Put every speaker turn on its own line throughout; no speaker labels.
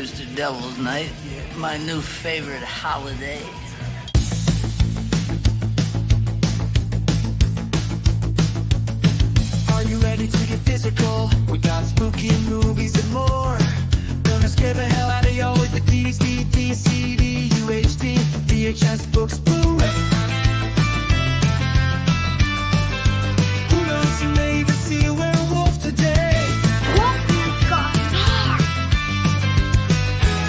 Cheers to Devil's Night, my new favorite holiday.
Are you ready to get physical? We got spooky movies and more. Gonna scare the hell out of y'all with the DVD, CD, UHD, VHS books, Blu-ray. Who knows, you may even see a werewolf today.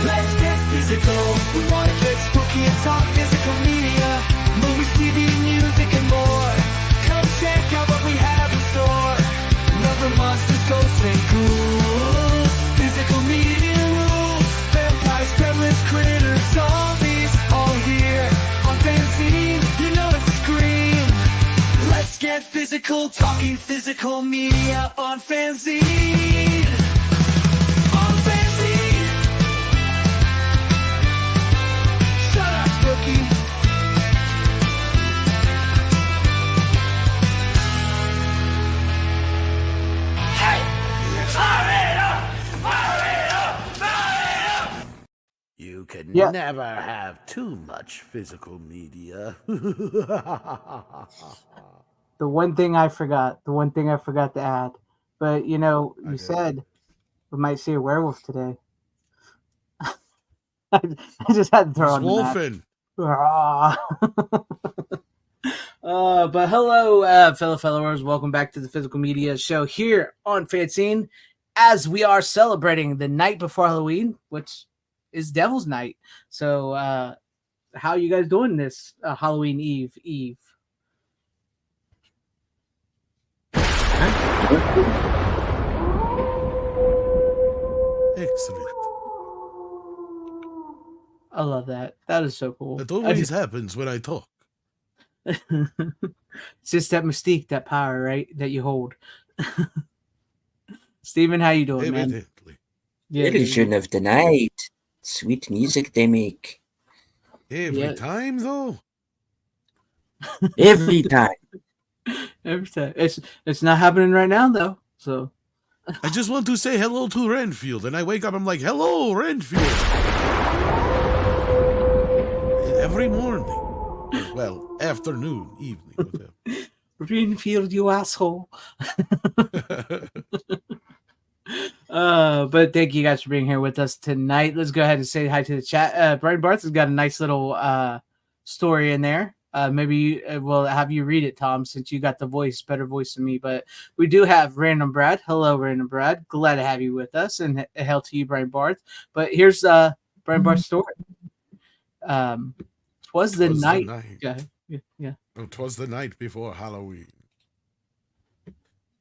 Let's get physical. We wanna get spooky and talk physical media. Movies, TV, music, and more. Come check out what we have in store. Number monsters, ghosts, and ghouls. Physical media rules. Vampires, gremlins, critters, zombies. All here on FanZcene. You know it's a scream. Let's get physical. Talking physical media on FanZcene. On FanZcene. Shut up, rookie.
You can never have too much physical media.
The one thing I forgot to add. But, you said we might see a werewolf today. I just had to throw on
Wolfing.
But hello, fellow followers. Welcome back to the Physical Media Show here on FanZcene, as we are celebrating the night before Halloween, which is Devil's Night. So, how are you guys doing this Halloween Eve?
Excellent.
I love that. That is so cool.
It always happens when I talk.
It's just that mystique, that power, right, that you hold. Steven, how you doing, man?
Evidently.
Yeah,
Illusion of the night. Sweet music they make.
Every time, though.
Every time.
every time. It's not happening right now, though. So
I just want to say hello to Renfield, and I wake up, I'm like, hello, Renfield. Every morning. Well, afternoon, evening, whatever.
Renfield, you asshole. But thank you guys for being here with us tonight. Let's go ahead and say hi to the chat. Brian Barth has got a nice little story in there. Maybe we'll have you read it, Tom, since you got the better voice than me. But we do have Random Brad. Hello, Random Brad. Glad to have you with us, and hail to you, Brian Barth. But here's Brian Barth's story. Twas the night. Yeah.
Oh, 'twas the night before Halloween.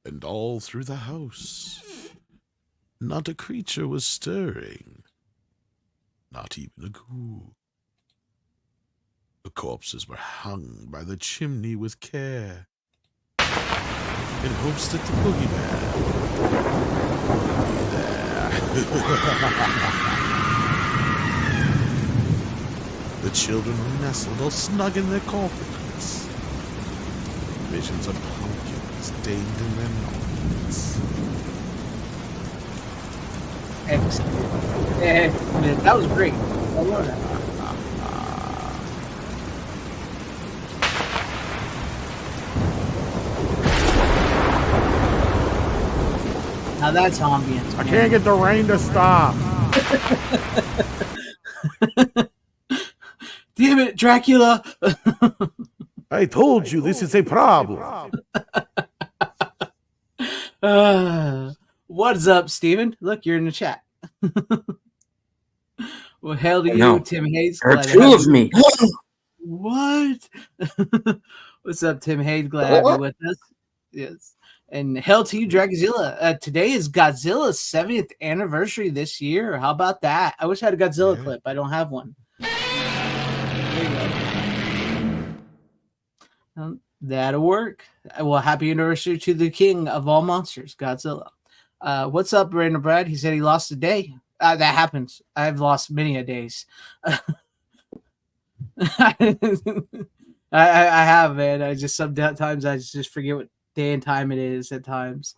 And all through the house, not a creature was stirring. Not even a ghoul. The corpses were hung by the chimney with care, in hopes that the boogeyman would be there. The children were nestled all snug in their coffins. Visions of pumpkins stained in their nostrils.
Excellent. That was great. I love that. Now that's ambience.
I can't get the rain to stop.
Damn it, Dracula!
I told you this is a problem.
What's up, Steven? Look, you're in the chat. Well, hail to you, Tim Hayes.
There are two of me.
What? What's up, Tim Hayes? Glad to have you with us. Yes. And hail to you, Dragzilla. Today is Godzilla's 70th anniversary this year. How about that? I wish I had a Godzilla clip. I don't have one. There you go. That'll work. Well, happy anniversary to the king of all monsters, Godzilla. What's up, Brandon Brad? He said he lost a day. That happens. I've lost many a days. I have, man. I just sometimes I just forget what day and time it is at times.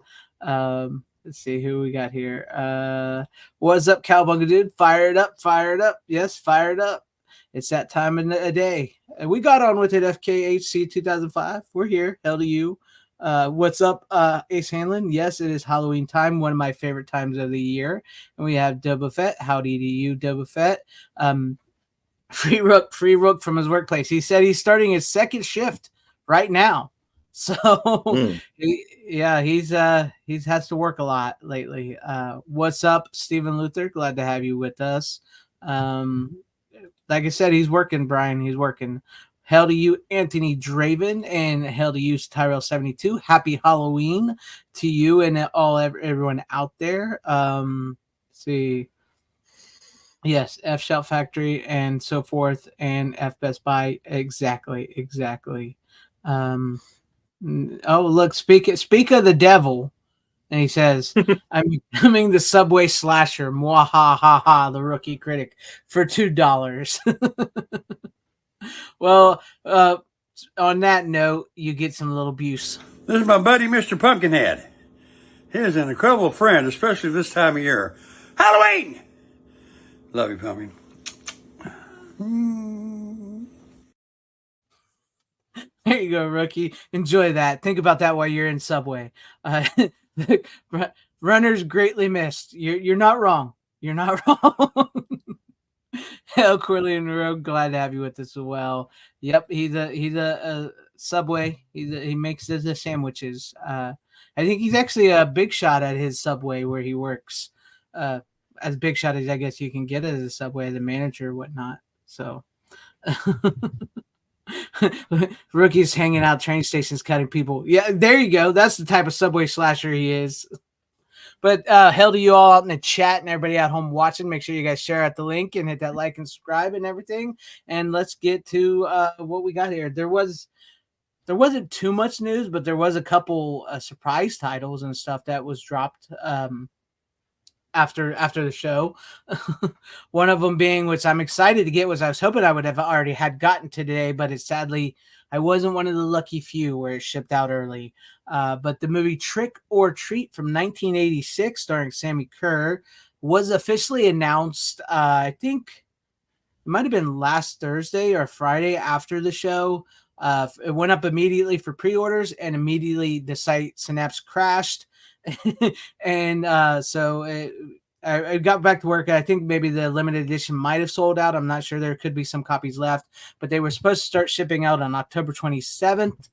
Let's see who we got here. What's up, Cowbunga dude? Fired up, fired up. Yes, fired up. It's that time of the day. And we got on with it, FKHC 2005. We're here. Hell to you. What's up, Ace Hanlon? Yes, it is Halloween time, one of my favorite times of the year. And we have Dubba Fett. Howdy to you, Dubba Fett. Free Rook from his workplace. He said he's starting his second shift right now. So he has to work a lot lately. What's up, Stephen Luther? Glad to have you with us. Like I said, he's working, Brian. He's working. Hell to you, Anthony Draven, and hell to you, Tyrell72. Happy Halloween to you and everyone out there. Let's see. Yes, F Shout Factory and so forth, and F Best Buy. Exactly. Oh, look, speak of the devil. And he says, I'm becoming the Subway slasher, mwahaha, the rookie critic, for $2. Well, on that note, you get some little abuse.
This is my buddy, Mr. Pumpkinhead. He is an incredible friend, especially this time of year. Halloween! Love you, Pumpkin.
There you go, rookie. Enjoy that. Think about that while you're in Subway. Runners greatly missed. You're not wrong. You're not wrong. Hell, Corleone Road, glad to have you with us as well. Yep, he's a Subway. He makes the sandwiches. I think he's actually a big shot at his Subway where he works. As big shot as I guess you can get as a Subway, as a manager or whatnot. So Rookie's hanging out train stations cutting people. Yeah, there you go. That's the type of Subway slasher he is. But hell to you all out in the chat and everybody at home watching. Make sure you guys share out the link and hit that like and subscribe and everything. And let's get to what we got here. There wasn't too much news, but there was a couple surprise titles and stuff that was dropped after the show. One of them being, which I'm excited to get, was I was hoping I would have already had gotten today, but it's sadly I wasn't one of the lucky few where it shipped out early. But the movie Trick or Treat from 1986, starring Sammy Kerr, was officially announced. I think it might have been last Thursday or Friday after the show. It went up immediately for pre-orders, and immediately the site Synapse crashed. And so I got back to work. I think maybe the limited edition might have sold out. I'm not sure. There could be some copies left, but they were supposed to start shipping out on October 27th.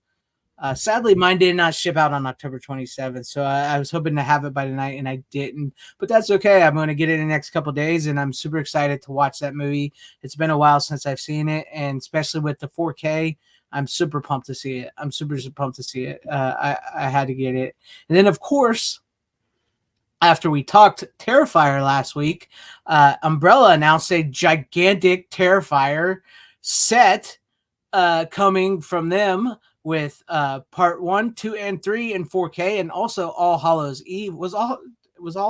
Sadly, mine did not ship out on October 27th, so I was hoping to have it by tonight, and I didn't. But that's okay. I'm going to get it in the next couple of days, and I'm super excited to watch that movie. It's been a while since I've seen it, and especially with the 4K, I'm super pumped to see it. I'm super pumped to see it. I had to get it. And then, of course, after we talked Terrifier last week, Umbrella announced a gigantic Terrifier set coming from them with part 1, 2, and 3 in 4K, and also All Hallows Eve. Was All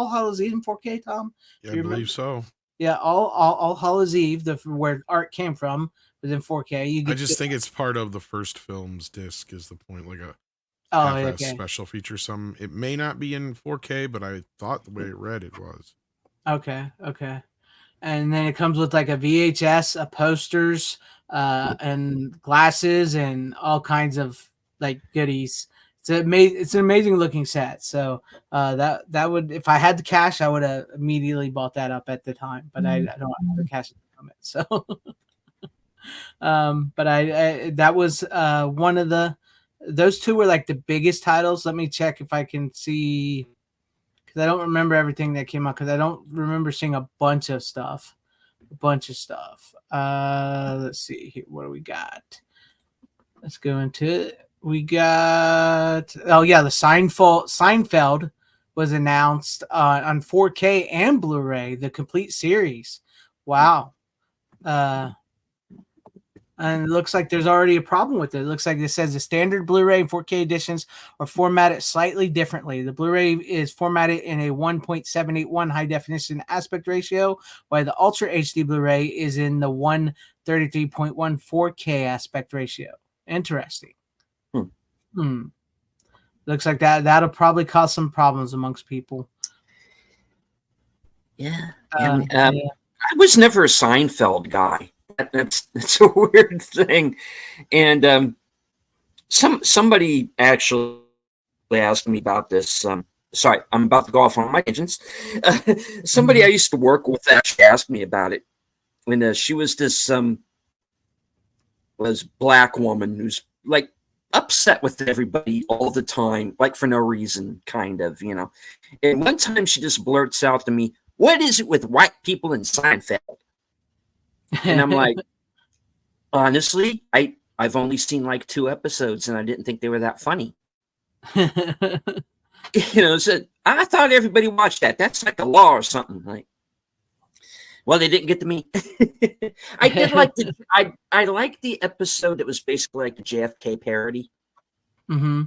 Hallows Eve in 4K, Tom?
Yeah, I believe so.
Yeah, All Hallows Eve, where art came from, was in 4K.
I just think it's part of the first film's disc is the point, like a
okay.
special feature. It may not be in 4K, but I thought the way it read it was.
Okay. And then it comes with like a VHS, posters, and glasses, and all kinds of like goodies. It's an amazing looking set. So that would, if I had the cash, I would have immediately bought that up at the time. But I don't have the cash from it. So, but that was one of those two were like the biggest titles. Let me check if I can see, because I don't remember everything that came out, because I don't remember seeing a bunch of stuff. Let's see here. What do we got? Let's go into it. We got, the Seinfeld was announced on 4K and Blu-ray, the complete series. Wow. And it looks like there's already a problem with it. It looks like it says the standard Blu-ray and 4K editions are formatted slightly differently. The Blu-ray is formatted in a 1.781 high definition aspect ratio, while the Ultra HD Blu-ray is in the 133.1 4K aspect ratio. Interesting. Looks like that'll probably cause some problems amongst people.
Yeah.
Yeah.
I was never a Seinfeld guy. That's a weird thing. And somebody actually asked me about this. Sorry, I'm about to go off on my tangents. Somebody I used to work with actually asked me about it. When she was this was black woman who's like upset with everybody all the time, like for no reason, kind of, you know. And one time she just blurts out to me, "What is it with white people in Seinfeld?" And I'm like, honestly, I've only seen like 2 episodes, and I didn't think they were that funny. You know, so I thought everybody watched that. That's like a law or something. Like, well, they didn't get to me. I did like I liked the episode that was basically like the JFK parody.
Mm-hmm.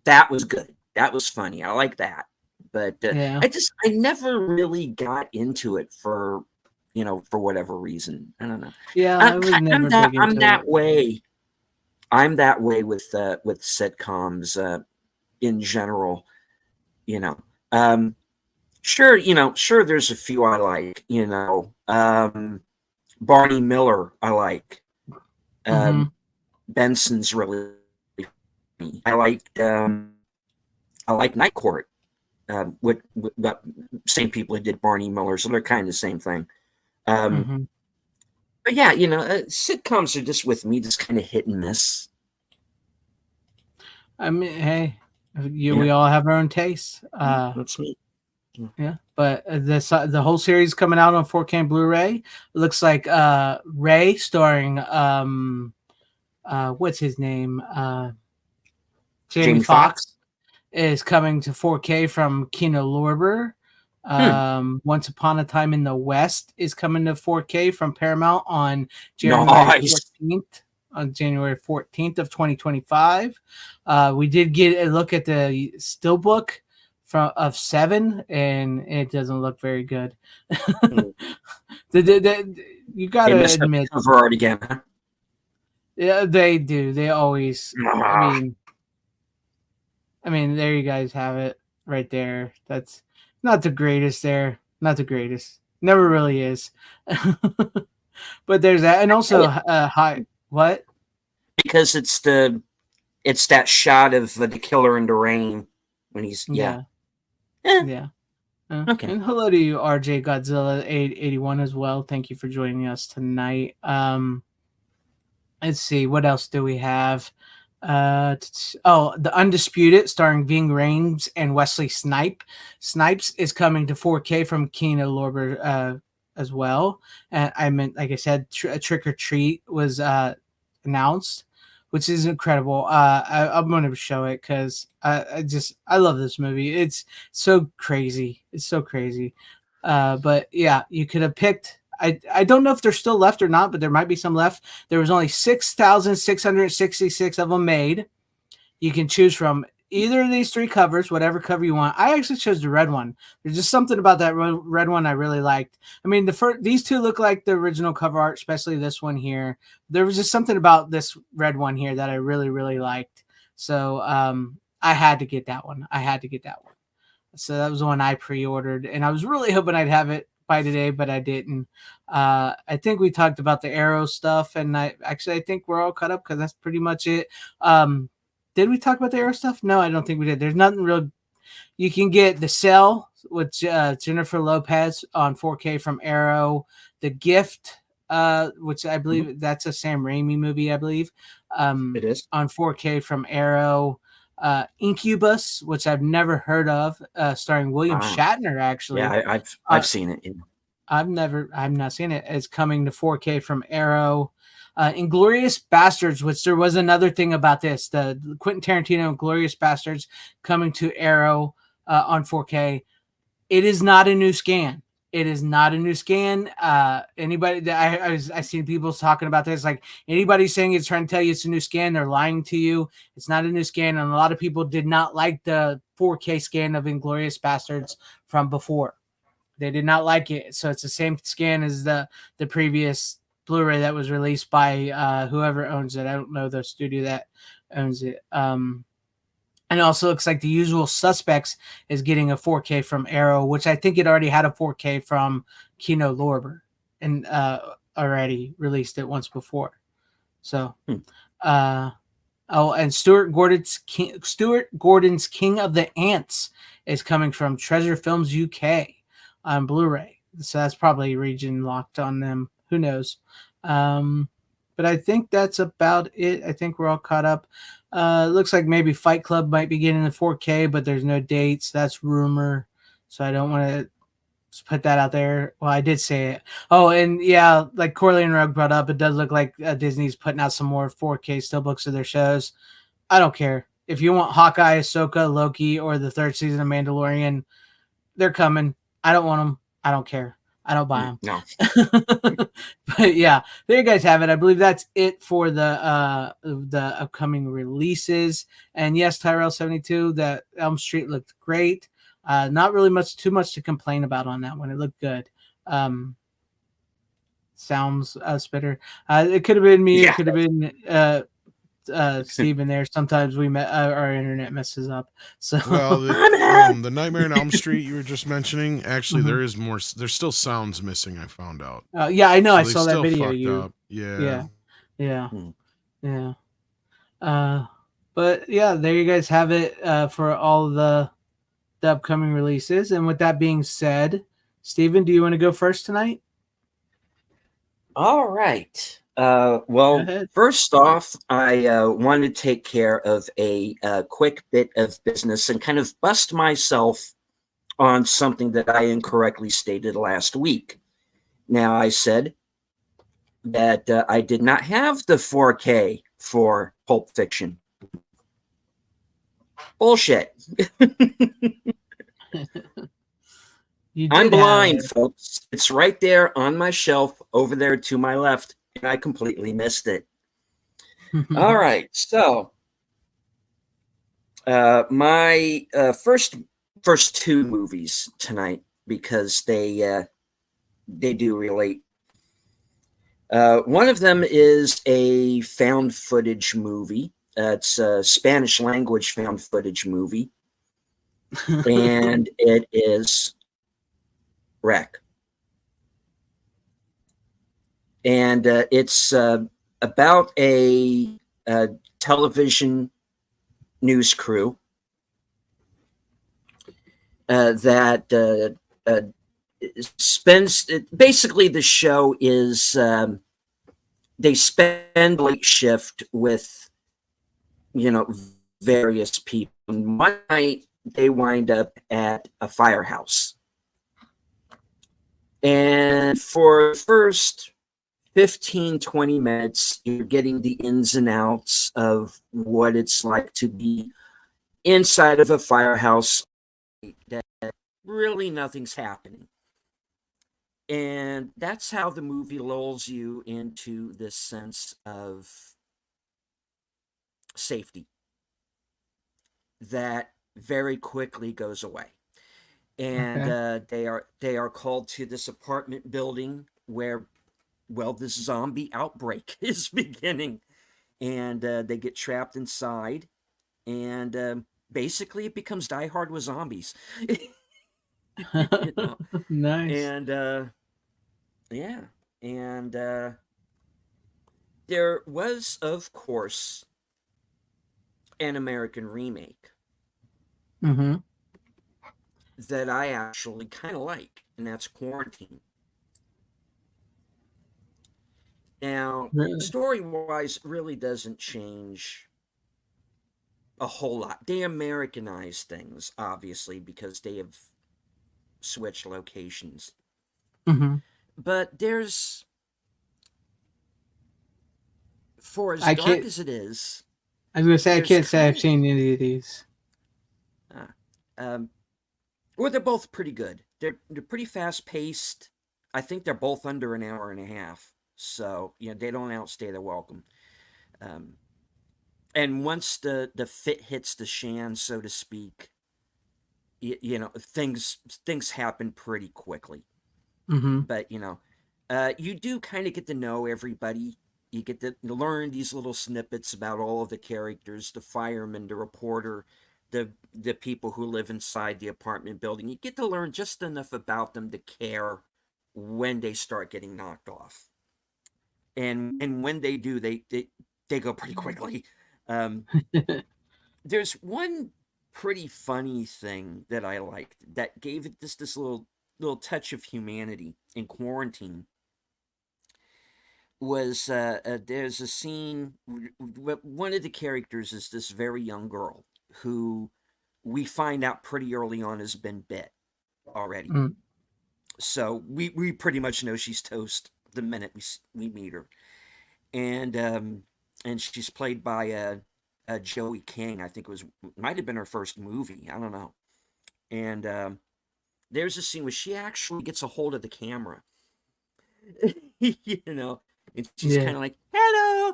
That was good. That was funny. I like that. But
Yeah.
I never really got into it for, you know, for whatever reason. I don't know.
Yeah, I was never big into
I'm that
it.
way. I'm that way with sitcoms in general. You know, sure. You know, sure. There's a few I like. You know, Barney Miller I like.
Mm-hmm.
Benson's really funny. I like Night Court. With the same people who did Barney Miller, so they're kind of the same thing.
Mm-hmm.
But yeah, you know, sitcoms are just with me, just kind of hit and miss.
I mean, hey,
Yeah.
we all have our own tastes.
That's me.
Yeah, but the whole series coming out on 4K and Blu-ray. It looks like Ray starring what's his name? Jamie Foxx is coming to 4K from Kino Lorber. Once Upon a Time in the West is coming to 4K from Paramount on January 14th. On January 14th of 2025. We did get a look at the Steelbook of 7, and it doesn't look very good. You gotta admit,
cover art again. Huh?
Yeah, they do. They always. I mean, there you guys have it right there. That's not the greatest. There, not the greatest. Never really is. But there's that, and also high. What?
Because it's that shot of the killer in the rain when he's
Yeah.
Okay.
And hello to you, RJ Godzilla 881 as well. Thank you for joining us tonight. Let's see, what else do we have? The Undisputed, starring Ving Rhames and Wesley Snipes is coming to 4K from Kino Lorber as well. And I meant, like I said, Trick or Treat was announced, which is incredible. I'm going to show it because I love this movie. It's so crazy. It's so crazy. But yeah, you could have picked. I don't know if they're still left or not, but there might be some left. There was only 6,666 of them made. You can choose from either of these 3 covers, whatever cover you want. I actually chose the red one. There's just something about that red one I really liked. I mean, these 2 look like the original cover art, especially this one here. There was just something about this red one here that I really, really liked. So I had to get that one. So that was the one I pre-ordered, and I was really hoping I'd have it by today, but I didn't. I think we talked about the Arrow stuff, and I think we're all caught up because that's pretty much it. Did we talk about the Arrow stuff? No, I don't think we did. There's nothing real. You can get The Cell with Jennifer Lopez on 4K from Arrow. The Gift, which I believe that's a Sam Raimi movie, I believe.
It is
on 4K from Arrow. Incubus, which I've never heard of, starring William Shatner. Actually,
yeah, I've seen it. Yeah.
I've not seen it. It's coming to 4K from Arrow. Inglorious Bastards, which there was another thing about this, the Quentin Tarantino Inglorious Bastards coming to Arrow on 4K. It is not a new scan. Anybody that I seen people talking about this, like anybody saying it's trying to tell you it's a new scan, they're lying to you. It's not a new scan, and a lot of people did not like the 4K scan of Inglorious Bastards from before. They did not like it, so it's the same scan as the previous Blu-ray that was released by whoever owns it. I don't know the studio that owns it. And it also looks like The Usual Suspects is getting a 4K from Arrow, which I think it already had a 4K from Kino Lorber and already released it once before. So, and Stuart Gordon's King of the Ants is coming from Treasure Films UK on Blu-ray. So that's probably region locked on them. Who knows? But I think that's about it. I think we're all caught up. Looks like maybe Fight Club might be getting the 4K, but there's no dates. That's rumor. So I don't want to put that out there. Well, I did say it. Oh, and yeah, like Corley and Rugg brought up, it does look like Disney's putting out some more 4K steelbooks of their shows. I don't care. If you want Hawkeye, Ahsoka, Loki, or the third season of Mandalorian, they're coming. I don't want them. I don't care. I don't buy them.
No.
But yeah, there you guys have it. I believe that's it for the upcoming releases. And yes, Tyrell 72, that Elm Street looked great. Not really too much to complain about on that one. It looked good. Sounds spitter. It could have been me.
Yeah.
It could have been Steven there. Sometimes our internet messes up. So
Well, the Nightmare on Elm Street you were just mentioning, actually, there is more. There's still sounds missing. I found out.
yeah, I know.
So
I
they
saw that
still
video.
fucked
You,
up. Yeah.
yeah. But yeah, there you guys have it for all the upcoming releases. And with that being said, Steven, do you want to go first tonight?
All right. Well, first off, I want to take care of a quick bit of business and kind of bust myself on something that I incorrectly stated last week. Now, I said that I did not have the 4K for Pulp Fiction. Bullshit. I'm blind, folks. It's right there on my shelf over there to my left, and I completely missed it. All right, so my first two movies tonight, because they do relate. One of them is a found footage movie. It's a Spanish language found footage movie, and it is Wreck. And it's about a television news crew that spends, basically the show is they spend late shift with, various people. And one night they wind up at a firehouse. And for the first 15, 20 minutes, you're getting the ins and outs of what it's like to be inside of a firehouse that really nothing's happening. And that's how the movie lulls you into this sense of safety that very quickly goes away. And they are called to this apartment building where, well, this zombie outbreak is beginning, and they get trapped inside, and basically it becomes Die Hard with zombies.
Nice.
And yeah, and there was, of course, an American remake that I actually kind of like, and that's Quarantine. Now, story-wise, really doesn't change a whole lot. They Americanize things, obviously, because they have switched locations. But there's, for as dark as it is,
I was going to say, I can't say I've seen any of these.
Well, they're both pretty good. They're pretty fast-paced. I think they're both under an hour and a half. So, they don't outstay their welcome. And once the fit hits the shan, so to speak, things happen pretty quickly. But, you do kind of get to know everybody. You get to learn these little snippets about all of the characters, the fireman, the reporter, the people who live inside the apartment building. You get to learn just enough about them to care when they start getting knocked off, and when they do, they go pretty quickly. Um, there's one pretty funny thing that I liked that gave it this little touch of humanity in quarantine. Was there's a scene, one of the characters is this very young girl who we find out pretty early on has been bit already.
Mm.
So we pretty much know she's toast the minute we meet her. And she's played by a Joey King. I think might have been her first movie, I don't know. And there's a scene where she actually gets a hold of the camera. you know and she's
Yeah.
kind of like, hello.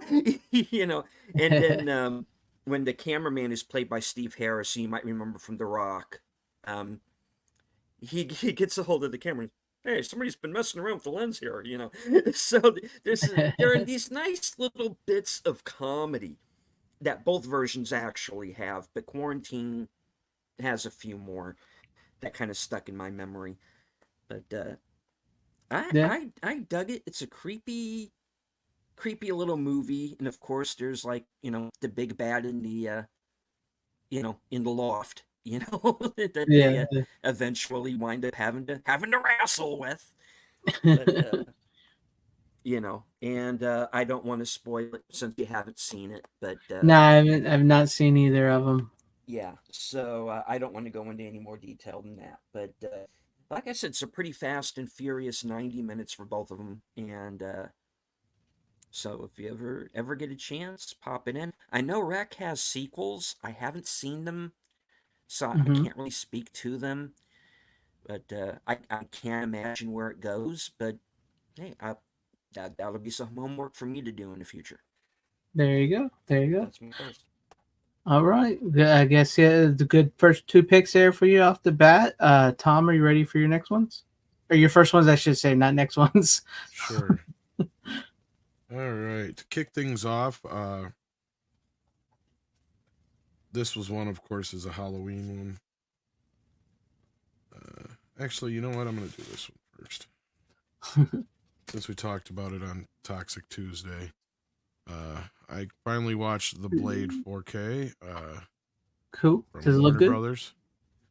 And then when the cameraman is played by Steve Harris, you might remember from The Rock, he gets a hold of the camera. Hey, somebody's been messing around with the lens here. So there are these nice little bits of comedy that both versions actually have, but Quarantine has a few more that kind of stuck in my memory. But
Yeah.
I dug it. It's a creepy little movie, and of course there's like, the big bad in the in the loft, that
Yeah.
they eventually wind up having to wrestle with. But and I don't want to spoil it since you haven't seen it, but
No, I've not seen either of them.
yeah, so I don't want to go into any more detail than that. But like I said, it's a pretty fast and furious 90 minutes for both of them, and so if you ever get a chance, pop it in. I know Rec has sequels. I haven't seen them, so I
Mhm.
can't really speak to them. But I can't imagine where it goes. But hey, that'll be some homework for me to do in the future.
There you go. There you go.
That's my first.
All right. I guess the good first two picks there for you off the bat. Tom, are you ready for your next ones? Or your first ones, I should say, not next ones.
Sure. All right. To kick things off, this was one, of course, is a Halloween one. Actually, you know what? I'm going to do this one first. Since we talked about it on Toxic Tuesday. I finally watched The Blade 4K.
Cool.
From
Does it
Warner
look good?
Brothers.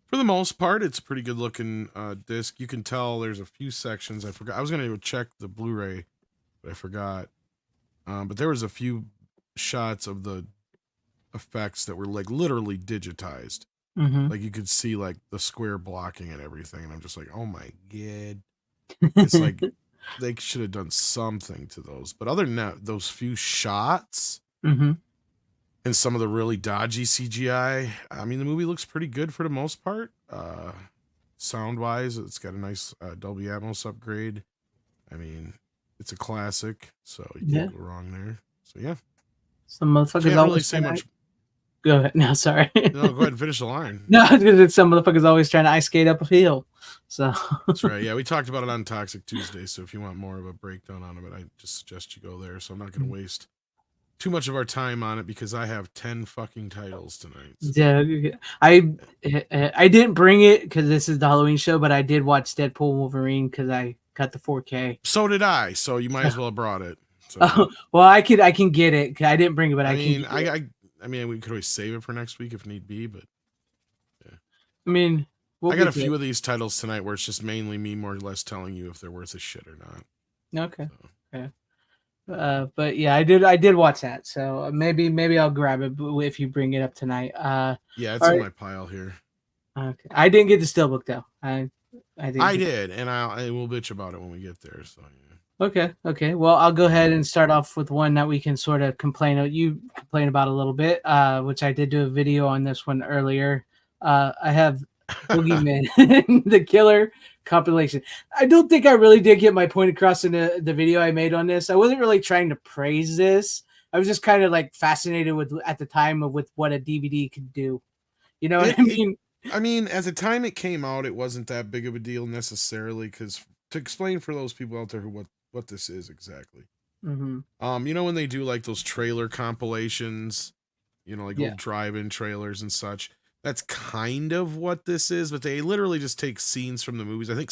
For the most part, it's a pretty good looking disc. You can tell there's a few sections. I forgot. I was gonna go check the Blu-ray, but I forgot. But there was a few shots of the effects that were like literally digitized.
Mm-hmm.
Like you could see like the square blocking and everything, and I'm just like, oh my god. It's like they should have done something to those. But other than that, those few shots
mm-hmm.
and some of the really dodgy CGI, I mean, the movie looks pretty good for the most part. Sound wise, it's got a nice Dolby Atmos upgrade. I mean, it's a classic, so you
Yeah.
can't go wrong there. So yeah,
Some motherfuckers
can't
always
really say
trying
much.
to... Go ahead. No, sorry.
No, go ahead and finish the line.
No, because some motherfuckers always trying to ice skate up a hill. So
That's right. Yeah, we talked about it on Toxic Tuesday. So if you want more of a breakdown on it, I just suggest you go there. So I'm not going to waste too much of our time on it because I have 10 fucking titles tonight. So.
yeah, I didn't bring it because this is the Halloween show, but I did watch Deadpool Wolverine because I got the 4K.
So did I. So you might as well have brought it. So,
well, I can get it. 'Cause I didn't bring it, but I
mean,
can. Get it.
I mean, we could always save it for next week if need be, but yeah.
I mean,
I got a few of these titles tonight where it's just mainly me more or less telling you if they're worth a shit or not.
Okay. So. Okay. But yeah, I did watch that, so maybe I'll grab it if you bring it up tonight.
Yeah, it's in my pile here.
Okay, I didn't get the steelbook though. I
did, and I will bitch about it when we get there. So yeah.
Okay. Well, I'll go ahead and start off with one that we can sort of complain about a little bit, which I did do a video on this one earlier. I have Boogeyman, the Killer compilation. I don't think I really did get my point across in the video I made on this. I wasn't really trying to praise this. I was just kind of like fascinated at the time with what a DVD could do. You know what I mean?
I mean, at the time it came out, it wasn't that big of a deal necessarily. Because to explain for those people out there what this is exactly.
Mm-hmm.
You know when they do like those trailer compilations, like old drive-in trailers and such. that's kind of what this is, but they literally just take scenes from the movies. I think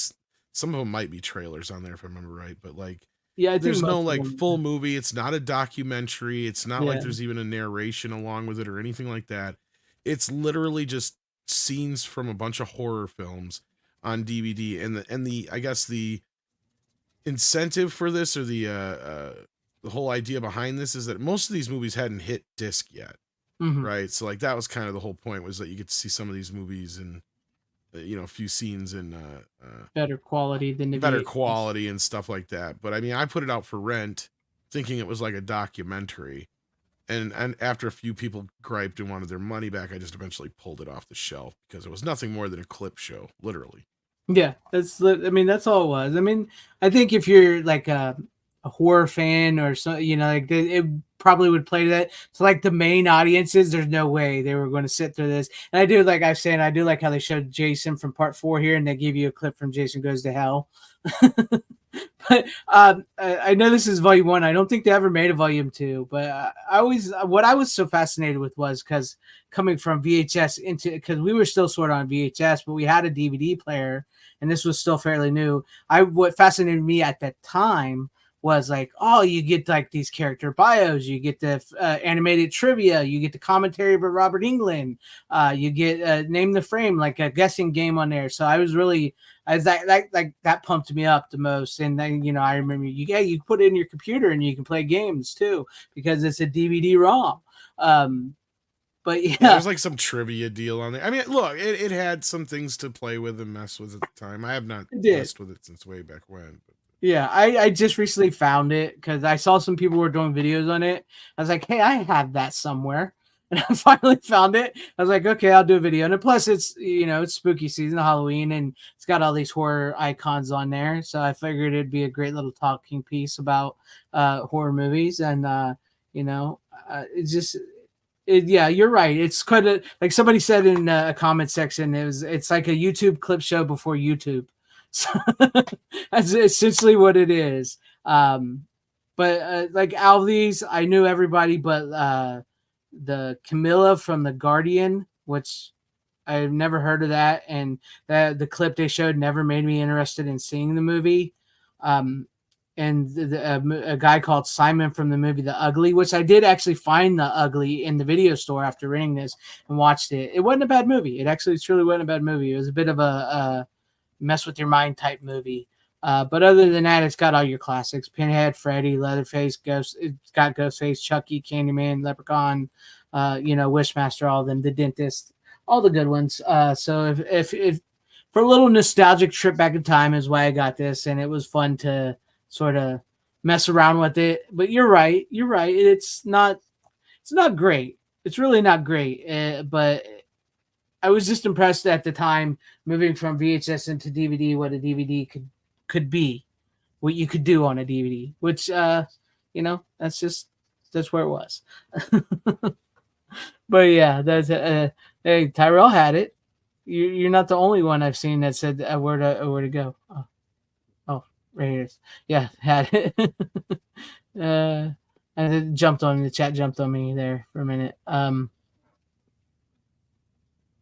some of them might be trailers on there if I remember right, but like
Yeah, I think
there's no
most of
like
them.
full movie. It's not a documentary. It's not like
Yeah.
there's even a narration along with it or anything like that. It's literally just scenes from a bunch of horror films on DVD. And the I guess the incentive for this, or the whole idea behind this, is that most of these movies hadn't hit disc yet,
Hmm.
right? So like that was kind of the whole point, was that you get to see some of these movies and a few scenes in
Better quality than the
better
VHS.
quality and stuff like that. But I mean, I put it out for rent thinking it was like a documentary. And after a few people griped and wanted their money back, I just eventually pulled it off the shelf because it was nothing more than a clip show, literally.
Yeah, I mean, that's all it was. I mean, I think if you're like a horror fan or so, like it probably would play to that. So like the main audiences, there's no way they were going to sit through this. And I do, like I was saying, I do like how they showed Jason from part 4 here, and they give you a clip from Jason Goes to Hell. But I know this is volume 1. I don't think they ever made a volume 2. But what I was so fascinated with was because coming from VHS into, because we were still sort of on VHS, but we had a DVD player, and this was still fairly new. What fascinated me at that time was like, oh, you get like these character bios, you get the animated trivia, you get the commentary by Robert Englund, you get name the frame, like a guessing game on there. So I was really, as that pumped me up the most. And then I remember you put it in your computer and you can play games too because it's a DVD ROM. But
Yeah,
yeah,
there's like some trivia deal on there. I mean, look, it had some things to play with and mess with at the time. I have not
it did.
messed with it since way back when. But
Yeah, I just recently found it because I saw some people were doing videos on it. I was like, hey, I have that somewhere. And I finally found it. I was like, okay, I'll do a video. And plus it's, it's spooky season, Halloween, and it's got all these horror icons on there. So I figured it'd be a great little talking piece about horror movies. And, it's just, yeah, you're right. It's kind of like somebody said in a comment section, it's like a YouTube clip show before YouTube. So that's essentially what it is. But like out of these, I knew everybody but the Camilla from The Guardian, which I've never heard of that, and the clip they showed never made me interested in seeing the movie. Um, and a guy called Simon from the movie The Ugly, which I did actually find The Ugly in the video store after renting this and watched it. It wasn't a bad movie. It actually truly wasn't a bad movie. It was a bit of a mess with your mind type movie. But other than that, it's got all your classics: Pinhead, Freddy, Leatherface, Ghost. It's got Ghostface, Chucky, Candyman, Leprechaun, Wishmaster, all of them, The Dentist, all the good ones. So if for a little nostalgic trip back in time is why I got this, and it was fun to sort of mess around with it. But you're right. It's not great. It's really not great. But I was just impressed at the time, moving from VHS into DVD, what a DVD could be, what you could do on a DVD. Which, that's where it was. But yeah, that's hey, Tyrell had it. You're not the only one I've seen that said where to go. Oh, right here. Yeah, had it. And it jumped on me. The chat jumped on me there for a minute.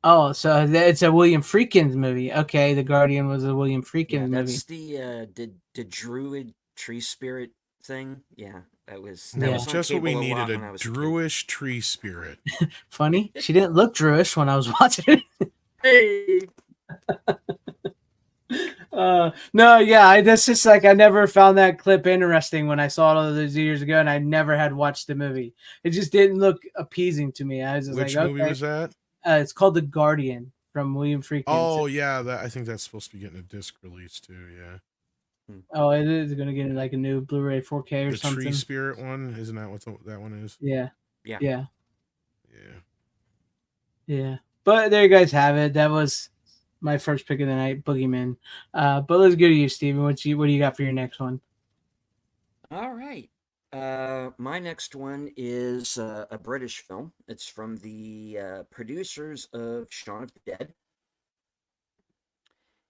Oh, so it's a William Friedkin's movie. Okay, The Guardian was a William Friedkin movie.
That's the druid tree spirit thing. Yeah, that was
Yeah.
was on
just what we
cable a lot
needed,
when I
a
was a kid.
druish tree spirit.
Funny, she didn't look Druish when I was watching it.
Hey,
No, yeah, that's just like I never found that clip interesting when I saw it all those years ago, and I never had watched the movie. It just didn't look appeasing to me. I was just
Which
like,
movie
okay.
was that?
It's called The Guardian from William Friedkin.
Oh yeah, I think that's supposed to be getting a disc release too. Yeah,
Oh, it is going to get like a new Blu-ray 4K or
the
something.
tree spirit one, isn't that what that one is?
Yeah.
Yeah.
Yeah.
Yeah.
Yeah. But there you guys have it. That was my first pick of the night, Boogeyman. But let's go to you, Steven. What do you got for your next one?
All right. My next one is a British film. It's from the producers of Shaun of the Dead,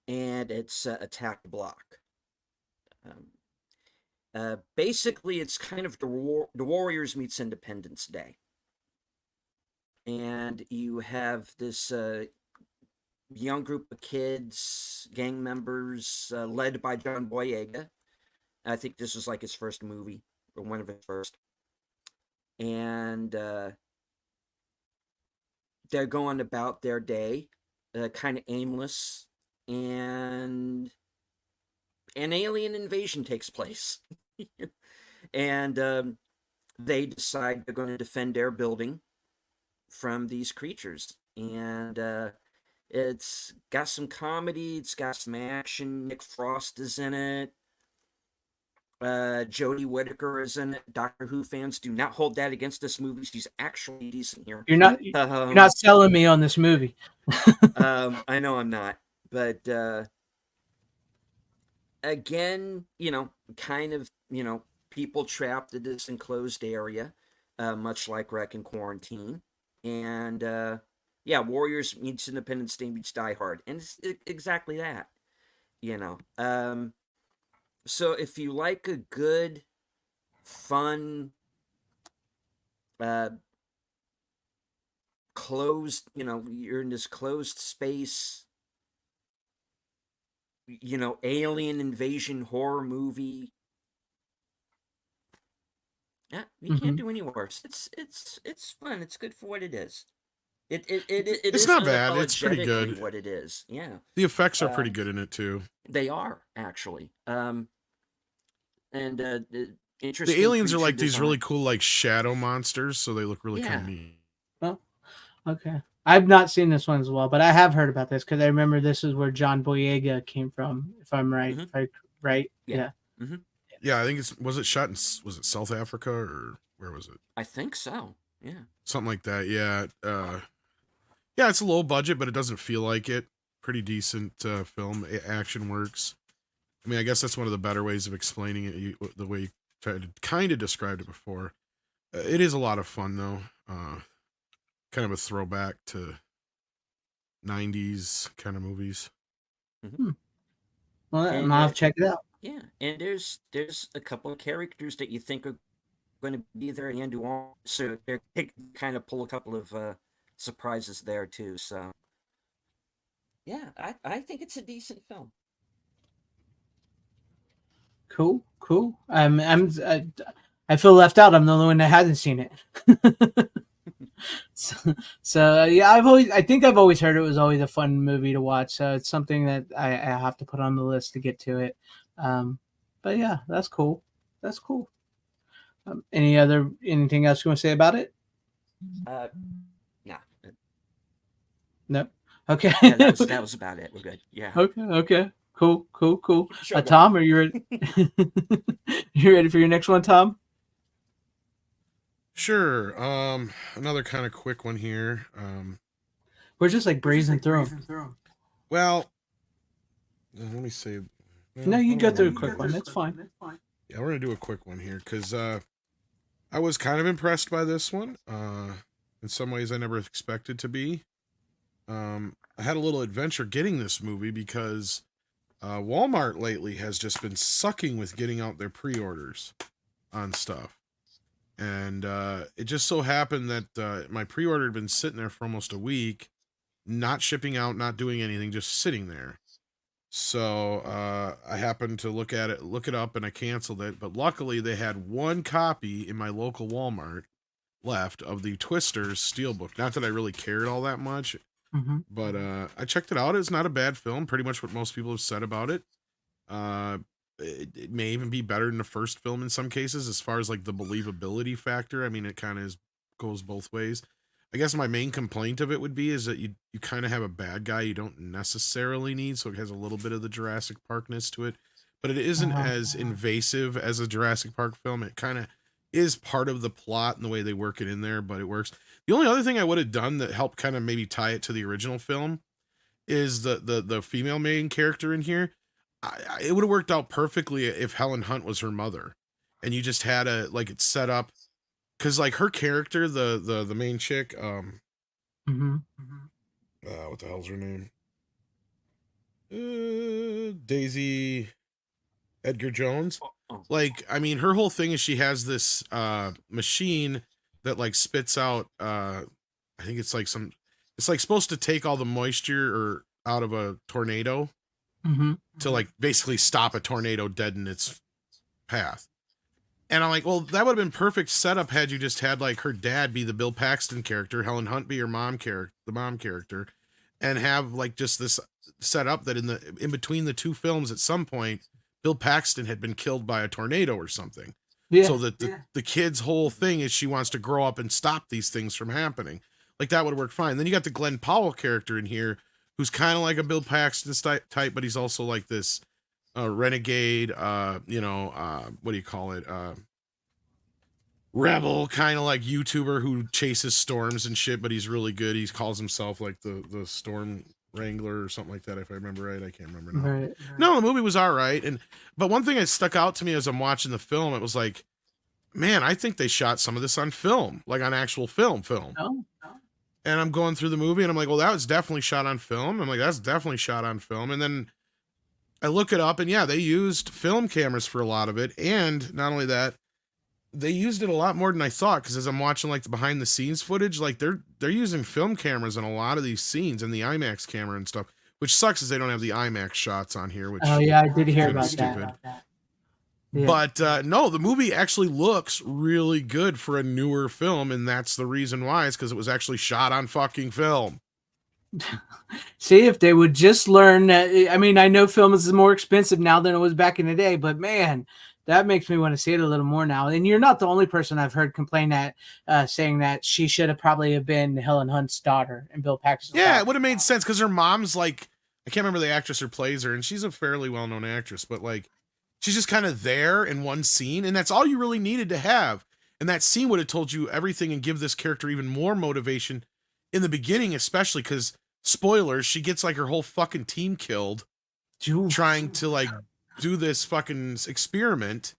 and it's Attack the Block. Basically, it's kind of the Warriors meets Independence Day. and you have this young group of kids, gang members, led by John Boyega. I think this is like his first movie, or one of his first. And they're going about their day, kind of aimless, and an alien invasion takes place. And they decide they're going to defend their building from these creatures. And it's got some comedy, it's got some action. Nick Frost is in it. Jodie Whittaker is in it. Doctor Who fans do not hold that against this movie. She's actually decent here.
You're not selling me on this movie.
I know I'm not, but again, kind of, people trapped in this enclosed area, much like Wreck and Quarantine, and yeah, Warriors meets Independence Day meets Die Hard, and it's exactly that, So if you like a good, fun, closed, you're in this closed space, alien invasion horror movie. Yeah, you can't do any worse. It's fun. It's good for what it is. It's
not bad. It's pretty good.
What it is, yeah.
The effects are pretty good in it too.
They are actually. And
the aliens are like these really cool like shadow monsters, so they look really kind of neat.
Well, okay. I've not seen this one as well, but I have heard about this because I remember this is where John Boyega came from, if I'm right.
Mm-hmm.
Right?
Yeah. Mm-hmm.
Yeah, I think was it shot in South Africa or where was it?
I think so. Yeah.
Something like that. Yeah. Yeah, it's a low budget, but it doesn't feel like it. Pretty decent film. Action works. I mean, I guess that's one of the better ways of explaining it. The way you tried to kind of described it before. It is a lot of fun though. Kind of a throwback to 90s kind of movies.
Mm-hmm.
Well, I'm gonna have to check it out.
Yeah, and there's a couple of characters that you think are going to be there and do all, so they kind of pull a couple of surprises there too. So yeah, I think it's a decent film.
Cool. I feel left out. I'm the only one that hasn't seen it. so yeah, I think I've always heard it was always a fun movie to watch. So it's something that I have to put on the list to get to it. But yeah, that's cool. That's cool. Anything else you want to say about it?
Nah.
No. Okay.
Yeah, that was about it. We're good. Yeah.
Okay. Cool.
Sure,
Tom, are you ready? You ready for your next one, Tom?
Sure. Another kind of quick one here.
We're just like breezing through them.
Well, let me say.
No, you go through a quick one. That's fine.
Yeah, we're gonna do a quick one here because I was kind of impressed by this one. In some ways, I never expected to be. I had a little adventure getting this movie because Walmart lately has just been sucking with getting out their pre-orders on stuff. And it just so happened that my pre-order had been sitting there for almost a week, not shipping out, not doing anything, just sitting there. So I happened to look it up, and I canceled it. But luckily, they had one copy in my local Walmart left of the Twisters Steelbook. Not that I really cared all that much, but I checked it out. It's not a bad film. Pretty much what most people have said about it. It may even be better than the first film in some cases, as far as like the believability factor. I mean, it kind of goes both ways. I guess my main complaint of it would be is that you kind of have a bad guy you don't necessarily need, so it has a little bit of the Jurassic Parkness to it, but it isn't as invasive as a Jurassic Park film. It kind of is part of the plot and the way they work it in there, but it works. The only other thing I would have done that helped kind of maybe tie it to the original film is the female main character in here. It would have worked out perfectly if Helen Hunt was her mother, and you just had it set up. Because like her character, the main chick, what the hell's her name? Daisy Edgar Jones. Like, I mean, her whole thing is she has this machine that like spits out I think it's like it's like supposed to take all the moisture or out of a tornado to like basically stop a tornado dead in its path. And I'm like, well, that would have been perfect setup had you just had like her dad be the Bill Paxton character, Helen Hunt be her the mom character, and have like just this set up that in between the two films at some point, Bill Paxton had been killed by a tornado or something. Yeah. So that the kid's whole thing is she wants to grow up and stop these things from happening. Like that would work fine. Then you got the Glenn Powell character in here, who's kind of like a Bill Paxton type, but he's also like this renegade, what do you call it? Rebel, kind of like YouTuber who chases storms and shit, but he's really good. He calls himself like the Storm Wrangler or something like that, if I remember right. I can't remember now. Right. No, the movie was all right. But one thing that stuck out to me as I'm watching the film, it was like, man, I think they shot some of this on film, like on actual film. Oh. And I'm going through the movie and I'm like, well, that was definitely shot on film. I'm like, that's definitely shot on film. And then I look it up and yeah, they used film cameras for a lot of it. And not only that, they used it a lot more than I thought, because as I'm watching like the behind the scenes footage, like they're using film cameras in a lot of these scenes and the IMAX camera and stuff, which sucks is they don't have the IMAX shots on here, which
I did hear about stupid. That.
Yeah. But no, the movie actually looks really good for a newer film, and that's the reason why. It's because it was actually shot on fucking film.
See, if they would just learn that. I mean, I know film is more expensive now than it was back in the day, but man, that makes me want to see it a little more now. And you're not the only person I've heard complain that, saying that she should have probably have been Helen Hunt's daughter and Bill Paxton's daughter.
It would have made sense because her mom's like, I can't remember the actress who plays her, and she's a fairly well-known actress, but like, she's just kind of there in one scene, and that's all you really needed to have. And that scene would have told you everything and give this character even more motivation in the beginning, especially because, spoilers, she gets like her whole fucking team killed trying to like do this fucking experiment.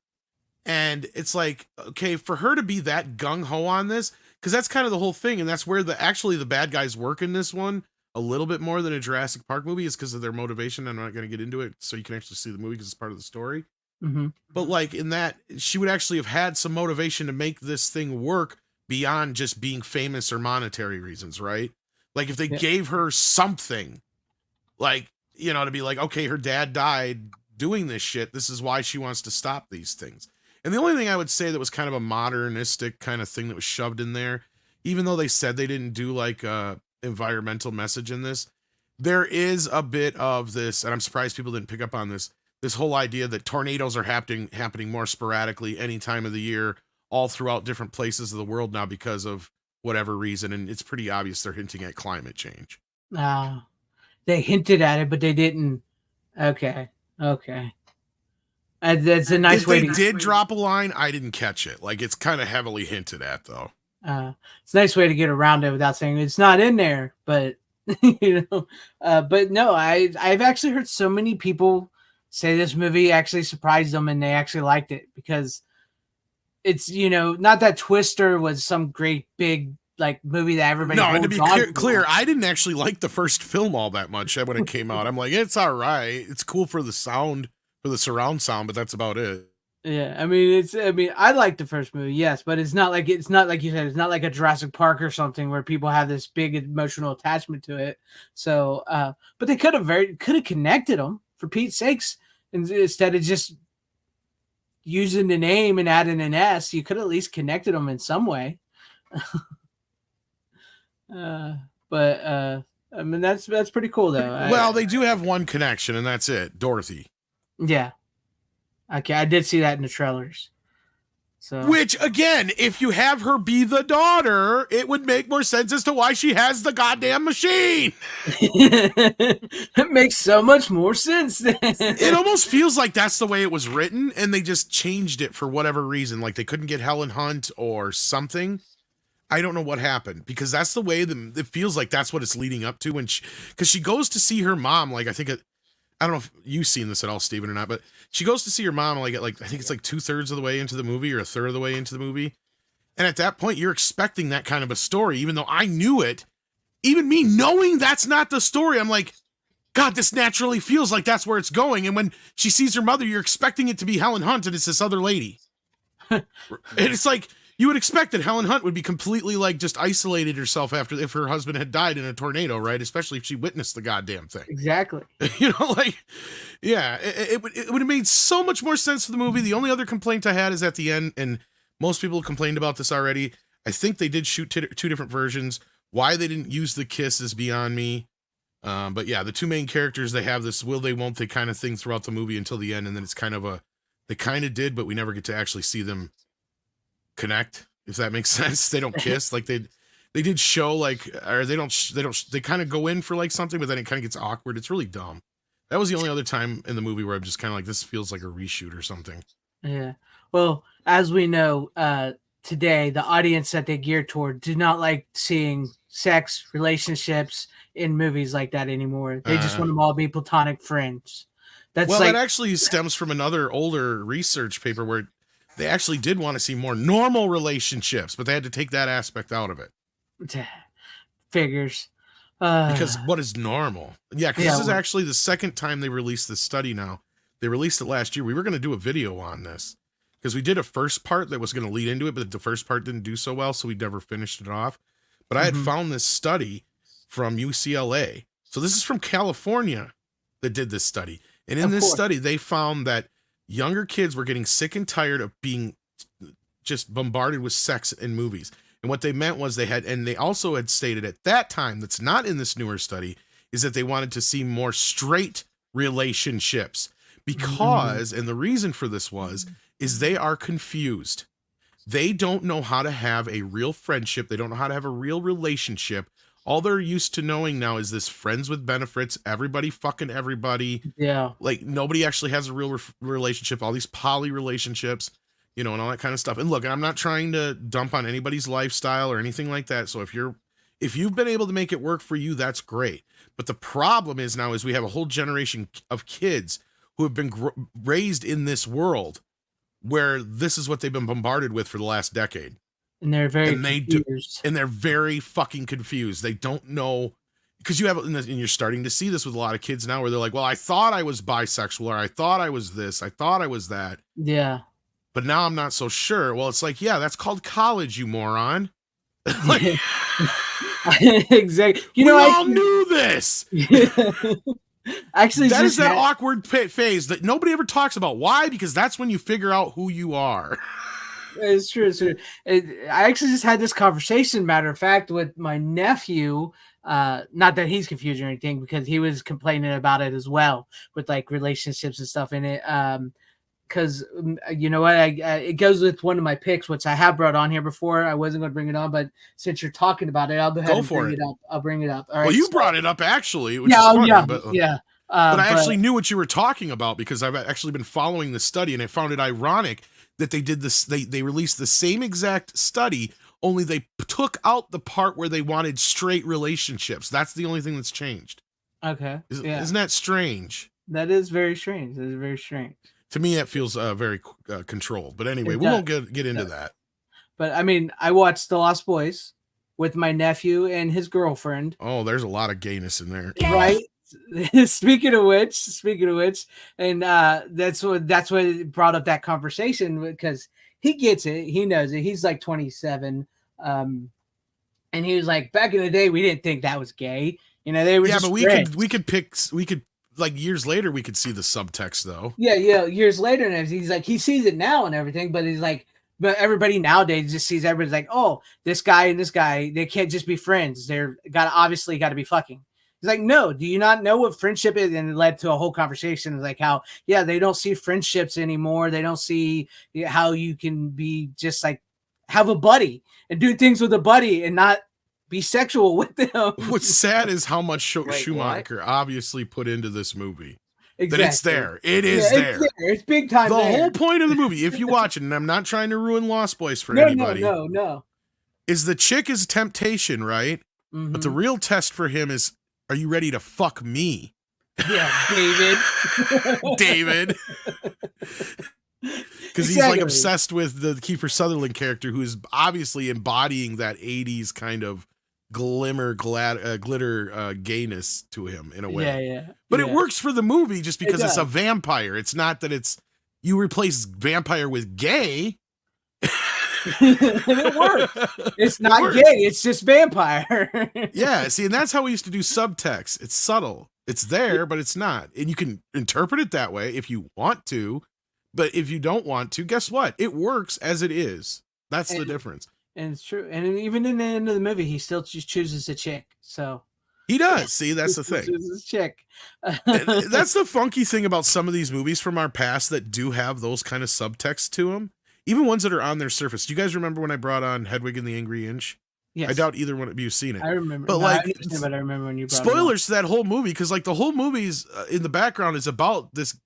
And it's like, okay, for her to be that gung-ho on this, because that's kind of the whole thing, and that's where the bad guys work in this one a little bit more than a Jurassic Park movie, is because of their motivation. I'm not going to get into it so you can actually see the movie because it's part of the story. But like in that, she would actually have had some motivation to make this thing work beyond just being famous or monetary reasons, right? Like if they gave her something, like, to be like, okay, her dad died doing this shit, this is why she wants to stop these things. And the only thing I would say that was kind of a modernistic kind of thing that was shoved in there, even though they said they didn't do like a environmental message in this, there is a bit of this, and I'm surprised people didn't pick up on this whole idea that tornadoes are happening more sporadically any time of the year, all throughout different places of the world now because of whatever reason. And it's pretty obvious they're hinting at climate change.
They hinted at it, but they didn't. Okay. That's a nice way.
If they did drop a line, I didn't catch it. Like, it's kind of heavily hinted at, though.
It's a nice way to get around it without saying it's not in there, but but no, I've actually heard so many people say this movie actually surprised them and they actually liked it, because it's, not that Twister was some great big like movie that everybody.
No, and to be clear, I didn't actually like the first film all that much when it came out. I'm like, it's all right. It's cool for the sound, for the surround sound, but that's about it.
Yeah, I mean, I like the first movie, yes, but it's not like you said, it's not like a Jurassic Park or something where people have this big emotional attachment to it. So, but they could have connected them, for Pete's sakes, instead of just using the name and adding an S. You could at least connected them in some way. But I mean, that's pretty cool though.
Well, they do have one connection, and that's it, Dorothy.
Yeah. Okay, I did see that in the trailers. So,
which, again, if you have her be the daughter, it would make more sense as to why she has the goddamn machine.
It makes so much more sense.
It almost feels like that's the way it was written, and they just changed it for whatever reason. Like they couldn't get Helen Hunt or something. I don't know what happened, because that's the way it feels like that's what it's leading up to. Because she goes to see her mom, like I don't know if you've seen this at all, Steven, or not, but she goes to see her mom I think it's like 2/3 of the way into the movie or 1/3 of the way into the movie. And at that point, you're expecting that kind of a story, even though I knew it. Even me knowing that's not the story, I'm like, God, this naturally feels like that's where it's going. And when she sees her mother, you're expecting it to be Helen Hunt, and it's this other lady. And it's like, you would expect that Helen Hunt would be completely like just isolated herself after if her husband had died in a tornado, right? Especially if she witnessed the goddamn thing.
Exactly.
Like, yeah, it would have made so much more sense for the movie. The only other complaint I had is at the end, and most people complained about this already. I think they did shoot two different versions. Why they didn't use the kiss is beyond me. But yeah, the two main characters, they have this will they won't they kind of thing throughout the movie until the end, and then it's kind of they kind of did, but we never get to actually see them connect, if that makes sense. They don't kiss like they did show like, or they kind of go in for like something, but then it kind of gets awkward. It's really dumb. That was the only other time in the movie where I'm just kind of like, this feels like a reshoot or something.
Yeah. Well, as we know, today, the audience that they gear toward do not like seeing sex relationships in movies like that anymore. They just want them all to be platonic friends. That
actually stems from another older research paper where they actually did want to see more normal relationships, but they had to take that aspect out of it.
Figures.
Because what is normal? Yeah, because this is actually the second time they released this study now. They released it last year. We were going to do a video on this because we did a first part that was going to lead into it, but the first part didn't do so well, so we never finished it off. But I had found this study from UCLA. So this is from California that did this study. And in this study, they found that younger kids were getting sick and tired of being just bombarded with sex in movies. And what they meant was they also had stated at that time, that's not in this newer study, is that they wanted to see more straight relationships because, and the reason for this is they are confused. They don't know how to have a real friendship. They don't know how to have a real relationship. All they're used to knowing now is this friends with benefits, everybody fucking everybody.
Yeah.
Like nobody actually has a real relationship, all these poly relationships, and all that kind of stuff. And look, I'm not trying to dump on anybody's lifestyle or anything like that. So if you've been able to make it work for you, that's great. But the problem is now is we have a whole generation of kids who have been raised in this world where this is what they've been bombarded with for the last decade.
And they're very confused.
And they're very fucking confused. They don't know, because and you're starting to see this with a lot of kids now where they're like, well, I thought I was bisexual, or I thought I was this, I thought I was that.
Yeah.
But now I'm not so sure. Well, it's like, yeah, that's called college, you moron. Like,
exactly.
We all knew this.
Actually,
that is that awkward phase that nobody ever talks about. Why? Because that's when you figure out who you are.
It's true. It's true. I actually just had this conversation, matter of fact, with my nephew. Not that he's confused or anything, because he was complaining about it as well with like relationships and stuff in it. Because you know what, it goes with one of my picks, which I have brought on here before. I wasn't going to bring it on, but since you're talking about it, I'll go ahead and bring it up. I'll bring it up. All right.
Well, you brought it up actually, which is funny, but I actually knew what you were talking about because I've actually been following the study, and I found it ironic that they did this. They released the same exact study, only they took out the part where they wanted straight relationships. That's the only thing that's changed.
Okay.
Isn't that strange?
That is very strange. That is very strange.
To me, that feels very controlled. But anyway, we won't get into that.
But I mean, I watched The Lost Boys with my nephew and his girlfriend.
Oh, there's a lot of gayness in there,
right? Speaking of which, and that's what brought up that conversation, because he gets it, he knows it. He's like 27, and he was like, back in the day, we didn't think that was gay. They were just
but we could like years later we could see the subtext though.
Yeah, years later, and he's like, he sees it now and everything, but he's like, but everybody nowadays just sees everybody's like, oh, this guy and this guy, they can't just be friends. They're obviously got to be fucking. He's like, no, do you not know what friendship is? And it led to a whole conversation like how, they don't see friendships anymore. They don't see how you can be just like have a buddy and do things with a buddy and not be sexual with them.
What's sad is how much Schumacher obviously put into this movie. Exactly. That it's there. It is there.
It's big time.
The whole point of the movie, if you watch it, and I'm not trying to ruin Lost Boys for anybody.
No. Is
the chick is temptation, right? Mm-hmm. But the real test for him is, are you ready to fuck me?
Yeah, David.
David. Because he's like obsessed with the Kiefer Sutherland character, who is obviously embodying that 80s kind of glitter gayness to him in a way.
Yeah.
But it works for the movie just because it's a vampire. It's not that you replace vampire with gay.
And it works. It's
It
not
works.
gay. It's just vampire.
Yeah, see, and that's how we used to do subtext. It's subtle. It's there, but it's not. And you can interpret it that way if you want to. But if you don't want to, guess what? It works as it is. That's the difference.
And it's true. And even in the end of the movie, he still just chooses a chick. So
He does. See, that's the thing.
Chooses a chick.
And that's the funky thing about some of these movies from our past that do have those kind of subtext to them. Even ones that are on their surface. Do you guys remember when I brought on Hedwig and the Angry Inch?
Yes.
I doubt either one of you have seen it.
I remember.
But
No,
like,
I understand, but I remember when you brought
spoilers to that whole movie, because like the whole movie's in the background is about this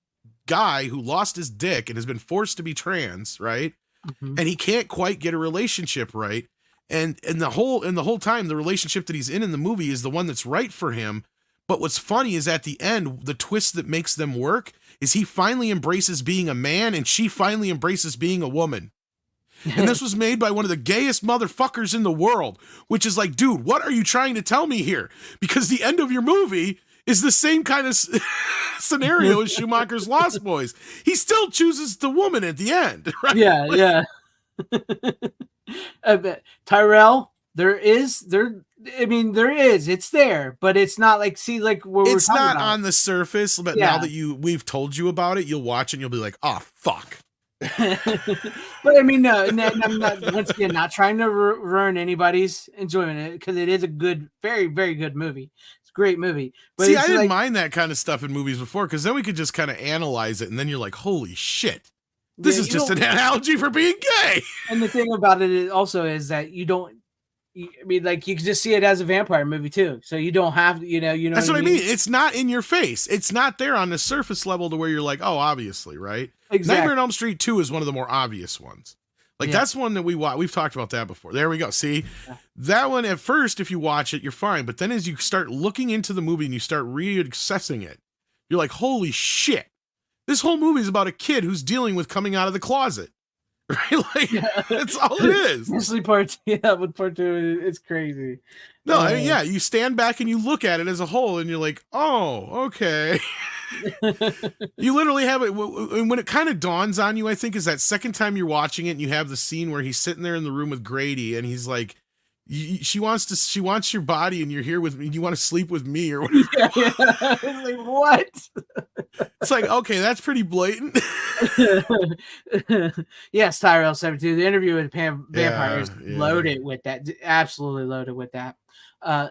guy who lost his dick and has been forced to be trans, right?
Mhm.
And he can't quite get a relationship right. And the whole time, the relationship that he's in the movie is the one that's right for him. But what's funny is at the end, the twist that makes them work is he finally embraces being a man and she finally embraces being a woman. And this was made by one of the gayest motherfuckers in the world, which is like, dude, what are you trying to tell me here? Because the end of your movie is the same kind of scenario as Schumacher's Lost Boys. He still chooses the woman at the end, right?
Yeah. Tyrell, there is. It's there, but it's not like, see, like what we're
It's
talking
not
about.
on the surface, but
Yeah.
now that we've told you about it, you'll watch it and you'll be like, oh, fuck.
But I mean, no, and I'm not, once again, not trying to ruin anybody's enjoyment, because it is a good, very, very good movie. It's a great movie. But
See,
it's
I didn't
like,
mind that kind of stuff in movies before, because then we could just kind of analyze it, and then you're like, holy shit. This
yeah,
is just an analogy for being gay.
And the thing about it is that you don't. I mean, like, you can just see it as a vampire movie too, so you don't have to, you know.
That's what I mean. It's not in your face. It's not there on the surface level to where you're like, oh, obviously, right?
Exactly.
Nightmare on Elm Street 2 is one of the more obvious ones. Like, that's one that we've talked about that before. There we go. See, that one at first, if you watch it, you're fine. But then as you start looking into the movie and you start reassessing it, you're like, holy shit. This whole movie is about a kid who's dealing with coming out of the closet. Right? Like, that's all it is.
Especially part two, it's crazy.
No, I mean, yeah, you stand back and you look at it as a whole and you're like, oh, okay. You literally have it. And when it kind of dawns on you, I think, is that second time you're watching it and you have the scene where he's sitting there in the room with Grady and he's like, she wants your body and you're here with me. You want to sleep with me or whatever.
Yeah. It's like, what?
It's like, okay, that's pretty blatant.
Yes, Tyrell 72. The interview with Vampire is loaded with that. Absolutely loaded with that.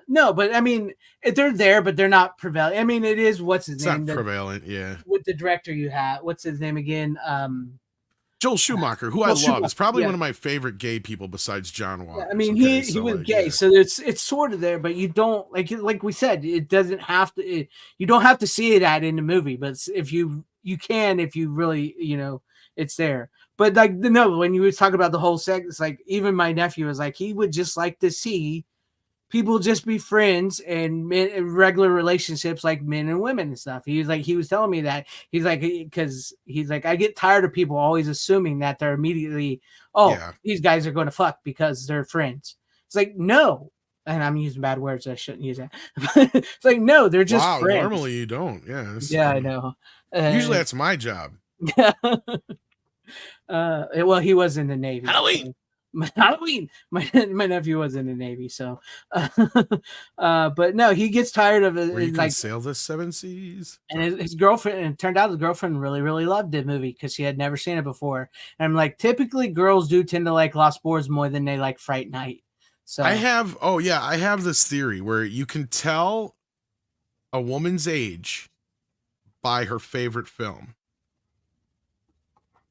No, but I mean, they're there, but they're not prevalent. I mean, it is, what's his name?
It's not prevalent, yeah.
With the director you have, what's his name again?
Joel Schumacher, who I love, is probably one of my favorite gay people besides John Waters.
Yeah, I mean, he was gay, so it's sort of there, but you don't like we said, it doesn't have to. You don't have to see it in the movie, but if you can, if you really, it's there. But like, no, when you were talking about the whole sex, it's like, even my nephew was like, he would just like to see people just be friends and regular relationships, like men and women and stuff. He was telling me that he's like, because he's like, I get tired of people always assuming that they're immediately, these guys are going to fuck because they're friends. It's like, no. And I'm using bad words. I shouldn't use that. It's like, no, they're just friends.
Normally you don't. Yeah.
Yeah, I know.
Usually that's my job.
Well, he was in the Navy.
Halloween.
My nephew was in the Navy, so but no, he gets tired of it.
You
like,
can sail the seven seas.
And his girlfriend, and it turned out his girlfriend really, really loved the movie because she had never seen it before. And I'm like, typically girls do tend to like Lost Boys more than they like Fright Night. So
I have this theory where you can tell a woman's age by her favorite film.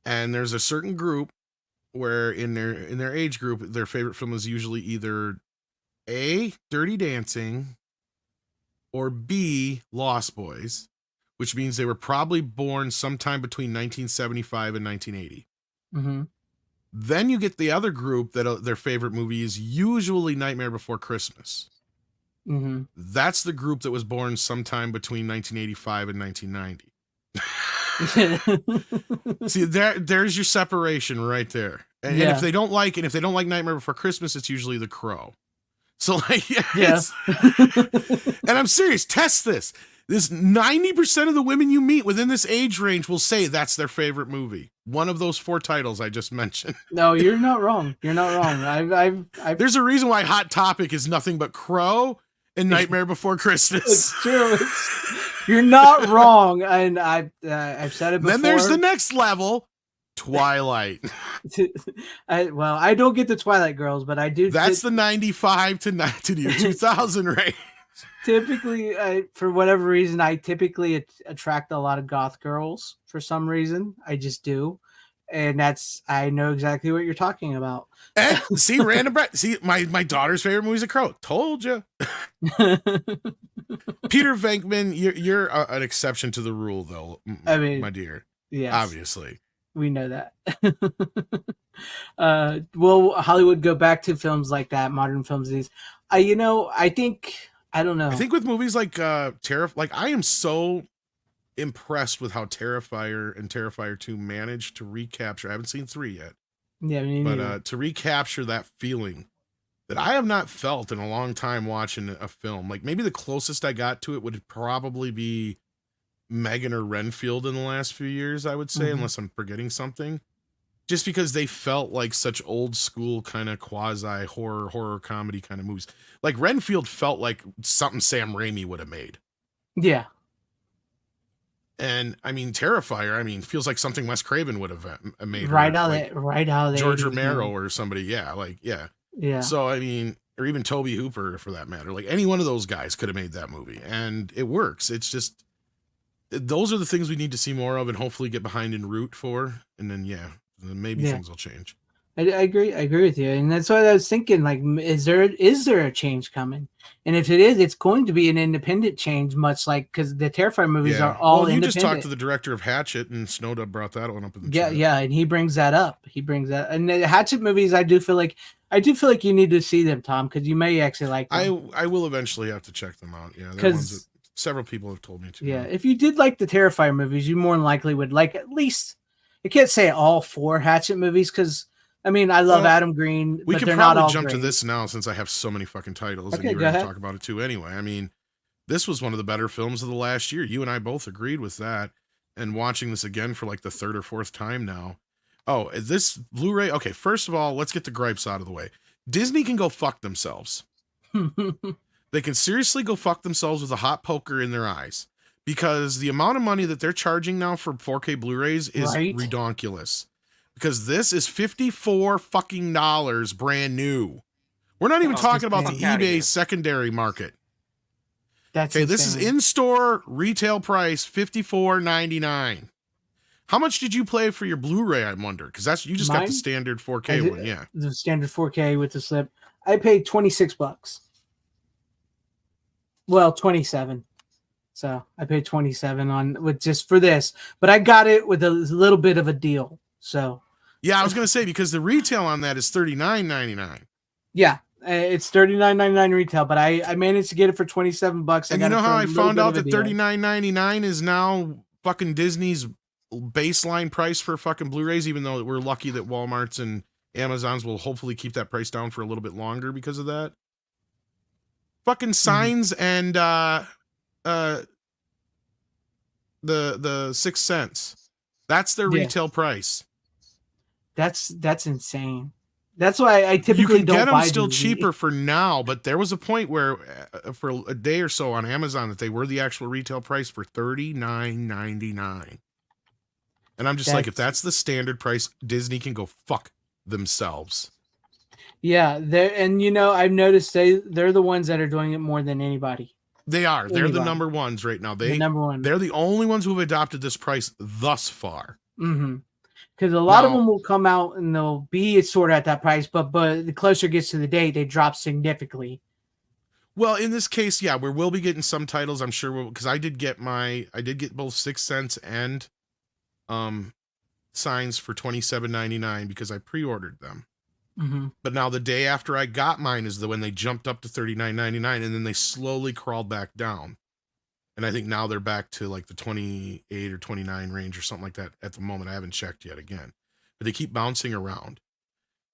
And there's a certain group where in their age group, their favorite film is usually either A, Dirty Dancing, or B, Lost Boys, which means they were probably born sometime between 1975 and 1980.
Mm-hmm.
Then you get the other group that their favorite movie is usually Nightmare Before Christmas.
Mm-hmm.
That's the group that was born sometime between 1985 and 1990. See, there's your separation right there. And if they don't like Nightmare Before Christmas, it's usually The Crow. So like, and I'm serious, test this. This 90% of the women you meet within this age range will say that's their favorite movie. One of those 4 titles I just mentioned.
No, you're not wrong. You're not wrong. I've
There's a reason why Hot Topic is nothing but Crow and Nightmare Before Christmas.
It's true. You're not wrong, and I've said it before.
Then there's the next level, Twilight.
I don't get the Twilight girls, but I do.
That's the 95 to the 2000 range.
Typically, for whatever reason, I typically attract a lot of goth girls for some reason. I just do. And I know exactly what you're talking about.
And see, my daughter's favorite movie is A Crow. Told you. Peter Venkman, you're an exception to the rule, though. I mean, my dear.
Yes,
obviously,
we know that. Will Hollywood go back to films like that, modern films? I don't know.
I think with movies like I am so impressed with how Terrifier and Terrifier 2 managed to recapture. I haven't seen 3 yet.
Yeah,
but to recapture that feeling that I have not felt in a long time watching a film. Like maybe the closest I got to it would probably be Megan or Renfield in the last few years, I would say, unless I'm forgetting something. Just because they felt like such old school kind of quasi horror comedy kind of movies. Like Renfield felt like something Sam Raimi would have made.
Yeah.
And I mean, Terrifier, feels like something Wes Craven would have made.
Right out of
George Romero or somebody. Yeah.
Yeah.
So, or even Tobe Hooper for that matter. Like any one of those guys could have made that movie and it works. It's just, those are the things we need to see more of and hopefully get behind and root for. And then, maybe things will change.
I agree with you, and that's what I was thinking. Like, is there a change coming? And if it is, it's going to be an independent change, much like because the Terrifier movies are all independent.
You just talked to the director of Hatchet, and Snowdub brought that one up in the chat.
Yeah, and he brings that up. And the Hatchet movies, I do feel like you need to see them, Tom, because you may actually like them.
I will eventually have to check them out. Yeah, because several people have told me to.
Yeah, if you did like the Terrifier movies, you more than likely would like at least. I can't say all 4 Hatchet movies because. I love Adam Green.
We
but
can
they're
probably
not all
jump
great.
to this now since I have so many fucking titles
okay,
and you're going to talk about it too anyway. This was one of the better films of the last year. You and I both agreed with that. And watching this again for like the 3rd or 4th time now. Oh, this Blu-ray. Okay, first of all, let's get the gripes out of the way. Disney can go fuck themselves. They can seriously go fuck themselves with a hot poker in their eyes. Because the amount of money that they're charging now for 4K Blu-rays is redonkulous. Because this is $54 fucking brand new. We're not even talking about the eBay secondary market.
That's
okay. This is in-store retail price $54.99. How much did you pay for your Blu-ray? I wonder because you just got the standard 4K one, yeah.
The standard 4K with the slip. I paid $26. Well, 27. So I paid 27 with just for this, but I got it with a little bit of a deal. So.
Yeah, I was gonna say because the retail on that is $39.99.
Yeah, it's $39.99 retail, but I managed to get it for $27.
And you know how I found out that $39.99 is now fucking Disney's baseline price for fucking Blu-rays, even though we're lucky that Walmart's and Amazon's will hopefully keep that price down for a little bit longer because of that. Fucking Signs and the 6 Sense. That's their retail price.
That's insane. That's why I typically don't buy. You can get them
still cheaper for now, but there was a point where for a day or so on Amazon that they were the actual retail price for $39.99. And I'm just like, if that's the standard price, Disney can go fuck themselves.
Yeah, I've noticed they're the ones that are doing it more than anybody.
They are. They're the number ones right now.
The number one.
They're the only ones who have adopted this price thus far.
Mm-hmm. Because a lot of them will come out and they'll be sort of at that price, but the closer it gets to the date, they drop significantly.
Well, in this case, yeah, we will be getting some titles. I'm sure because I did get both 6 Sense and Signs for $27.99 because I pre-ordered them.
Mm-hmm. But
now the day after I got mine is when they jumped up to $39.99 and then they slowly crawled back down. And I think now they're back to like the 28 or 29 range or something like that at the moment. I haven't checked yet again, but they keep bouncing around.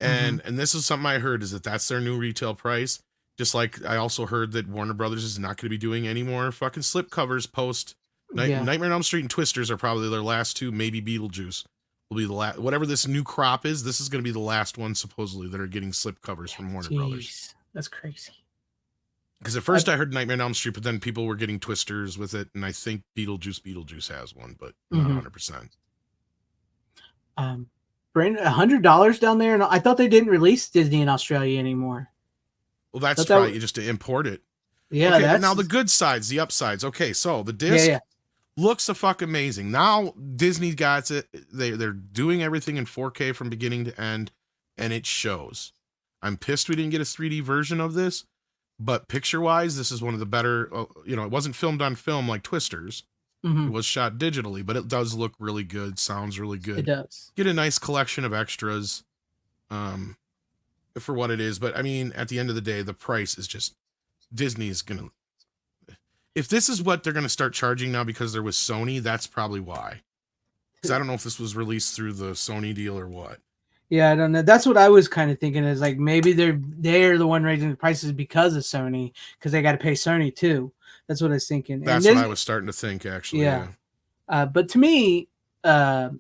And this is something I heard is that's their new retail price. Just like I also heard that Warner Brothers is not going to be doing any more fucking slipcovers post
Yeah.
Nightmare on Elm Street and Twisters are probably their last two. Maybe Beetlejuice will be the last. Whatever this new crop is, this is going to be the last one supposedly that are getting slipcovers from Warner Brothers.
Jeez, that's crazy.
Because at first I heard Nightmare on Elm Street, but then people were getting Twisters with it, and I think Beetlejuice has one, but not 100%.
Brandon, $100 down there, and I thought they didn't release Disney in Australia anymore.
Well, that's probably just to import it.
Yeah,
okay, now the good sides, the upsides. Okay, so the disc looks a fuck amazing. Now Disney got it. They're doing everything in 4K from beginning to end, and it shows. I'm pissed we didn't get a 3D version of this, but picture-wise, this is one of the better. It wasn't filmed on film like Twisters. It was shot digitally, but it does look really good. Sounds really good.
It does.
Get a nice collection of extras, for what it is. But I mean, at the end of the day, the price is just Disney's gonna. If this is what they're gonna start charging now because they're with Sony, that's probably why. Because I don't know if this was released through the Sony deal or what.
Yeah, I don't know. That's what I was kind of thinking. Is like maybe they're the one raising the prices because of Sony, because they got to pay Sony too. That's what I was thinking.
That's what I was starting to think, actually.
Yeah. But to me, I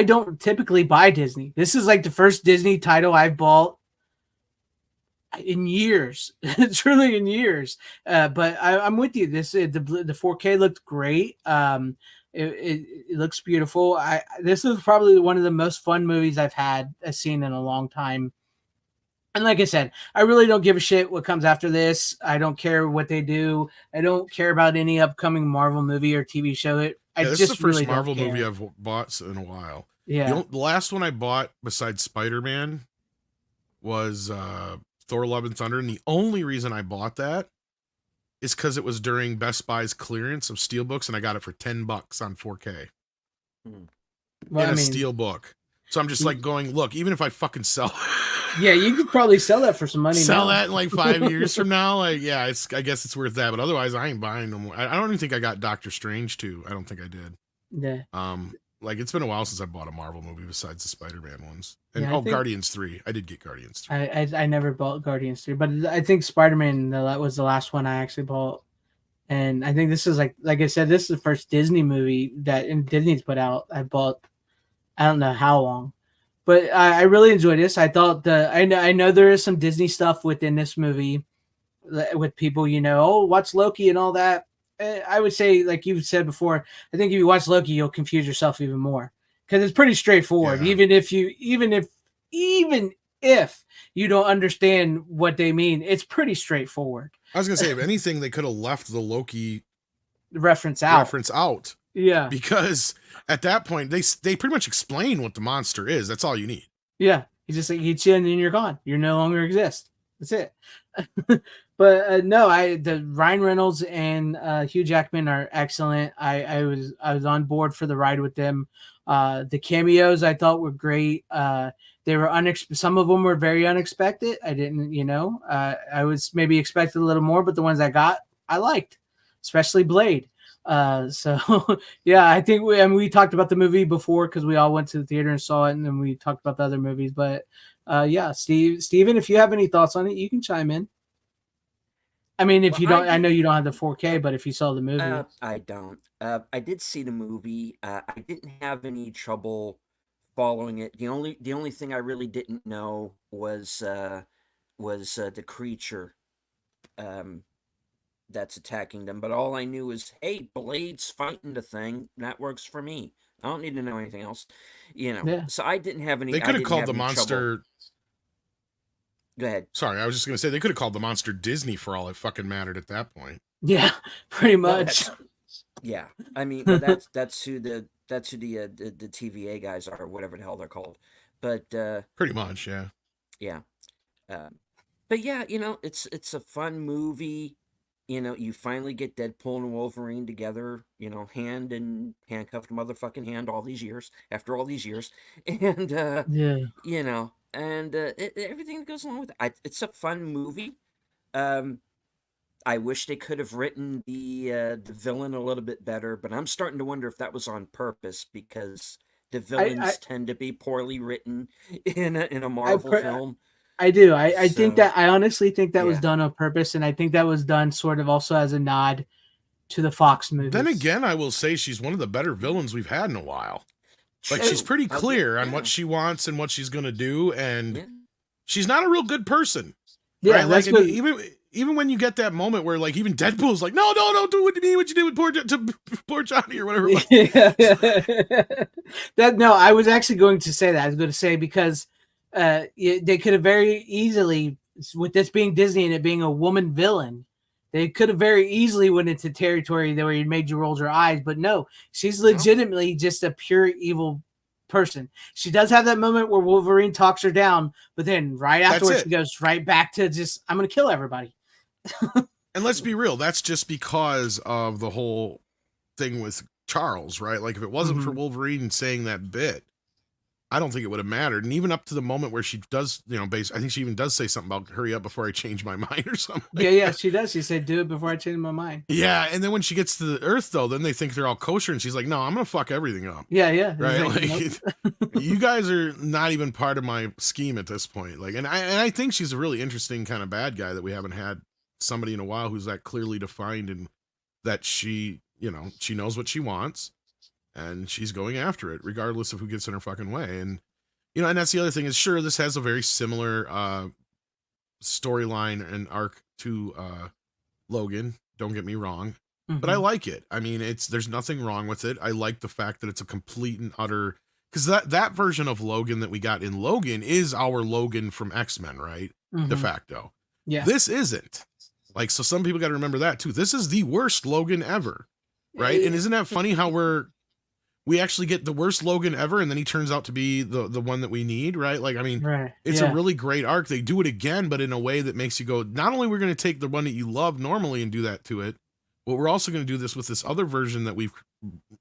don't typically buy Disney. This is like the first Disney title I've bought in years, truly in years. But I'm with you. The 4K looked great. It looks beautiful. This is probably one of the most fun movies I've seen in a long time. And like I said, I really don't give a shit what comes after this. I don't care what they do. I don't care about any upcoming Marvel movie or TV show.
This is the first Marvel movie I've bought in a while.
Yeah.
The last one I bought besides Spider-Man was Thor: Love and Thunder. And the only reason I bought that is because it was during Best Buy's clearance of Steelbooks, and I got it for $10 on 4K.
Well,
in a steel book. So I'm just like going, look, even if I fucking sell
yeah, you could probably sell that for some money.
Sell that in like 5 years from now. Like, yeah, I guess it's worth that. But otherwise, I ain't buying them. I don't even think I got Doctor Strange too. I don't think I did.
Yeah.
Like it's been a while since I bought a Marvel movie besides the Spider-Man ones. And Guardians 3. I did get Guardians 3.
I never bought Guardians 3, but I think Spider-Man that was the last one I actually bought. And I think this is like I said, this is the first Disney movie that Disney's put out. I bought, I don't know how long. But I really enjoyed this. I thought I know there is some Disney stuff within this movie with people, watch Loki and all that. I would say, like you said before, I think if you watch Loki, you'll confuse yourself even more because it's pretty straightforward. Yeah. Even if you don't understand what they mean, it's pretty straightforward.
I was gonna say, if anything, they could have left the Loki
reference out. Yeah,
because at that point they pretty much explain what the monster is. That's all you need.
Yeah, he just like eats you and then you're gone. You no longer exist. That's it. But no, the Ryan Reynolds and Hugh Jackman are excellent. I was on board for the ride with them. The cameos I thought were great. They were some of them were very unexpected. I didn't, I was maybe expected a little more, but the ones I got, I liked, especially Blade. So yeah, I think we talked about the movie before because we all went to the theater and saw it, and then we talked about the other movies. But yeah, Steven, if you have any thoughts on it, you can chime in. I mean, if you don't, I know you don't have the 4K, but if you saw the movie,
I don't. I did see the movie. I didn't have any trouble following it. The only thing I really didn't know was the creature that's attacking them. But all I knew is, hey, Blade's fighting the thing. That works for me. I don't need to know anything else. Yeah. So I didn't have any.
They could have called the monster.
Trouble. Go ahead.
Sorry, I was just going to say they could have called the monster Disney for all it fucking mattered at that point.
Yeah, pretty much.
Well, yeah, I mean, well, that's who the TVA guys are, whatever the hell they're called. But
pretty much, yeah.
Yeah, but yeah, it's a fun movie. You finally get Deadpool and Wolverine together. Hand and handcuffed motherfucking hand after all these years, and
yeah,
and everything that goes along with it. It's a fun movie. I wish they could have written the villain a little bit better, but I'm starting to wonder if that was on purpose because the villains tend to be poorly written in a Marvel film.
I do. I think
So,
that I honestly think that was
yeah.
done on purpose, and I think that was done sort of also as a nod to the Fox movies.
Then again, I will say she's one of the better villains we've had in a while. Like, she's
True.
pretty
I'll
clear
give-
on what
yeah.
she wants and what she's going to do, and
Yeah.
she's not a real good person.
Yeah,
right? Like,
that's what,
even when you get that moment where, like, even Deadpool's like, no, don't do what you mean, what you did with poor Johnny or whatever. It was.
that no, I was actually going to say that. I was going to say because they could have very easily, with this being Disney and it being a woman villain, they could have very easily went into territory where you made you roll your eyes. But no, she's legitimately just a pure evil person. She does have that moment where Wolverine talks her down, but then right afterwards she goes right back to just, I'm going to kill everybody.
And let's be real, that's just because of the whole thing with Charles, right? Like, if it wasn't for Wolverine saying that bit, I don't think it would have mattered. And even up to the moment where she does, I think she even does say something about hurry up before I change my mind or something.
Yeah, she does. She said, do it before I change my mind.
Yeah, and then when she gets to the Earth, though, then they think they're all kosher, and she's like, no, I'm going to fuck everything up.
Yeah.
Right?
Like,
Like, you guys are not even part of my scheme at this point. Like, and I think she's a really interesting kind of bad guy that we haven't had somebody in a while who's that clearly defined, and that she knows what she wants, and she's going after it regardless of who gets in her fucking way. And and that's the other thing is, sure, this has a very similar storyline and arc to Logan, don't get me wrong, but I like it. I mean, there's nothing wrong with it. I like the fact that it's a complete and utter, because that version of Logan that we got in Logan is our Logan from X-Men, right? De facto.
Yeah.
This isn't. Like, so some people got to remember that too. This is the worst Logan ever, right? And isn't that funny how we actually get the worst Logan ever, and then he turns out to be the one that we need, right? Like, I mean, it's a really great arc. They do it again, but in a way that makes you go, not only we're going to take the one that you love normally and do that to it, but we're also going to do this with this other version that we've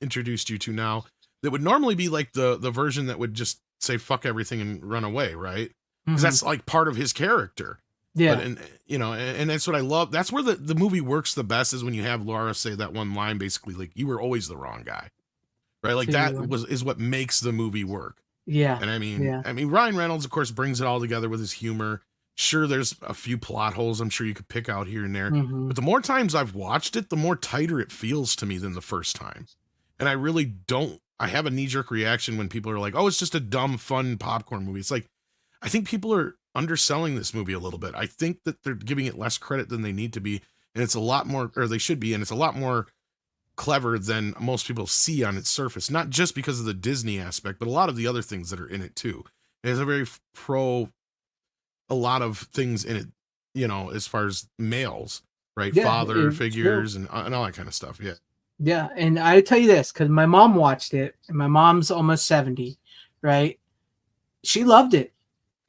introduced you to now that would normally be like the version that would just say fuck everything and run away, right? Because that's like part of his character.
Yeah.
But, and that's what I love. That's where the movie works the best, is when you have Laura say that one line, basically, like, you were always the wrong guy. Right, like that is what makes the movie work.
Yeah,
and I mean, Ryan Reynolds, of course, brings it all together with his humor. Sure, there's a few plot holes I'm sure you could pick out here and there, but the more times I've watched it, the more tighter it feels to me than the first time. And I really don't. I have a knee-jerk reaction when people are like, "Oh, it's just a dumb, fun popcorn movie." It's like, I think people are underselling this movie a little bit. I think that they're giving it less credit than they need to be, and it's a lot more, or they should be, and it's a lot more clever than most people see on its surface, not just because of the Disney aspect, but a lot of the other things that are in it too. It has a very a lot of things in it, as far as males, right? Father figures and all that kind of stuff.
Yeah. And I tell you this, because my mom watched it, and my mom's almost 70, right? She loved it.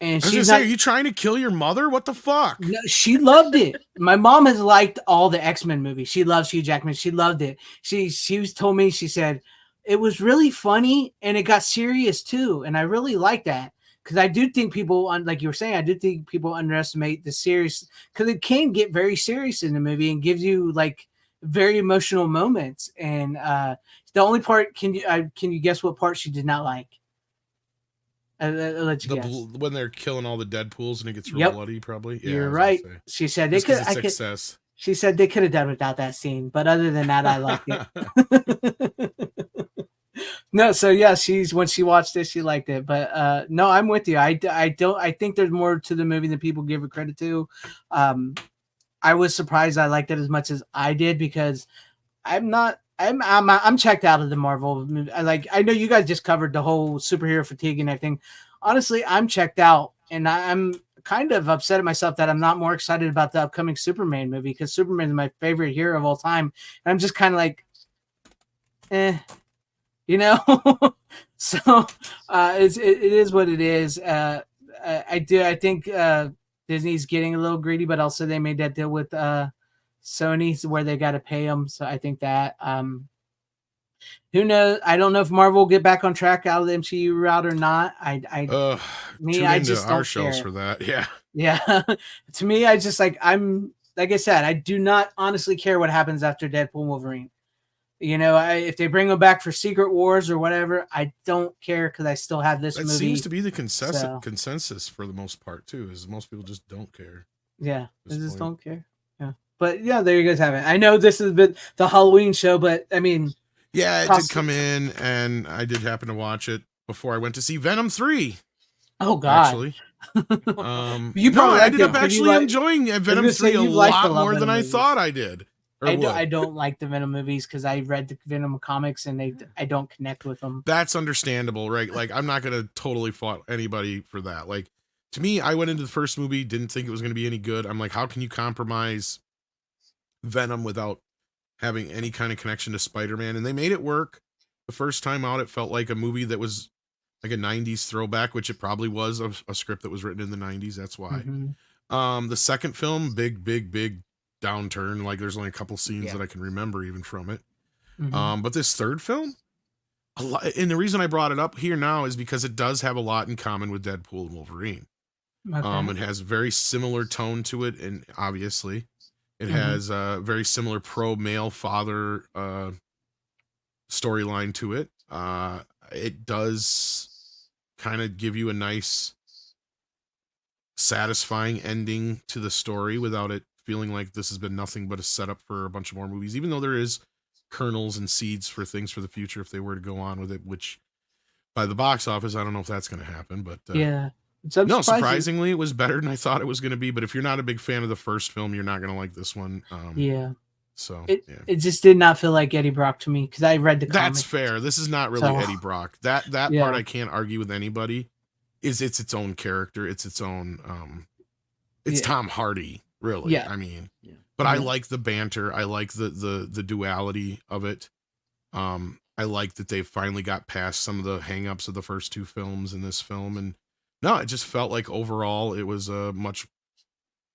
And she's
are you trying to kill your mother? What the fuck?
No, she loved it. My mom has liked all the X-Men movies. She loves Hugh Jackman. She loved it. She told me, she said, it was really funny and it got serious too. And I really like that, because I do think people, like you were saying, I do think people underestimate the serious, because it can get very serious in the movie and gives you like very emotional moments. And the only part, can you guess what part she did not like? I'll let you guess.
When they're killing all the Deadpools and it gets real bloody, probably. Yeah,
you're right. She said they could. She said they could have done without that scene, but other than that, I liked it. No, so yeah, when she watched it, she liked it. But no, I'm with you. I think there's more to the movie than people give it credit to. I was surprised I liked it as much as I did, because I'm checked out of the Marvel. I know you guys just covered the whole superhero fatigue and everything. Honestly, I'm checked out, and I'm kind of upset at myself that I'm not more excited about the upcoming Superman movie, because Superman is my favorite hero of all time. And I'm just kind of like, So it is what it is. I think Disney's getting a little greedy, but also they made that deal with Sony where they got to pay them. So I think that who knows? I don't know if Marvel will get back on track out of the MCU route or not. I just don't
shells
care
for that.
Yeah. To me, I just like I said, I do not honestly care what happens after Deadpool and Wolverine. You know, if they bring him back for Secret Wars or whatever, I don't care because I still have this
That
movie.
seems to be the
so,
consensus for the most part too. Is most people just don't care.
yeah, they just
point.
don't care. Yeah, but yeah, there you guys have it. I know this has been the Halloween show, but I mean,
yeah, it did come in, and I did happen to watch it before I went to see Venom 3.
Oh God!
Actually,
you probably
I ended up actually enjoying Venom 3 a lot more than I thought I did.
I don't like the Venom movies because I read the Venom comics and I don't connect with them.
That's understandable, right? Like, I'm not gonna totally fault anybody for that. Like, to me, I went into the first movie, didn't think it was gonna be any good. I'm like, how can you compromise Venom without having any kind of connection to Spider-Man? And they made it work. The first time out, it felt like a movie that was like a 90s throwback, which it probably was, a script that was written in the 90s. That's why. The second film, big downturn. Like, there's only a couple scenes that I can remember even from it. But this third film, a lot, and the reason I brought it up here now is because it does have a lot in common with Deadpool and Wolverine. It has a very similar tone to it, and obviously it has a very similar pro-male father storyline to it. It does kind of give you a nice, satisfying ending to the story without it feeling like this has been nothing but a setup for a bunch of more movies, even though there is kernels and seeds for things for the future if they were to go on with it, which by the box office, I don't know if that's going to happen, but
yeah.
No, surprisingly, it was better than I thought it was going to be. But if you're not a big fan of the first film, you're not going to like this one. So
it just did not feel like Eddie Brock to me because I read the comic.
That's fair. This is not really Eddie Brock. That part I can't argue with anybody. It's its own character. It's its own. It's Tom Hardy, really.
Yeah.
I mean, but I like the banter. I like the duality of it. I like that they finally got past some of the hangups of the first two films in this film, and no, it just felt like overall it was a much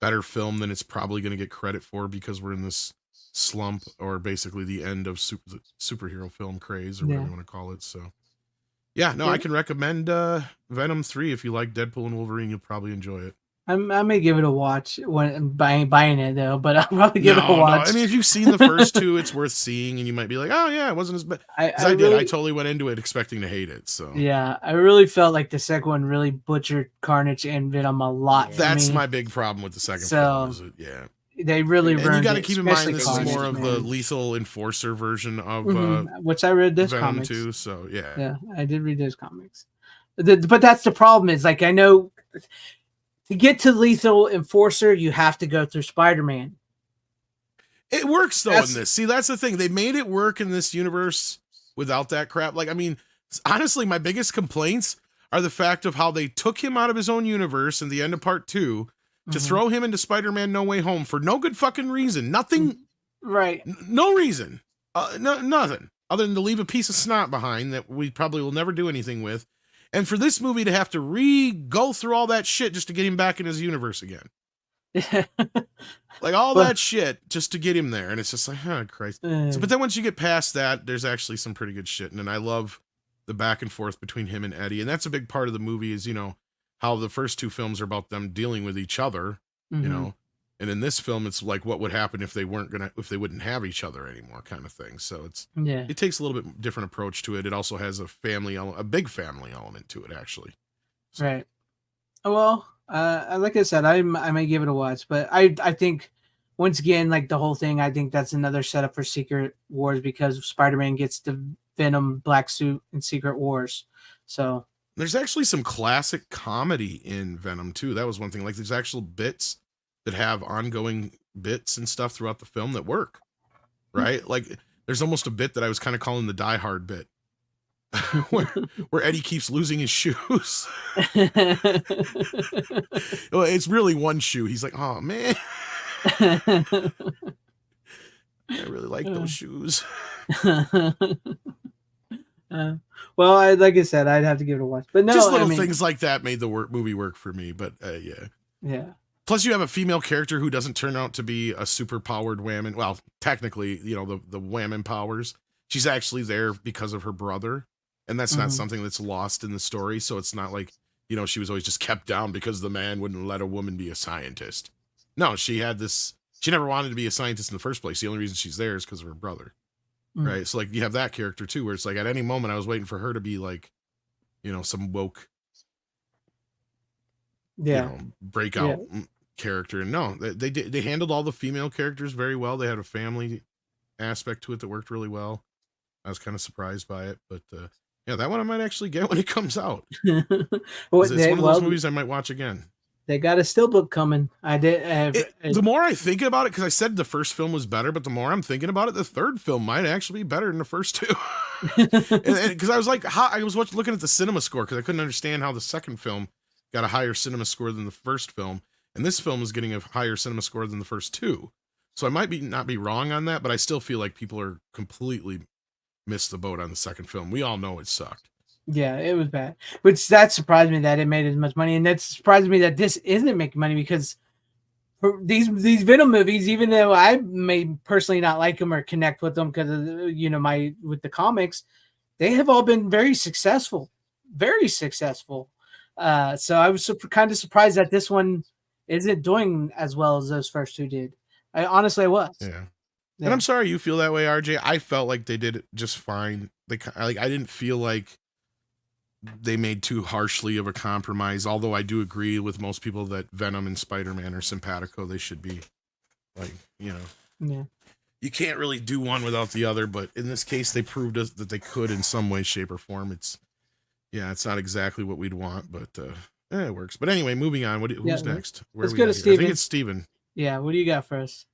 better film than it's probably going to get credit for because we're in this slump, or basically the end of superhero film craze, or whatever you want to call it. So I can recommend Venom 3. If you like Deadpool and Wolverine, you'll probably enjoy it.
I may give it a watch when buying it though, but I'll probably give it a watch.
I mean, if you've seen the first two, it's worth seeing, and you might be like, "Oh yeah, it wasn't as bad." I totally went into it expecting to hate it. So
yeah, I really felt like the second one really butchered Carnage and Venom a lot.
That's my big problem with the second film. Is
they really ruined it.
You got to keep in mind this is more of the lethal enforcer version of
which I read this
Venom
comics
too. So
yeah, I did read those comics. But that's the problem. Is like I know. To get to Lethal Enforcer, you have to go through Spider-Man.
It works though in this. See, that's the thing. They made it work in this universe without that crap. Like, I mean, honestly, my biggest complaints are the fact of how they took him out of his own universe in the end of part 2 to throw him into Spider-Man No Way Home for no good fucking reason. Nothing.
Right.
No reason. Nothing. Other than to leave a piece of snot behind that we probably will never do anything with. And for this movie to have to go through all that shit just to get him back in his universe again. Like all that shit just to get him there. And it's just like, oh, Christ. But then once you get past that, there's actually some pretty good shit. And I love the back and forth between him and Eddie. And that's a big part of the movie is, how the first two films are about them dealing with each other, And in this film, it's like what would happen if they wouldn't have each other anymore, kind of thing. So it takes a little bit different approach to it. It also has a big family element to it, actually. So.
Right. Well, like I said, I may give it a watch, but I think once again, like the whole thing, I think that's another setup for Secret Wars because Spider-Man gets the Venom black suit in Secret Wars. So
there's actually some classic comedy in Venom too. That was one thing. Like there's actual bits that have ongoing bits and stuff throughout the film that work, right? Like there's almost a bit that I was kind of calling the Die Hard bit where Eddie keeps losing his shoes. Well, it's really one shoe. He's like, oh man, I really like those shoes.
Well, like I said, I'd have to give it a watch, but no,
just little things like that made the movie work for me. But
yeah.
Plus, you have a female character who doesn't turn out to be a super powered whammon. Well, technically, the whammon powers. She's actually there because of her brother, and that's not something that's lost in the story. So it's not like she was always just kept down because the man wouldn't let a woman be a scientist. No, she had this. She never wanted to be a scientist in the first place. The only reason she's there is because of her brother. right? So like you have that character too, where it's like at any moment I was waiting for her to be like, some woke,
Yeah.
breakout character. And no, they handled all the female characters very well. They had a family aspect to it that worked really well. I was kind of surprised by it, but yeah, that one I might actually get when it comes out.
Well,
It's one of those movies I might watch again.
they got a steelbook coming. I did.
The more I think about it, because I said the first film was better, but the more I'm thinking about it, the third film might actually be better than the first two. Because I was like, looking at the cinema score because I couldn't understand how the second film got a higher cinema score than the first film, and this film is getting a higher cinema score than the first two. So I might not be wrong on that, but I still feel like people are completely missed the boat on the second film. We all know it sucked.
Yeah, it was bad. Which that surprised me that it made as much money, and that surprised me that this isn't making money because for these Venom movies, even though I may personally not like them or connect with them because of with the comics, they have all been very successful, very successful. So I was kind of surprised that this one isn't doing as well as those first two did. I honestly was.
Yeah.
Yeah.
And I'm sorry you feel that way, RJ. I felt like they did it just fine. I didn't feel like they made too harshly of a compromise, although I do agree with most people that Venom and Spider-Man are simpatico. They should be
Yeah.
you can't really do one without the other, but in this case they proved us that they could in some way, shape, or form. It's not exactly what we'd want, but it works. But anyway, moving on. Who's next?
Let's go to Steven.
I think it's Steven.
Yeah, what do you got for us?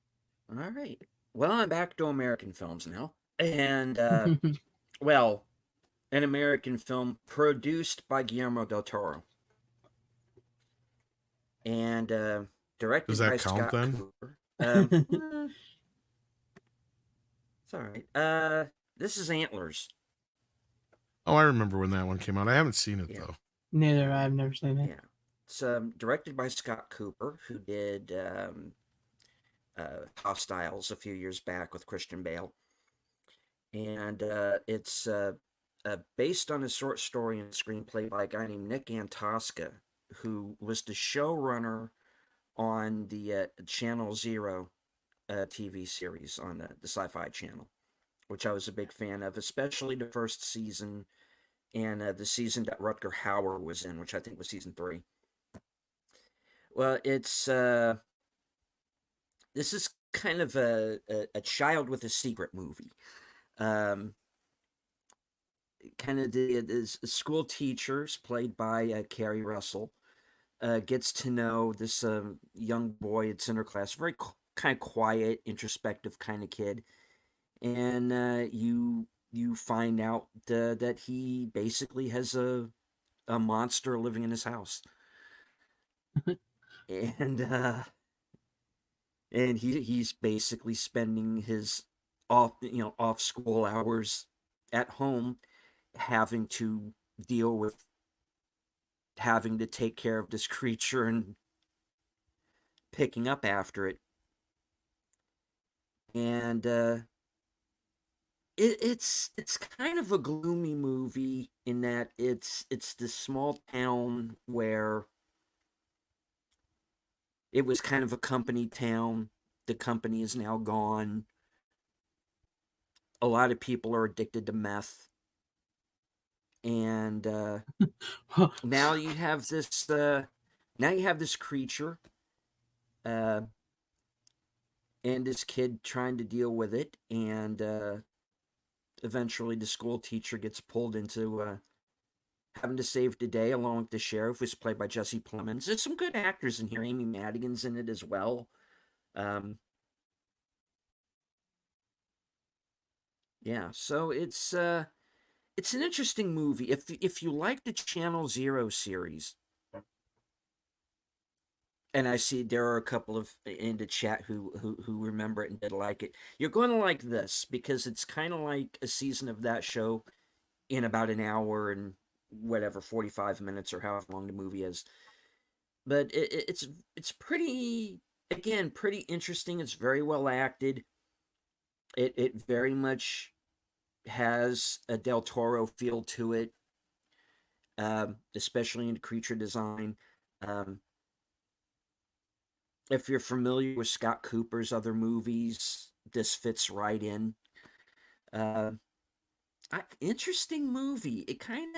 All right. Well, I'm back to American films now. And, well, an American film produced by Guillermo del Toro. And directed
Does that
by
count,
Scott
then?
Cooper. It's all right. This is Antlers.
Oh, I remember when that one came out. I haven't seen it, though.
Neither. I've never seen it.
Yeah. It's directed by Scott Cooper, who did Hostiles a few years back with Christian Bale. And it's based on a short story and screenplay by a guy named Nick Antosca, who was the showrunner on the Channel Zero TV series on the Sci-Fi Channel, which I was a big fan of, especially the first season and the season that Rutger Hauer was in, which I think was season 3. Well, it's this is kind of a child with a secret movie. Kind of the school teachers, played by Carrie Russell, gets to know this young boy at center class, very kind of quiet, introspective kind of kid, and you find out that he basically has a monster living in his house, and he's basically spending his off school hours at home, having to deal with having to take care of this creature and picking up after it. And it's kind of a gloomy movie in that it's this small town where it was kind of a company town. The company is now gone. A lot of people are addicted to meth. And now you have this creature, and this kid trying to deal with it, and eventually the school teacher gets pulled into having to save the day, along with the sheriff, who's played by Jesse Plemons. There's some good actors in here. Amy Madigan's in it as well. Yeah, so it's an interesting movie. If you like the Channel Zero series, and I see there are a couple of in the chat who remember it and did like it, you're going to like this because it's kind of like a season of that show in about an hour and whatever, 45 minutes or however long the movie is. But it's pretty, again, pretty interesting. It's very well acted. It very much has a Del Toro feel to it, especially in creature design. If you're familiar with Scott Cooper's other movies, this fits right in. Uh, Interesting movie. It kind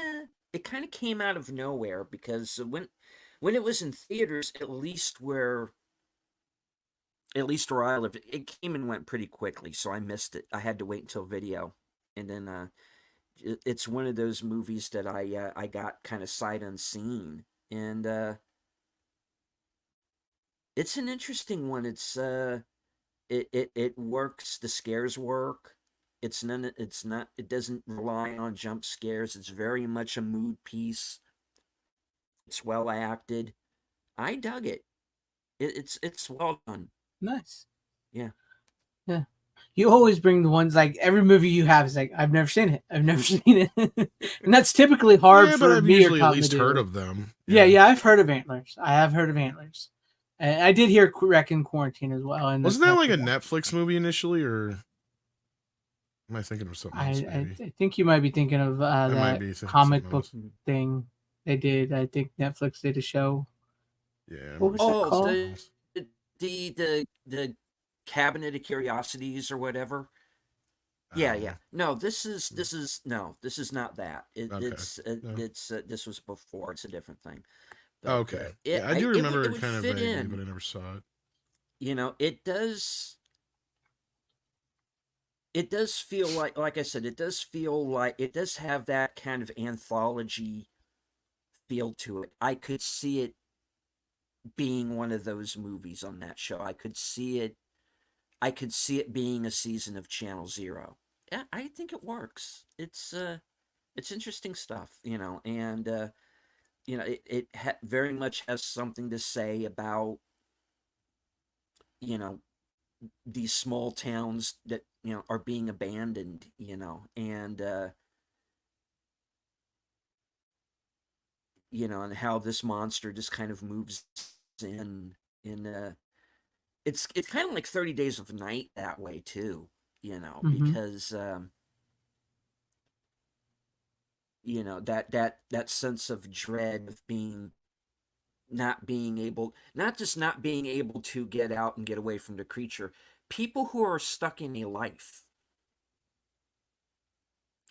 of came out of nowhere because when it was in theaters, at least where I lived, it came and went pretty quickly, so I missed it. I had to wait until video, and then it's one of those movies that I got kind of sight unseen, and it's an interesting one. It works. The scares work. It's not. It doesn't rely on jump scares. It's very much a mood piece. It's well acted. I dug it. It's well done.
Nice.
Yeah.
Yeah. You always bring the ones like every movie you have is like, I've never seen it. I've never seen it. And that's typically hard
Yeah,
for
but I've
me or
usually at
Tom to
least
do.
heard of them.
Yeah, I've heard of Antlers. I have heard of Antlers. And I did hear Wreck in Quarantine as well. And
Wasn't that like a Netflix movie initially, or am I thinking of something else? Maybe
I think you might be thinking of
I might
that
be thinking
comic
something
book
else.
thing they did. I think Netflix did a show.
Yeah.
What was that
Oh,
called?
the Cabinet of Curiosities or whatever. Yeah, yeah. No, this is not that.
Okay. No.
This was before. It's a different thing.
Okay. Yeah, I do remember it kind of
fit
vaguely,
in.
but I never saw it.
You know, it does. It does feel like I said, it does feel like it does have that kind of anthology feel to it. I could see it being one of those movies on that show. I could see it. I could see it being a season of Channel Zero. Yeah, I think it works. It's interesting stuff, you know, and you know, very much has something to say about, you know, these small towns that, you know, are being abandoned, you know, and you know, and how this monster just kind of moves in it's kind of like 30 Days of Night that way too, you know, because you know, that sense of dread of not just not being able to get out and get away from the creature, people who are stuck in a life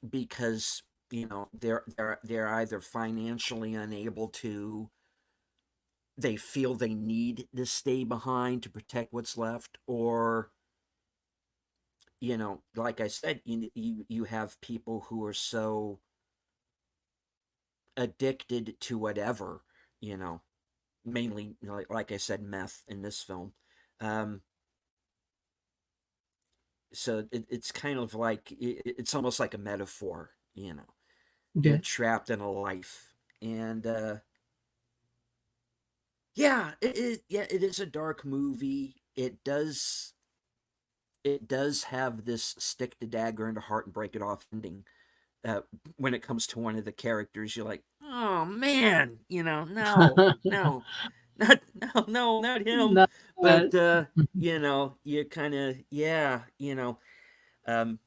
because, you know, they're either financially unable to, they feel they need to stay behind to protect what's left, or, you know, like I said, you have people who are so addicted to whatever, you know, mainly, you know, like I said, meth in this film. So it's kind of like it's almost like a metaphor, you know. You're
Yeah.
trapped in a life, and yeah, it is a dark movie. It does have this stick the dagger into heart and break it off ending. When it comes to one of the characters, you're like, oh man, you know, no, not him.
No,
But you know, you kind of, yeah, you know, um,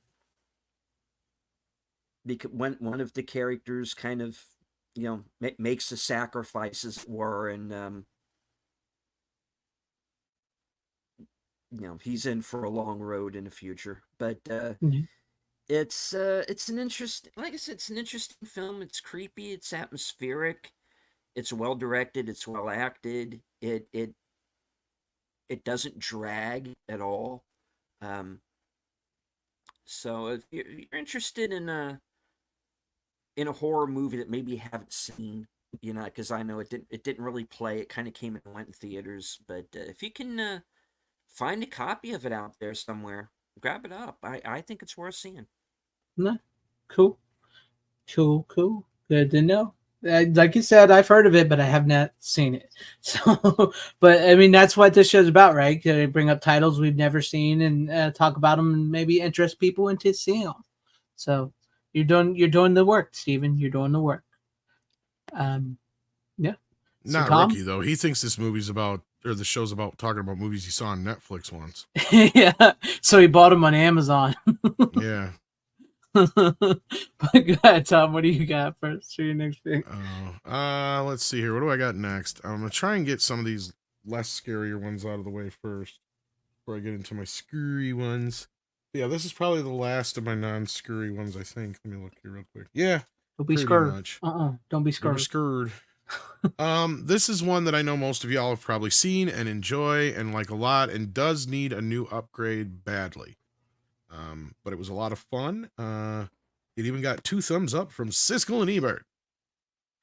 because one of the characters kind of, you know, makes a sacrifice, as it were, and you know, he's in for a long road in the future. But it's an interesting, like I said, it's an interesting film. It's creepy, it's atmospheric, it's well directed, it's well acted. It doesn't drag at all. Um, so if you're interested in a horror movie that maybe you haven't seen, you know, because I know it didn't really play. It kind of came and went in theaters, but if you can find a copy of it out there somewhere, grab it up. I think it's worth seeing.
no. Cool. Good to know. Like you said, I've heard of it, but I have not seen it. So, but I mean, that's what this show's about, right? To bring up titles we've never seen and talk about them, and maybe interest people into seeing them. So, you're doing the work, Steven. You're doing the work. Yeah. So,
Not
Tom?
Ricky though. He thinks this movie's about, or the show's about talking about movies he saw on Netflix once.
Yeah. So he bought them on Amazon.
Yeah.
But go ahead, Tom. What do you got first for your next pick?
Let's see here. What do I got next? I'm gonna try and get some of these less scarier ones out of the way first before I get into my scary ones. Yeah, this is probably the last of my non-scurry ones, I think. Let me look here real quick. Yeah,
Don't be
pretty
scared.
much.
Don't be
Never
scared.
scared. This is one that I know most of y'all have probably seen and enjoy and like a lot, and does need a new upgrade badly. But it was a lot of fun. It even got 2 thumbs up from Siskel and Ebert.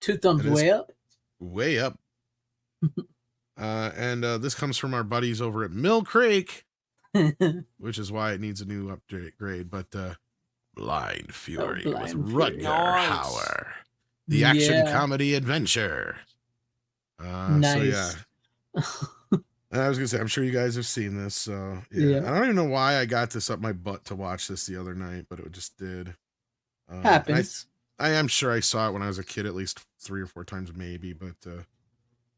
2 thumbs
It is
way up.
Way up. And this comes from our buddies over at Mill Creek, which is why it needs a new upgrade. But Blind Fury with
Blind Fury.
Rutger
Nice.
Hauer, the action comedy adventure.
Nice.
So yeah, I was gonna say, I'm sure you guys have seen this. So yeah.
Yeah.
I don't even know why I got this up my butt to watch this the other night, but it just did.
Happens.
I am sure I saw it when I was a kid at least 3 or 4 times maybe, but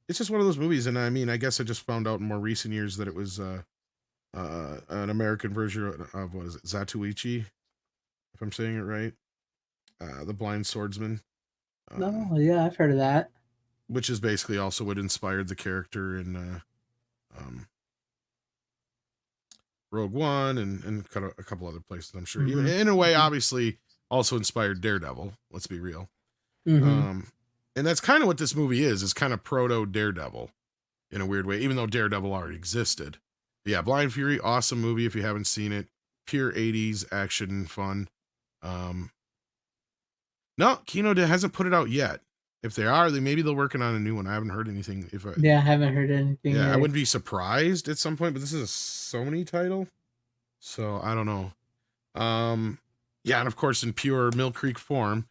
it's just one of those movies. And I mean, I guess I just found out in more recent years that it was an American version of, what is it, Zatoichi, if I'm saying it right, the Blind Swordsman.
Yeah, I've heard of that.
Which is basically also what inspired the character in Rogue One and a couple other places, I'm sure. Even in a way, obviously, also inspired Daredevil. Let's be real. And that's kind of what this movie is kind of proto Daredevil in a weird way, even though Daredevil already existed. But yeah, Blind Fury, awesome movie if you haven't seen it. Pure 80s action fun. No, Kino hasn't put it out yet. If they are, maybe they're working on a new one. I haven't heard anything.
I haven't heard anything.
Yeah,
either.
I wouldn't be surprised at some point, but this is a Sony title, so I don't know. Yeah, and of course, in pure Mill Creek form,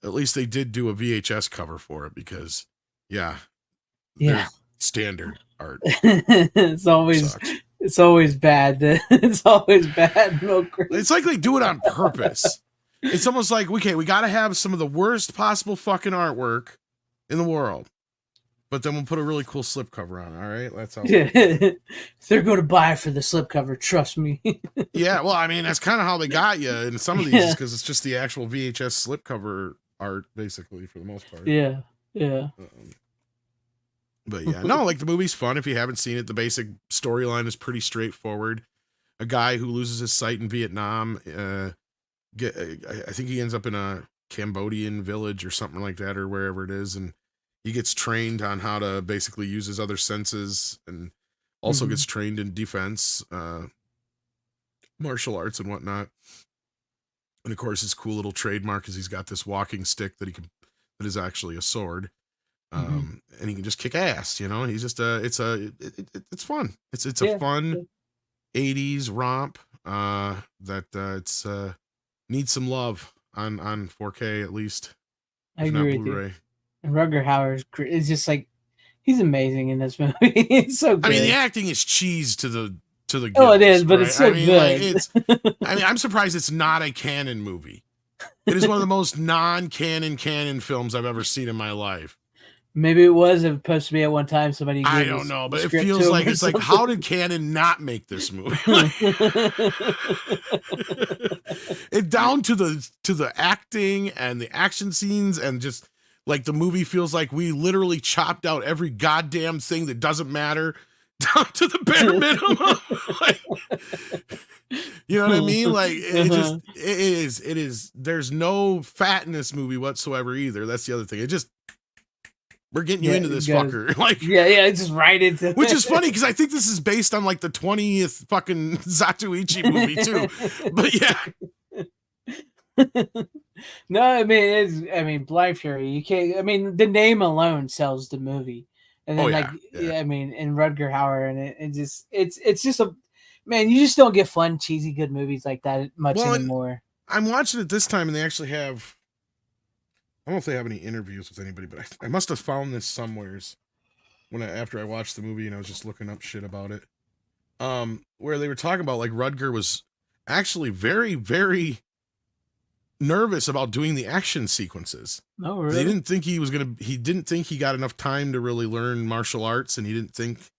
at least they did do a VHS cover for it because, yeah, standard art.
It's always
sucks.
it's always bad. It's always bad. Mill Creek.
It's like they do it on purpose. It's almost like, okay, we got to have some of the worst possible fucking artwork in the world, but then we'll put a really cool slipcover on. All right, that's how.
They're going to buy for the slipcover. Trust me.
Yeah, well, I mean, that's kind of how they got you in some of these, because it's just the actual VHS slipcover art, basically, for the most part.
Yeah.
But yeah, no, like the movie's fun if you haven't seen it. The basic storyline is pretty straightforward. A guy who loses his sight in Vietnam. I think he ends up in a Cambodian village or something like that, or wherever it is, and he gets trained on how to basically use his other senses, and also gets trained in defense, martial arts and whatnot. And of course, his cool little trademark is he's got this walking stick that is actually a sword, and he can just kick ass. You know, he's just it's fun. It's a fun 80s romp that needs some love on 4K at least.
I agree with you. And Rutger Hauer is just like, he's amazing in this movie. It's so good.
I mean, the acting is cheese to the gills,
oh, it is, but
right?
it's so good.
Like, I'm surprised it's not a canon movie. It is one of the most non-canon films I've ever seen in my life.
Maybe it was supposed to be at one time. Somebody.
I don't know, but it feels like it's like, how did Canon not make this movie? It down to the acting and the action scenes, and just like the movie feels like we literally chopped out every goddamn thing that doesn't matter down to the bare minimum. Like, you know what I mean? Like it is. There's no fat in this movie whatsoever either. That's the other thing. It just. We're getting you into this fucker. Like,
it's just right into
which is funny because I think this is based on like the 20th fucking Zatoichi movie too. But yeah.
No, I mean, Blind Fury, you can't, I mean, the name alone sells the movie. And then I mean, and Rutger Hauer, and it's just a, man, you just don't get fun, cheesy, good movies like that much anymore.
I'm watching it this time and they actually have, I don't know if they have any interviews with anybody, but I must have found this somewheres after I watched the movie and I was just looking up shit about it. Where they were talking about like Rutger was actually very, very nervous about doing the action sequences.
Oh, really?
He didn't think he didn't think he got enough time to really learn martial arts, and he didn't think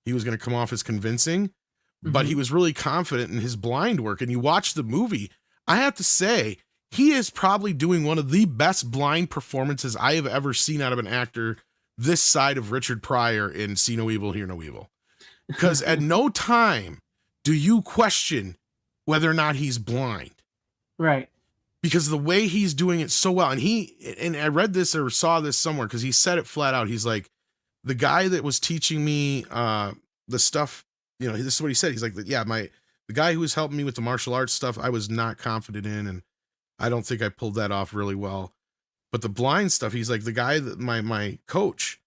he was going to come off as convincing, but he was really confident in his blind work. And you watch the movie, I have to say, he is probably doing one of the best blind performances I have ever seen out of an actor this side of Richard Pryor in See No Evil, Hear No Evil. Because at no time do you question whether or not he's blind.
Right.
Because the way he's doing it so well, and I read this or saw this somewhere because he said it flat out. He's like, the guy that was teaching me the stuff, this is what he said. He's like, the guy who was helping me with the martial arts stuff, I was not confident in, and I don't think I pulled that off really well. But the blind stuff, he's like, the guy that my coach,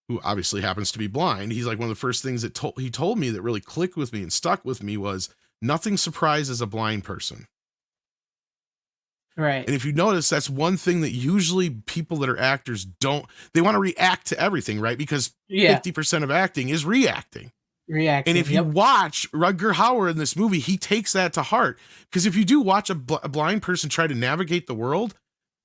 who obviously happens to be blind, he's like, one of the first things that he told me that really clicked with me and stuck with me was, nothing surprises a blind person.
Right.
And if you notice, that's one thing that usually people that are actors they want to react to everything, right? Because 50% of acting is reacting. And if you watch Rutger Hauer in this movie, he takes that to heart. Because if you do watch a blind person try to navigate the world,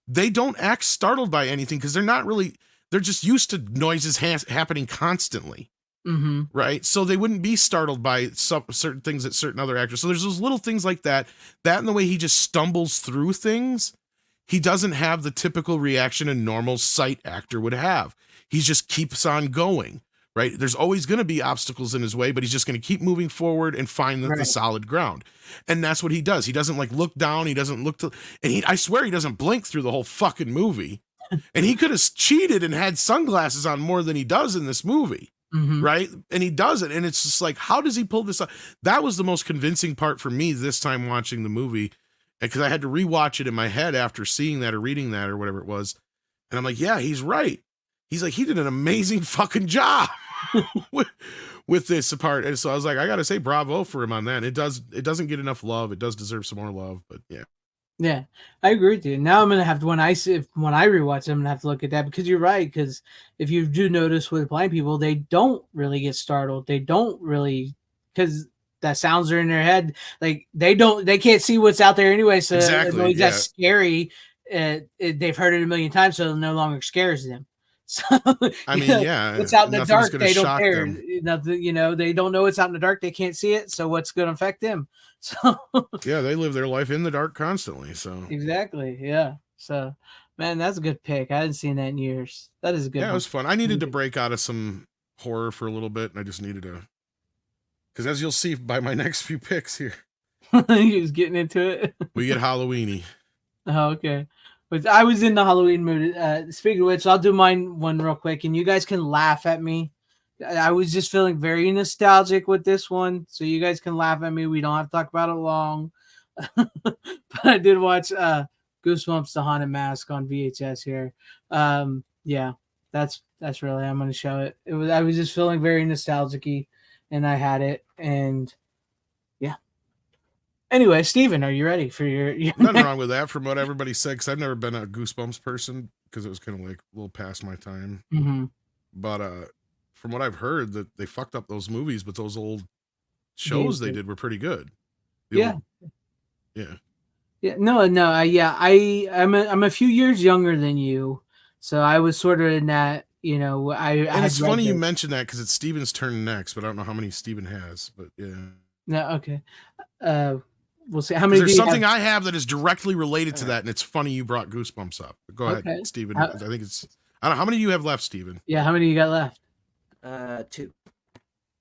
they don't act startled by anything because they're just used to noises happening constantly.
Mm-hmm.
Right. So they wouldn't be startled by certain things that certain other actors. So there's those little things like that and the way he just stumbles through things. He doesn't have the typical reaction a normal sight actor would have. He just keeps on going. Right. There's always going to be obstacles in his way, but he's just going to keep moving forward and find the solid ground. And that's what he does. He doesn't look down. He doesn't look I swear he doesn't blink through the whole fucking movie. And he could have cheated and had sunglasses on more than he does in this movie.
Mm-hmm.
Right. And he does it. And it's just like, how does he pull this off? That was the most convincing part for me this time watching the movie. Because I had to rewatch it in my head after seeing that or reading that or whatever it was. And I'm like, yeah, he's right. He's like, he did an amazing fucking job with this part. And so I was like, I got to say bravo for him on that. It doesn't get enough love. It does deserve some more love, but yeah.
Yeah, I agree with you. Now I'm gonna have to when I rewatch it, I'm gonna have to look at that because you're right. Because if you do notice with blind people, they don't really get startled. They don't really because that sounds are in their head. Like they can't see what's out there anyway. So
exactly,
that's scary. They've heard it a million times, so it no longer scares them. So
I mean, yeah,
what's out in the dark, they don't care.
Them.
They don't know what's out in the dark. They can't see it. So what's going to affect them? So
yeah, they live their life in the dark constantly. So
exactly, yeah. So man, that's a good pick. I hadn't seen that in years. That is a good.
Yeah, it was fun. I needed to break out of some horror for a little bit, and I just needed to, because as you'll see by my next few picks here,
he was getting into it.
We get Halloweeny.
Oh, okay. But I was in the Halloween mood. Speaking of which, I'll do mine one real quick, and you guys can laugh at me. I was just feeling very nostalgic with this one, so you guys can laugh at me. We don't have to talk about it long. But I did watch Goosebumps: The Haunted Mask on VHS here. Yeah, that's really I'm going to show it. I was just feeling very nostalgic-y, and I had it, and yeah. Anyway, Steven, are you ready for your
Nothing wrong with that from what everybody said, because I've never been a Goosebumps person because it was kind of like a little past my time.
Mm-hmm.
But from what I've heard, that they fucked up those movies, but those old shows they did were pretty good.
Yeah. No. I'm a few years younger than you, so I was sort of in that. And
it's funny you mentioned that because it's Steven's turn next, but I don't know how many Steven has. But yeah.
No. Okay. We'll see how many.
There's something I have that is directly related to that, and it's funny you brought Goosebumps up. But go ahead, Steven. I think it's. I don't know how many do you have left, Steven.
Yeah, how many you got left?
2.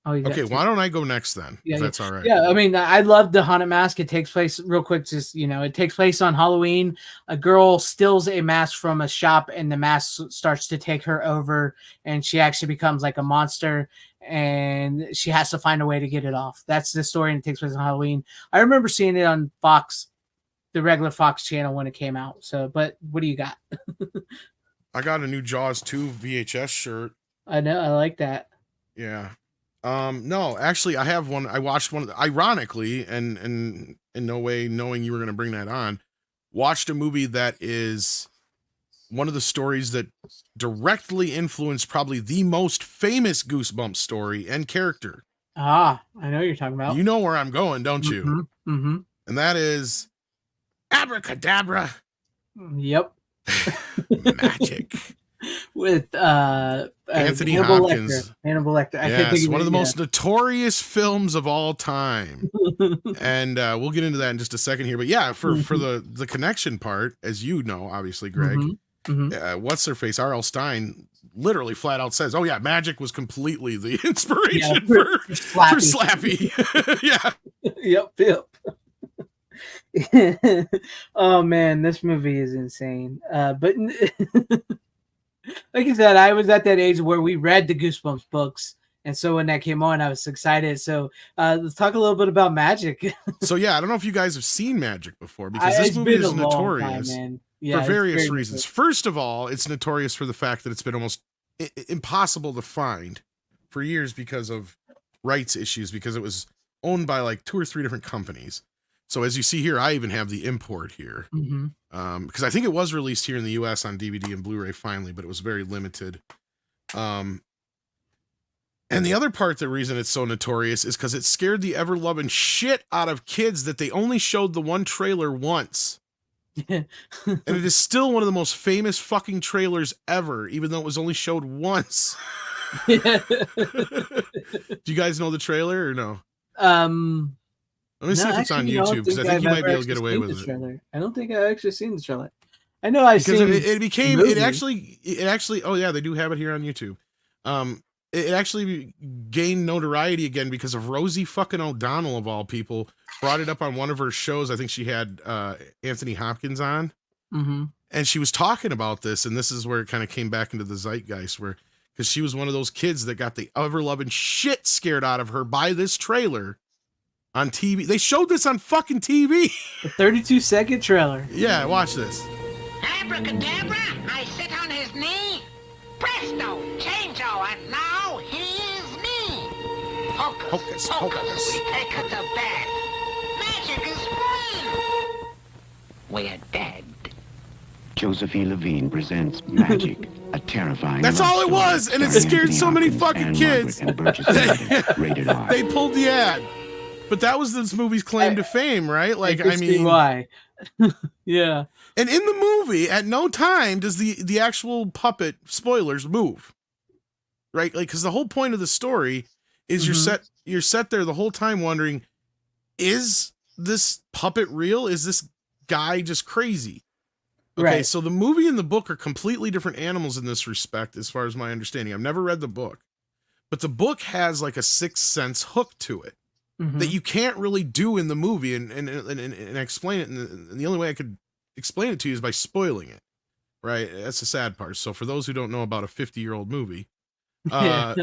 Oh,
okay. Why don't I go next then?
Yeah,
if that's all right.
Yeah, I mean, I love the Haunted Mask. It takes place real quick. Just it takes place on Halloween. A girl steals a mask from a shop, and the mask starts to take her over, and she actually becomes like a monster, and she has to find a way to get it off. That's the story, and it takes place on Halloween. I remember seeing it on Fox, the regular Fox channel when it came out. So, but what do you got?
I got a new Jaws 2 VHS shirt.
I know, I like that.
Yeah. No, actually I have one. I watched one, ironically, and in no way knowing you were going to bring that on, watched a movie that is one of the stories that directly influenced probably the most famous Goosebumps story and character.
I know what you're talking about.
You know where I'm going, don't you?
Mm-hmm. Mm-hmm.
And that is Abracadabra.
Yep.
Magic.
With
Anthony Hopkins.
Hannibal Lecter.
Yes, one of the most notorious films of all time. And we'll get into that in just a second here. But yeah, for the connection part, as you know, obviously, Greg, what's her face? R.L. Stein literally flat out says, "Oh yeah, Magic was completely the inspiration for Slappy." Yeah.
Yep. Oh man, this movie is insane. But like I said, I was at that age where we read the Goosebumps books, and so when that came on, I was excited. So let's talk a little bit about Magic.
So yeah, I don't know if you guys have seen Magic before, because this
It's
movie
been a
is
long time,
notorious
man.
for
Yeah, it's
various
very
reasons.
notorious.
First of all, it's notorious for the fact that it's been almost impossible to find for years because of rights issues, because it was owned by like 2 or 3 different companies. So as you see here, I even have the import here.
Mhm.
Because I think it was released here in the US on DVD and Blu-ray finally, but it was very limited. And the other part, the reason it's so notorious is because it scared the ever-loving shit out of kids that they only showed the one trailer once. And it is still one of the most famous fucking trailers ever, even though it was only showed once. Do you guys know the trailer or no? Let me see if it's on YouTube, because I think you might be able to get away with it.
I don't think I've actually seen the trailer. I know I've
Because
seen
it actually, oh yeah, they do have it here on YouTube. It actually gained notoriety again because of Rosie fucking O'Donnell, of all people, brought it up on one of her shows. I think she had Anthony Hopkins on, and she was talking about this, and this is where it kind of came back into the zeitgeist, where, because she was one of those kids that got the ever-loving shit scared out of her by this trailer on TV. They showed this on fucking TV.
a 32-second trailer.
Yeah, watch this.
Abracadabra, I sit on his knee. Presto, changeo, and now he is me. Hocus,
Hocus pocus.
we take her to bed. Magic is free. We're dead.
Josephine Levine presents Magic, a terrifying.
That's
love
all it
story
was, and it
starring
scared
Anthony
so many
Hopkins
fucking
and
kids.
Margaret and Burgess Meredith, rated R.
They pulled the ad, but that was this movie's claim to fame, right? Like, I mean,
why? Yeah.
And in the movie, at no time does the actual puppet, spoilers, move, right? Like, because the whole point of the story is you're set there the whole time wondering, is this puppet real? Is this guy just crazy? Okay,
Right.
so the movie and the book are completely different animals in this respect, as far as my understanding. I've never read the book, but the book has like a Sixth Sense hook to it that you can't really do in the movie and explain it. And the only way I could explain it to you is by spoiling it, right? That's the sad part. So for those who don't know about a 50-year-old movie and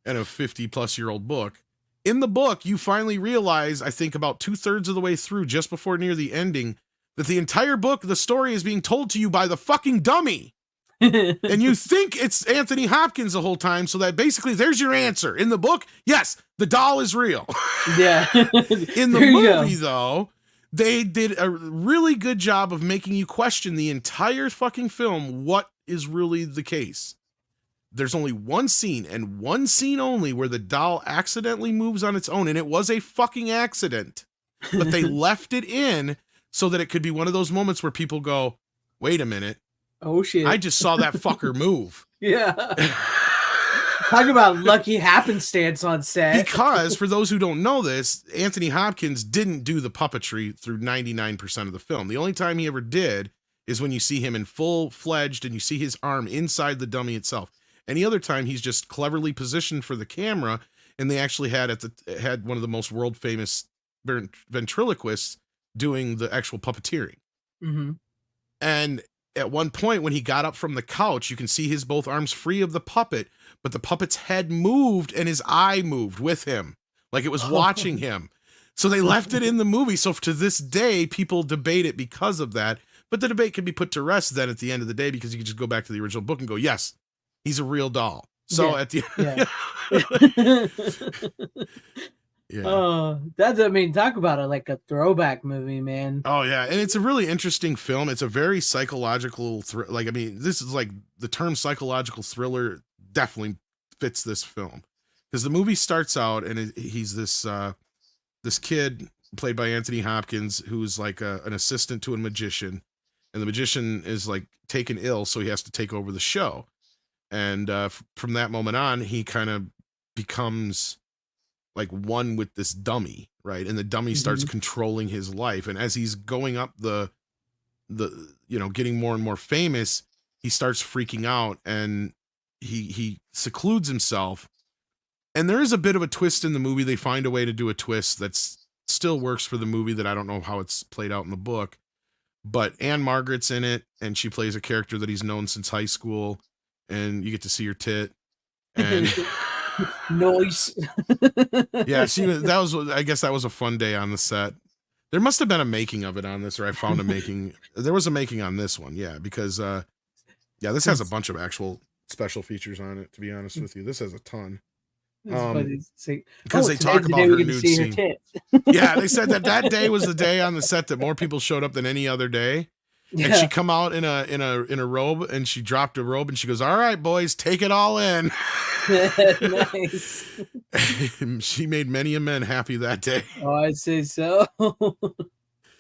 a 50-plus-year-old book, in the book, you finally realize, I think about 2/3 of the way through, just before near the ending, that the entire book, the story is being told to you by the fucking dummy. And you think it's Anthony Hopkins the whole time, so that basically there's your answer. In the book, yes, the doll is real.
Yeah.
In the
There you
movie, though, they did a really good job of making you question the entire fucking film, what is really the case. There's only one scene, and one scene only, where the doll accidentally moves on its own, and it was a fucking accident. But they left it in so that it could be one of those moments where people go, wait a minute,
Oh shit.
I just saw that fucker move.
Yeah. Talk about lucky happenstance on set.
Because, for those who don't know this, Anthony Hopkins didn't do the puppetry through 99% of the film. The only time he ever did is when you see him in full-fledged and you see his arm inside the dummy itself. Any other time, he's just cleverly positioned for the camera, and they actually had one of the most world-famous ventriloquists doing the actual puppeteering. And at one point, when he got up from the couch, you can see his both arms free of the puppet, but the puppet's head moved and his eye moved with him, like it was watching him. So they left it in the movie. So to this day, people debate it because of that. But the debate can be put to rest then at the end of the day, because you can just go back to the original book and go, yes, he's a real doll. So at the
Yeah. Oh, that's, I mean, talk about it like a throwback movie, man.
Oh yeah, and it's a really interesting film. It's a very psychological like, I mean, this is like, the term psychological thriller definitely fits this film, because the movie starts out and he's this kid played by Anthony Hopkins, who's like an assistant to a magician, and the magician is like taken ill, so he has to take over the show. And from that moment on, he kind of becomes like one with this dummy, right? And the dummy starts controlling his life. And as he's going up the getting more and more famous, he starts freaking out, and he secludes himself. And there is a bit of a twist in the movie. They find a way to do a twist that's still works for the movie that I don't know how it's played out in the book. But Anne Margaret's in it, and she plays a character that he's known since high school, and you get to see her tit. And
Noise.
yeah, I guess that was a fun day on the set. There must have been a making of it on this, or I found a making. There was a making on this one, yeah, because this has a bunch of actual special features on it, to be honest with you. This has a ton. Because they talk about her nude scene. Yeah, they said that day was the day on the set that more people showed up than any other day. Yeah. And she come out in a robe, and she dropped a robe, and she goes, "All right, boys, take it all in."
Nice.
She made many a man happy that day.
Oh, I'd say so.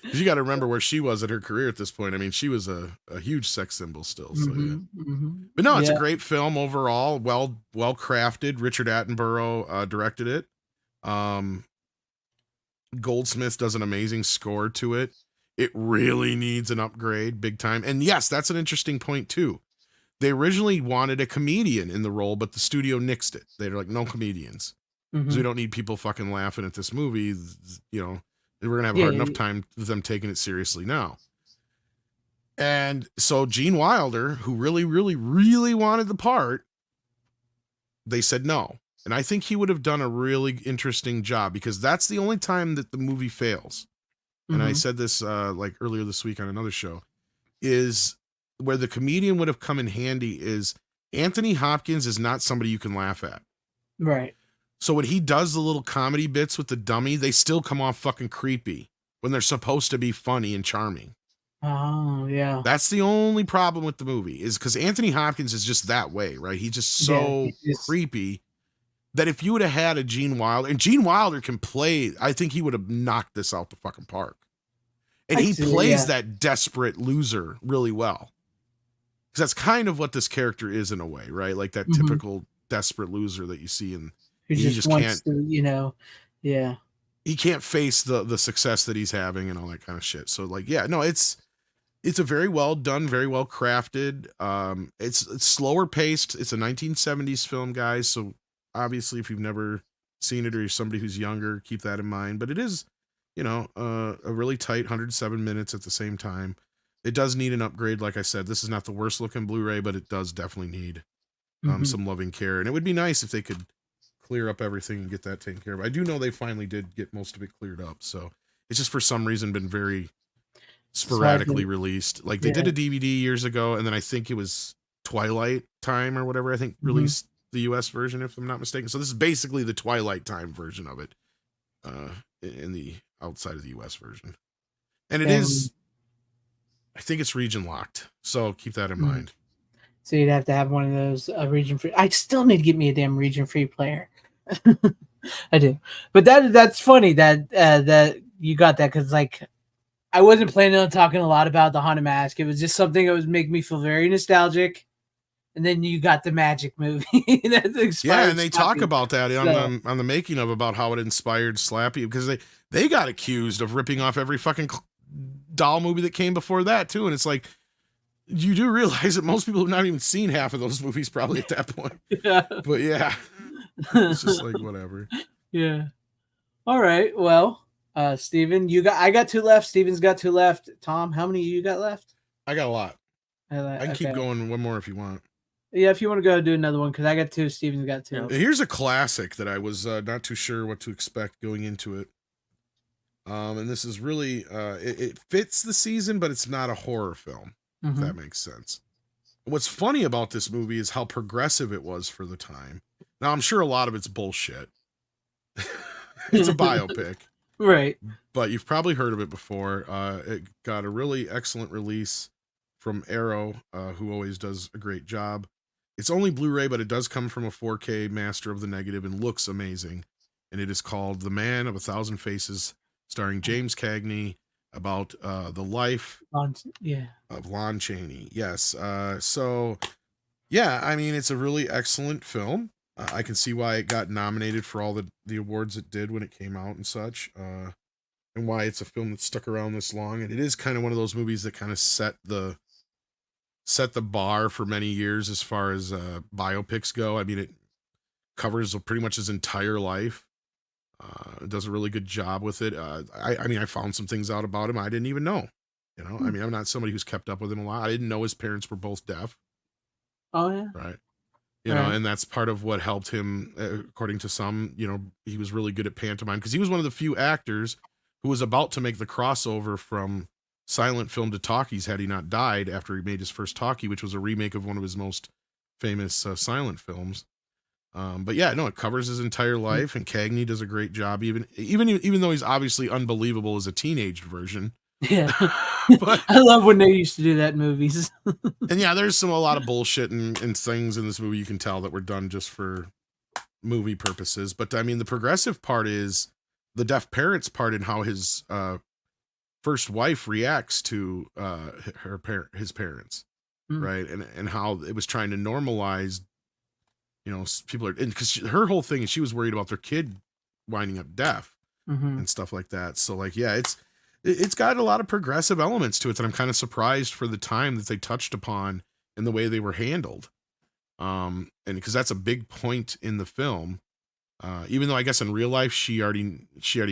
You got to remember where she was in her career at this point. I mean, she was a huge sex symbol still. So, But no, it's a great film overall. Well crafted. Richard Attenborough directed it. Goldsmith does an amazing score to it. It really needs an upgrade, big time. And yes, that's an interesting point too. They originally wanted a comedian in the role, but the studio nixed it. They're like, no comedians. So we don't need people fucking laughing at this movie. You know, we're going to have a hard enough time with them taking it seriously now. And so Gene Wilder, who really, really, really wanted the part, they said no. And I think he would have done a really interesting job, because that's the only time that the movie fails. And I said this like earlier this week on another show, is where the comedian would have come in handy is Anthony Hopkins is not somebody you can laugh at.
Right.
So when he does the little comedy bits with the dummy, they still come off fucking creepy when they're supposed to be funny and charming.
Oh, yeah.
That's the only problem with the movie, is because Anthony Hopkins is just that way, right? He's just so creepy that if you would have had a Gene Wilder, and Gene Wilder can play, I think he would have knocked this out the fucking park. And he plays that desperate loser really well. Because that's kind of what this character is in a way, right? Like that typical desperate loser that you see in...
Who just wants to, he
can't face the success that he's having and all that kind of shit. So like, yeah, no, it's a very well done, very well crafted. It's slower paced. It's a 1970s film, guys. So obviously if you've never seen it, or you're somebody who's younger, keep that in mind. But it is, a really tight 107 minutes at the same time. It does need an upgrade. Like I said, this is not the worst looking Blu-ray, but it does definitely need some loving care. And it would be nice if they could clear up everything and get that taken care of. I do know they finally did get most of it cleared up. So it's just for some reason been very sporadically released. Like they did a DVD years ago, and then I think it was Twilight Time or whatever, I think released the US version, if I'm not mistaken. So this is basically the Twilight Time version of it in the outside of the US version. And it is, I think it's region locked. So keep that in mind.
So you'd have to have one of those region free. I still need to get me a damn region free player. I do, but that's funny that you got that, because like I wasn't planning on talking a lot about the Haunted Mask. It was just something that was making me feel very nostalgic. And then you got the Magic movie.
Yeah, and they talk about that on the making of, about how it inspired Slappy, because they got accused of ripping off every fucking doll movie that came before that too. And it's like, you do realize that most people have not even seen half of those movies probably at that point.
Yeah.
But yeah, it's just like whatever.
Yeah. All right. Well, Steven, I got 2 left. Steven's got 2 left. Tom, how many you got left?
I got a lot. I can keep going one more if you want.
Yeah, if you want to go do another one, because I got 2. Steven's got 2.
Here's a classic that I was not too sure what to expect going into it. And this is really, it fits the season, but it's not a horror film, if that makes sense. What's funny about this movie is how progressive it was for the time. Now, I'm sure a lot of it's bullshit. It's a biopic.
Right.
But you've probably heard of it before. It got a really excellent release from Arrow, who always does a great job. It's only Blu-ray, but it does come from a 4K master of the negative and looks amazing. And it is called The Man of 1,000 Faces, starring James Cagney, about the life of Lon Chaney. Yes. So, yeah, I mean, it's a really excellent film. I can see why it got nominated for all the awards it did when it came out and such, and why it's a film that stuck around this long. And it is kind of one of those movies that kind of set the bar for many years as far as biopics go. I mean, it covers pretty much his entire life. Does a really good job with it. I mean, I found some things out about him I didn't even know. You know, I mean, I'm not somebody who's kept up with him a lot. I didn't know his parents were both deaf.
Oh yeah.
Right. You know, and that's part of what helped him, according to some. You know, he was really good at pantomime because he was one of the few actors who was about to make the crossover from silent film to talkies had he not died after he made his first talkie, which was a remake of one of his most famous silent films. But yeah, no, it covers his entire life, and Cagney does a great job, even though he's obviously unbelievable as a teenage version.
Yeah.
But
I love when they used to do that in movies.
and yeah, there's a lot of bullshit and things in this movie you can tell that were done just for movie purposes. But I mean, the progressive part is the deaf parents part and how his first wife reacts to his parents, right? And how it was trying to normalize, you know, people are, because her whole thing is she was worried about their kid winding up deaf and stuff like that. So like, yeah, it's got a lot of progressive elements to it that I'm kind of surprised for the time that they touched upon and the way they were handled. And because that's a big point in the film, even though I guess in real life she already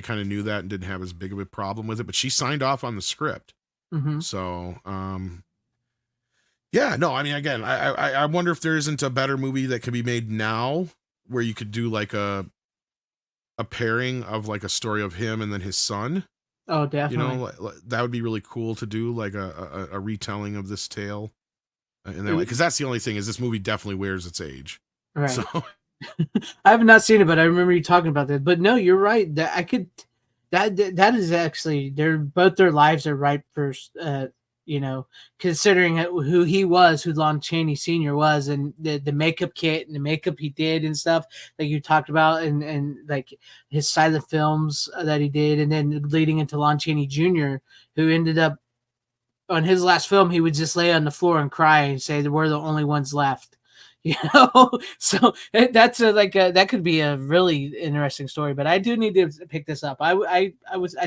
kind of knew that and didn't have as big of a problem with it, but she signed off on the script. So, yeah, no, I mean, again, I wonder if there isn't a better movie that could be made now where you could do like a pairing of like a story of him and then his son.
Oh, definitely.
You know, that would be really cool to do, like a retelling of this tale. And then, because that's the only thing is this movie definitely wears its age.
Right.
So
I have not seen it, but I remember you talking about that. But no, you're right. That I could. That is actually both their lives are ripe for you know, considering who he was, who Lon Chaney Sr. was, and the makeup kit and the makeup he did and stuff like you talked about, and like his silent films that he did, and then leading into Lon Chaney Jr., who ended up on his last film, he would just lay on the floor and cry and say that we're the only ones left. You know, so that's that could be a really interesting story. But I do need to pick this up. I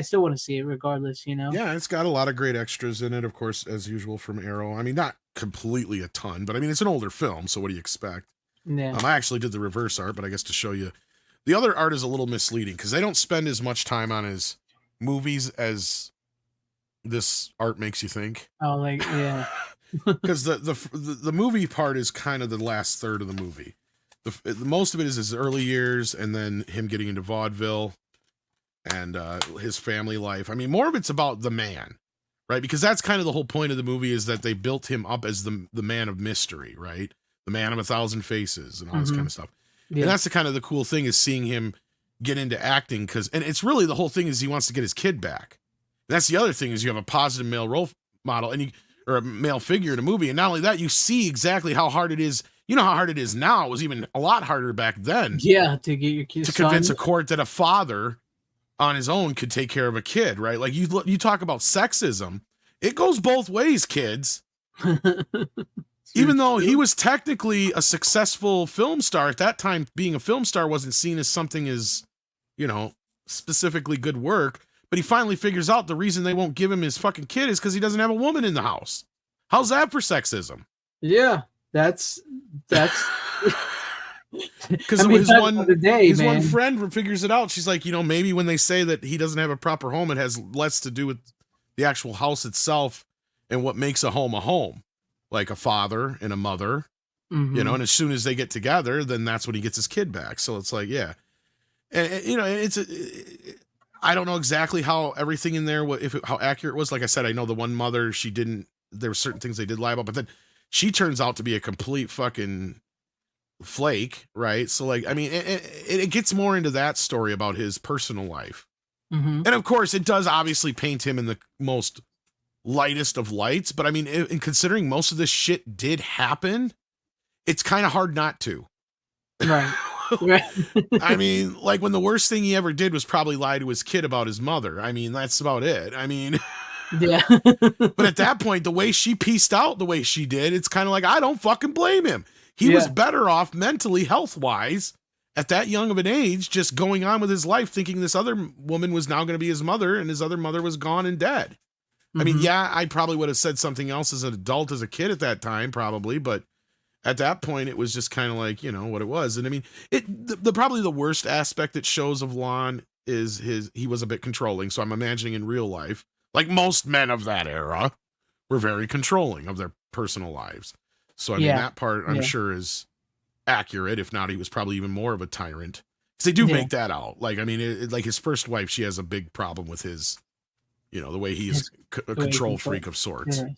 still want to see it regardless. You know.
yeah, it's got a lot of great extras in it, of course, as usual from Arrow. I mean, not completely a ton, but I mean, it's an older film, so what do you expect?
Yeah.
I actually did the reverse art, but I guess to show you, the other art is a little misleading because they don't spend as much time on his movies as this art makes you think.
Oh, like yeah.
Because the movie part is kind of the last third of the movie. The most of it is his early years and then him getting into vaudeville and his family life. I mean, more of it's about the man, right? Because that's kind of the whole point of the movie is that they built him up as the man of mystery, right? The man of 1,000 faces and all this kind of stuff. Yeah. And that's the kind of the cool thing is seeing him get into acting and it's really the whole thing is he wants to get his kid back. And that's the other thing is you have a positive male role model or a male figure in a movie. And not only that, you see exactly how hard it is. You know how hard it is now. It was even a lot harder back then.
Yeah, to get your kids
to convince a court that a father on his own could take care of a kid, right? Like you talk about sexism. It goes both ways, kids. Even though he was technically a successful film star at that time, being a film star wasn't seen as something as, you know, specifically good work. But he finally figures out the reason they won't give him his fucking kid is because he doesn't have a woman in the house. How's that for sexism?
Yeah, that's
because his one friend figures it out. She's like, you know, maybe when they say that he doesn't have a proper home, it has less to do with the actual house itself and what makes a home, like a father and a mother, you know. And as soon as they get together, then that's when he gets his kid back. So it's like, yeah, and you know, I don't know exactly how everything in there, how accurate it was. Like I said, I know the one mother, there were certain things they did lie about, but then she turns out to be a complete fucking flake, right? So like, I mean, it gets more into that story about his personal life. And of course it does obviously paint him in the most lightest of lights, but I mean, in considering most of this shit did happen, it's kind of hard not to.
Right.
I mean, like when the worst thing he ever did was probably lie to his kid about his mother. I mean, that's about it. I mean,
yeah.
But at that point, the way she pieced out the way she did, it's kind of like, I don't fucking blame him. He was better off mentally, health-wise, at that young of an age, just going on with his life, thinking this other woman was now going to be his mother and his other mother was gone and dead. I mean, yeah, I probably would have said something else as an adult, as a kid at that time, probably, but at that point, it was just kind of like, you know, what it was. And I mean, probably the worst aspect it shows of Lon he was a bit controlling. So I'm imagining in real life, like most men of that era, were very controlling of their personal lives. So I mean that part I'm sure is accurate. If not, he was probably even more of a tyrant. Because they do make that out. Like I mean, like his first wife, she has a big problem with his, the way he's a control freak of sorts.
Yeah.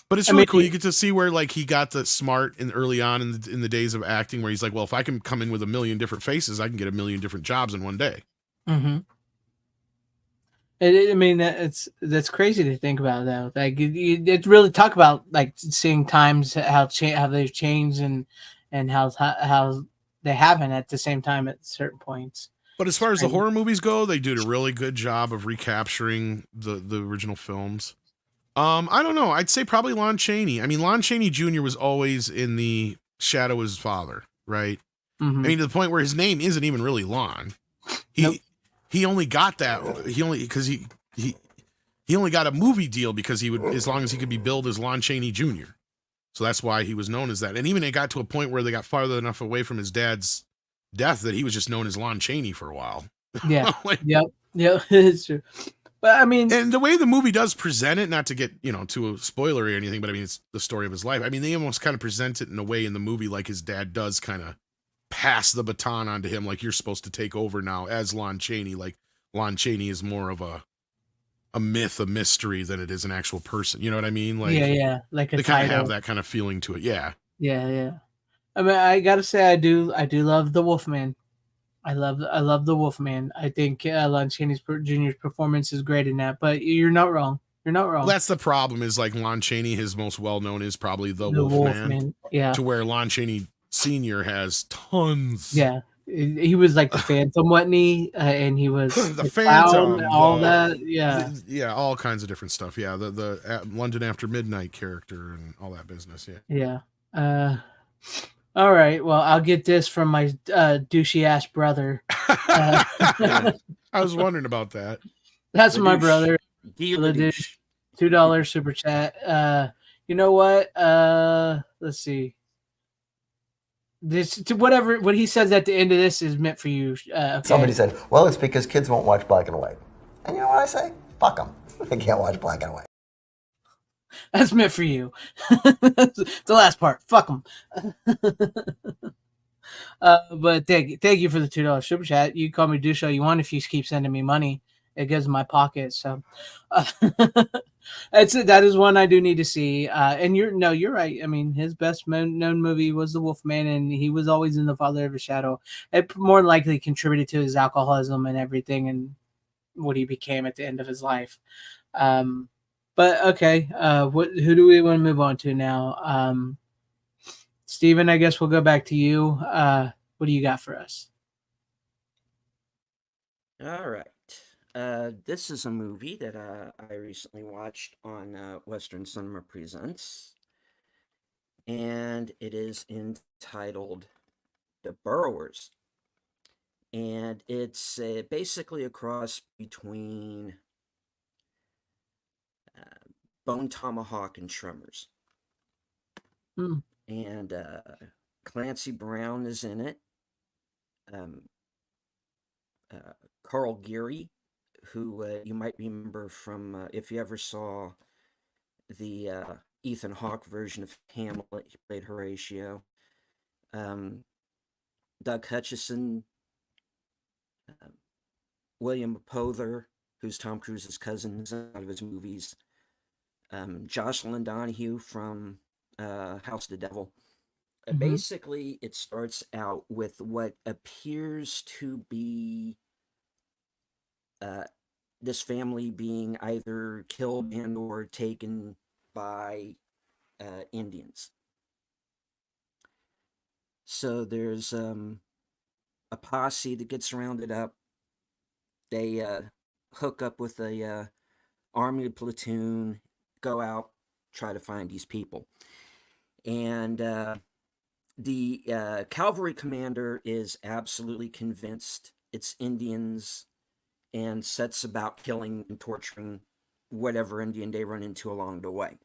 But it's really cool. You get to see where like he got the smart in early on in the days of acting, where he's like, well, if I can come in with a million different faces, I can get a million different jobs in one day.
Mm-hmm. I mean, that's crazy to think about, though. Like, it really talk about like seeing times how they've changed and how they haven't at the same time at certain points.
But as far as the horror movies go, they did a really good job of recapturing the original films. I don't know. I'd say probably Lon Chaney. I mean, Lon Chaney Jr. was always in the shadow of his father, right?
Mm-hmm.
I mean, to the point where his name isn't even really Lon. He only got that. He only got a movie deal because he would, as long as he could be billed as Lon Chaney Jr. So that's why he was known as that. And even it got to a point where they got farther enough away from his dad's death that he was just known as Lon Chaney for a while.
Yeah. Yep. It's true. But I mean,
and the way the movie does present it, not to get, too spoilery or anything, but I mean, it's the story of his life. I mean, they almost kind of present it in a way in the movie like his dad does kind of pass the baton onto him, like you're supposed to take over now as Lon Chaney. Like Lon Chaney is more of a myth, a mystery than it is an actual person. You know what I mean? Like
like a
they kind of have that kind of feeling to it. Yeah.
I mean, I gotta say, I do love the Wolfman. I love the Wolfman. I think Lon Chaney Jr.'s performance is great in that. But you're not wrong. You're not wrong.
That's the problem. Is like Lon Chaney, his most well known is probably the Wolfman.
Yeah.
To where Lon Chaney Sr. has tons.
Yeah. He was like the Phantom, wasn't he? And he was
the Phantom,
all that. Yeah.
Yeah, all kinds of different stuff. Yeah, the London After Midnight character and all that business. Yeah.
Yeah. All right. Well, I'll get this from my douchey ass brother.
I was wondering about that.
That's my brother. $2 super chat. You know what? Let's see. This what he says at the end of this is meant for you. Okay.
Somebody said, "Well, it's because kids won't watch black and white." And you know what I say? Fuck them. They can't watch black and white.
That's meant for you. The last part. Fuck them. But thank you for the $2 super chat. You call me douche all you want if you keep sending me money. It goes in my pocket. So that is one I do need to see. And you're right. I mean, his best known movie was The Wolfman, and he was always in The Father of a Shadow. It more likely contributed to his alcoholism and everything and what he became at the end of his life. But okay, who do we want to move on to now? Steven, I guess we'll go back to you. What do you got for us?
All right. This is a movie that I recently watched on Western Cinema Presents, and it is entitled The Burrowers, and it's basically a cross between Bone Tomahawk and Tremors. And Clancy Brown is in it. Carl Geary, who you might remember from if you ever saw the Ethan Hawke version of Hamlet, he played Horatio. Doug Hutchison, William Pother, who's Tom Cruise's cousin, is in a lot of his movies. Jocelyn Donahue from House of the Devil. Basically, it starts out with what appears to be this family being either killed and or taken by Indians. So there's a posse that gets rounded up. They hook up with a army platoon, go out, try to find these people. And the cavalry commander is absolutely convinced it's Indians and sets about killing and torturing whatever Indian they run into along the way.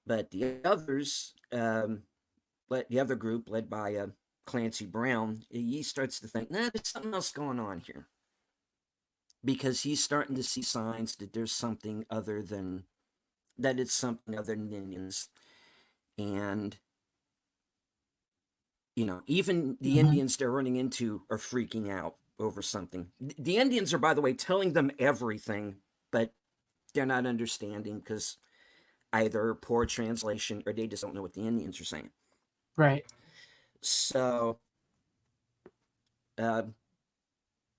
But the others, the other group led by Clancy Brown, he starts to think, nah, there's something else going on here. Because he's starting to see signs that there's something other than, that it's something other than Indians. And, you know, even the Indians they're running into are freaking out over something. The Indians are, by the way, telling them everything, but they're not understanding because either poor translation or they just don't know what the Indians are saying.
Right.
So,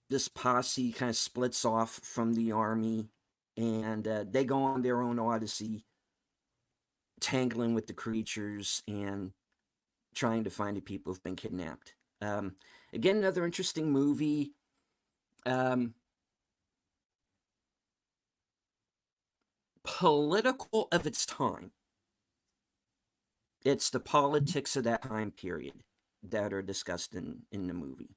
this posse kind of splits off from the army, and they go on their own odyssey, tangling with the creatures and trying to find the people who've been kidnapped. Again, another interesting movie. Political of its time. It's the politics of that time period that are discussed in the movie.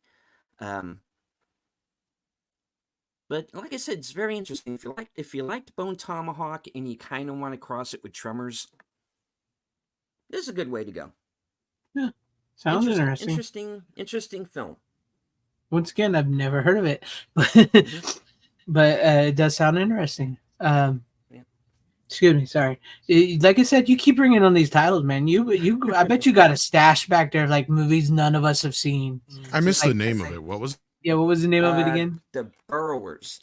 But like I said, it's very interesting. If you liked Bone Tomahawk and you kind of want to cross it with Tremors, this is a good way to go.
Yeah, sounds interesting.
Interesting film.
Once again, I've never heard of it, but it does sound interesting. Excuse me, sorry. Like I said, you keep bringing on these titles, man. I bet you got a stash back there of like movies none of us have seen.
I missed the name of it. What was?
Yeah, what was the name of it again?
The Burrowers.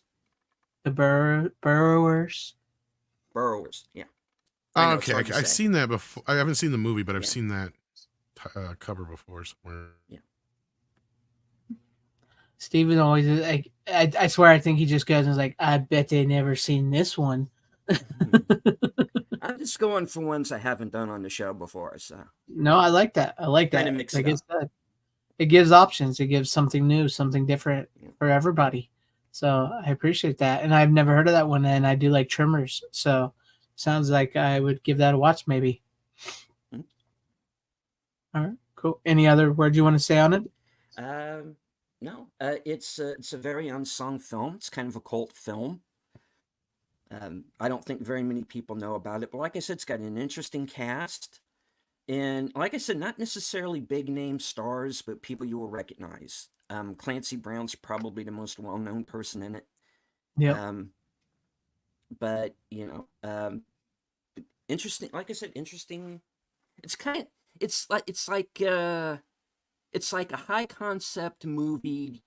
The Burrowers.
Burrowers, yeah.
Oh, okay, I've seen that before. I haven't seen the movie, but I've seen that cover before somewhere.
Yeah.
Steven always like. I swear, I think he just goes and is like, I bet they never seen this one.
I'm just going for ones I haven't done on the show before. So
no, I like that. I like that.
Kind of mix it up.
It gives options. It gives something new, something different for everybody. So I appreciate that. And I've never heard of that one. And I do like Tremors. So sounds like I would give that a watch maybe. All right, cool. Any other words you want to say on it?
No. It's a very unsung film. It's kind of a cult film. I don't think very many people know about it. But like I said, it's got an interesting cast. And like I said, not necessarily big name stars, but people you will recognize. Clancy Brown's probably the most well-known person in it.
Yeah.
But interesting. Like I said, interesting. It's like a high concept movie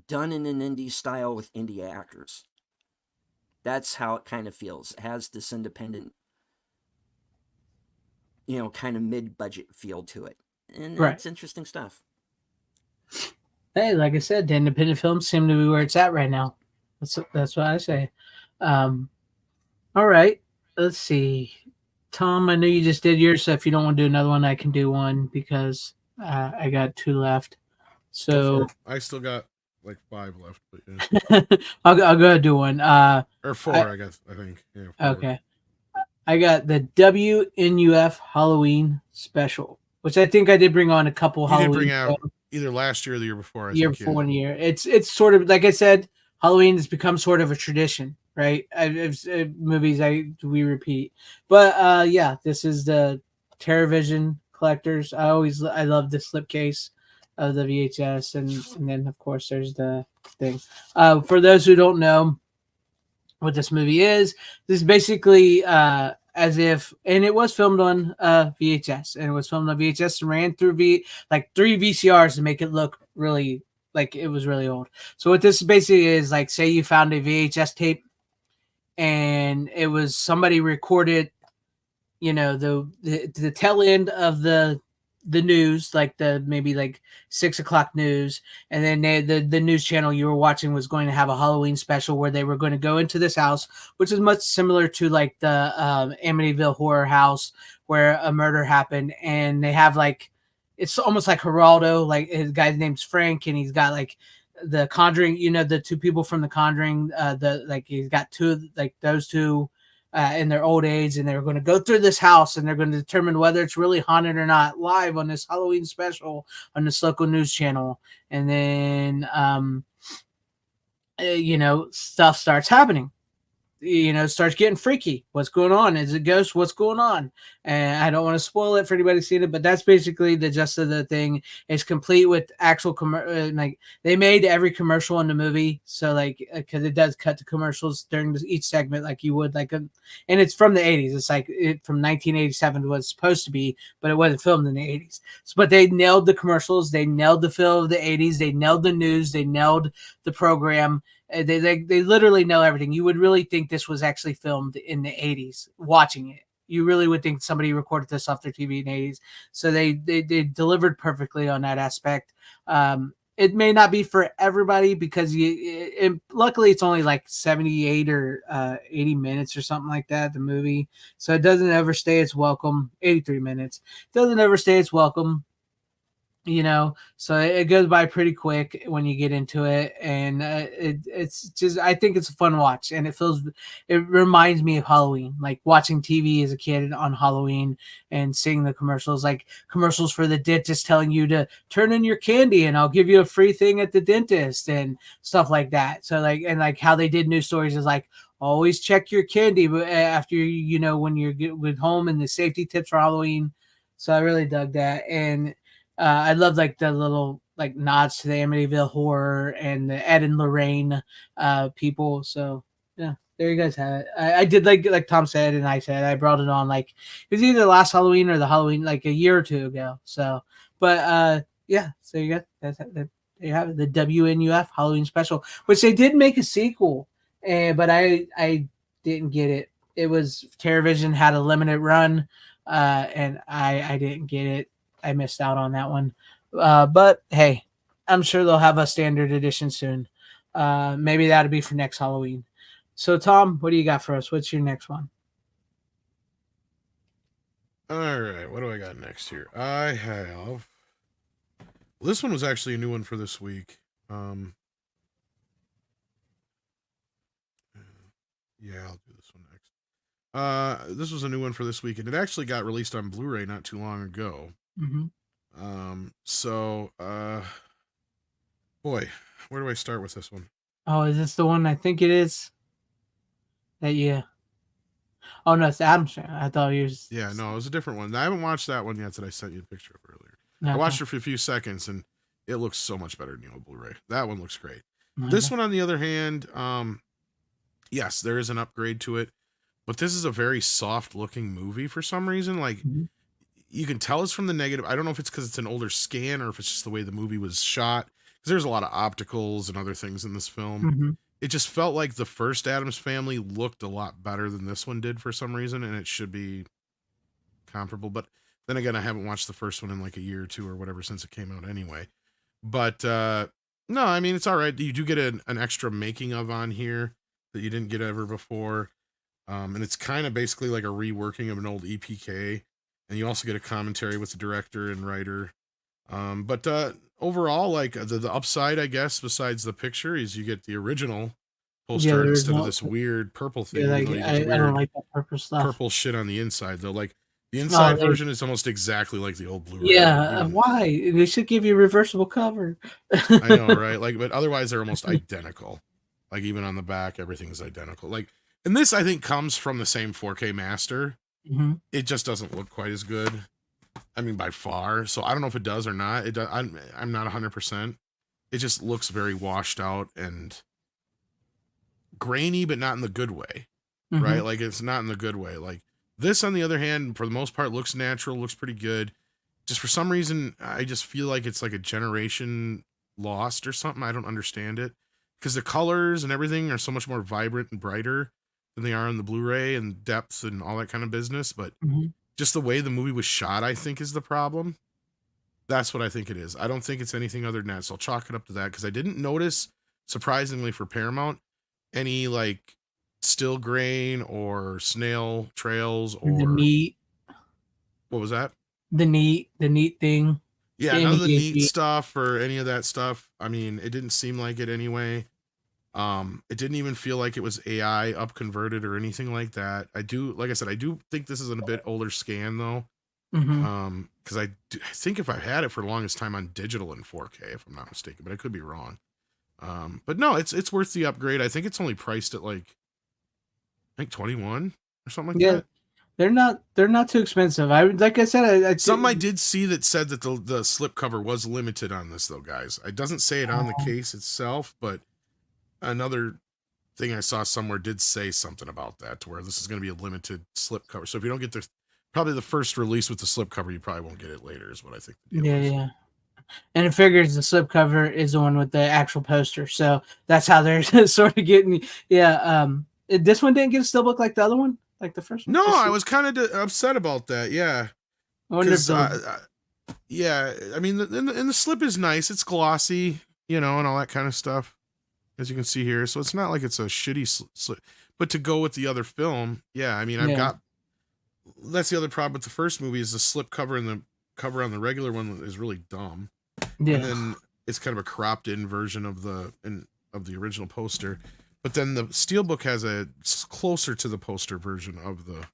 done in an indie style with indie actors. That's how it kind of feels. It has this independent, kind of mid-budget feel to it. And it's interesting stuff.
Hey, like I said, the independent films seem to be where it's at right now. That's what I say. All right. Let's see. Tom, I know you just did yours, so if you don't want to do another one, I can do one because I got 2 left. So
I still got like 5 left, but yeah.
I'll go do one.
Or 4, I guess. I think. Yeah, 4.
Okay. I got the WNUF Halloween special, which I think I did bring on a couple.
You did bring out either last year or the year before. I think,
before 1 year. It's sort of like I said, Halloween has become sort of a tradition, right? Movies we repeat, but yeah, this is the TerrorVision collectors. I love the slipcase of the VHS, and then of course there's the thing. For those who don't know what this movie is, this is basically as if, and it was filmed on VHS, and it was filmed on VHS and ran through 3 VCRs to make it look really like it was really old. So what this basically is, like, say you found a VHS tape and it was somebody recorded, the tail end of the news, like maybe like 6 o'clock news, and then the news channel you were watching was going to have a Halloween special where they were going to go into this house, which is much similar to like the Amityville horror house where a murder happened, and they have like, it's almost like Geraldo, like his guy's name's Frank, and he's got like the Conjuring, the 2 people from the Conjuring, he's got 2, like those 2 in their old age, and they're going to go through this house and they're going to determine whether it's really haunted or not live on this Halloween special on this local news channel. And then, stuff starts happening. starts getting freaky. What's going on? Is it ghost? What's going on? And I don't want to spoil it for anybody seeing it, but that's basically the gist of the thing. It's complete with actual like they made every commercial in the movie, so like because it does cut to commercials during each segment, like you would and it's from the 80s. It's like from 1987 was supposed to be, but it wasn't filmed in the 80s. So, but they nailed the commercials, they nailed the feel of the 80s, they nailed the news, they nailed the program. They literally know everything. You would really think this was actually filmed in the 80s. Watching it, you really would think somebody recorded this off their TV in the 80s. So they delivered perfectly on that aspect. It may not be for everybody because luckily it's only like 78 or 80 minutes or something like that, the movie. So it doesn't overstay its welcome. 83 minutes. It doesn't overstay its welcome. So it goes by pretty quick when you get into it, and it's just, I think it's a fun watch, and it reminds me of Halloween, like watching TV as a kid on Halloween and seeing the commercials, like commercials for the dentist telling you to turn in your candy and I'll give you a free thing at the dentist and stuff like that. So like how they did news stories is like, always check your candy after when you're with home, and the safety tips for Halloween. So I really dug that. And I love like the little like nods to the Amityville Horror and the Ed and Lorraine people. So yeah, there you guys have it. I did like Tom said and I said, I brought it on like it was either last Halloween or the Halloween like a year or two ago. So, but yeah, so you got that. There you have it, the WNUF Halloween special, which they did make a sequel, but I didn't get it. It was TerraVision had a limited run, and I didn't get it. I missed out on that one. But hey, I'm sure they'll have a standard edition soon. Maybe that'll be for next Halloween. So, Tom, what do you got for us? What's your next one?
All right, what do I got next here? I have. This one was actually a new one for this week. Yeah, I'll do this one next. This was a new one for this week, and it actually got released on Blu-ray not too long ago.
Mm-hmm.
Boy, where do I start with this one?
Oh, is this the one I think it is? Oh no, it's Adam's Family. I thought he was.
Yeah, no, it was a different one. I haven't watched that one yet that I sent you a picture of earlier.
Okay.
I watched it for a few seconds, and it looks so much better than the old Blu-ray. That one looks great.
Okay.
This one, on the other hand, yes, there is an upgrade to it, but this is a very soft-looking movie for some reason. Like, you can tell it's from the negative. I don't know if it's because it's an older scan or if it's just the way the movie was shot. Because there's a lot of opticals and other things in this film. It just felt like the first Addams Family looked a lot better than this one did for some reason, and it should be comparable. But then again, I haven't watched the first one in like a year or two or whatever since it came out anyway. But no, I mean, it's all right. You do get an extra making of on here that you didn't get ever before. And it's kind of basically like a reworking of an old EPK. And you also get a commentary with the director and writer. But overall, like the upside, I guess, besides the picture, is you get the original poster instead of this weird purple thing.
Yeah, I don't like that purple stuff.
Purple shit on the inside, though. Like the inside version is almost exactly like the old Blu-ray.
Yeah, why? They should give you a reversible cover.
I know, right? Like, but otherwise they're almost identical. Like even on the back, everything is identical. Like, and this I think comes from the same 4K master. It just doesn't look quite as good. I mean, by far. So I don't know if it does or not. It does, I'm not 100%. It just looks very washed out and grainy, but not in the good way, right? Like it's not in the good way. Like this, on the other hand, for the most part, looks natural, looks pretty good. Just for some reason, I just feel like it's like a generation lost or something. I don't understand it because the colors and everything are so much more vibrant and brighter than they are on the Blu-ray, and depth and all that kind of business. But just the way the movie was shot, I think, is the problem. That's what I think it is. I don't think it's anything other than that. So I'll chalk it up to that because I didn't notice, surprisingly for Paramount, any like still grain or snail trails or
the neat.
What was that?
The neat thing.
Yeah, none of the neat stuff or any of that stuff. I mean, it didn't seem like it anyway. It didn't even feel like it was AI up converted or anything like that. Like I said, I do think this is a bit older scan though. Because I think if I've had it for the longest time on digital in 4K, if I'm not mistaken, but I could be wrong. But no, it's worth the upgrade. I think it's only priced at like I think 21 or something like
Yeah,
that.
they're not too expensive. Like I said,
Something I did see that said that the slipcover was limited on this though, guys. It doesn't say it on the case itself, but another thing I saw somewhere did say something about that, to where this is going to be a limited slipcover. So if you don't get probably the first release with the slipcover, you probably won't get it later, is what I think the deal is.
Yeah. And it figures the slipcover is the one with the actual poster, so that's how they're sort of getting. Yeah, this one didn't get a steelbook like the other one, like the first one.
No, I was kind of upset about that. Yeah,
I wonder if
yeah, I mean, and the slip is nice. It's glossy, and all that kind of stuff, as you can see here. So it's not like it's a shitty slip. But to go with the other film, yeah, I mean, that's the other problem with the first movie is the slip cover and the cover on the regular one is really dumb.
Yeah.
And then it's kind of a cropped in version of the original poster. But then the steelbook has it's closer to the poster version of the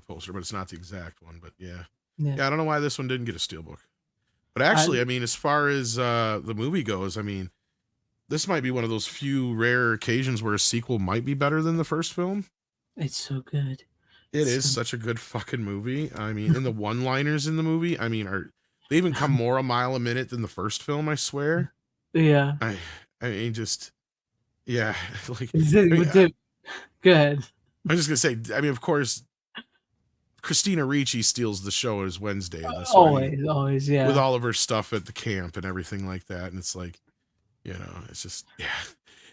poster, but it's not the exact one. But yeah, I don't know why this one didn't get a steelbook. But actually, I mean, as far as the movie goes, I mean, this might be one of those few rare occasions where a sequel might be better than the first film.
It's so good.
It is such a good fucking movie. I mean, and the one-liners in the movie, I mean, they even come more a mile a minute than the first film, I swear.
Yeah.
I mean, just, yeah. Like,
go ahead.
I'm just going to say, I mean, of course, Christina Ricci steals the show as Wednesday in this
always, yeah.
with all of her stuff at the camp and everything like that. And it's like, it's just, yeah.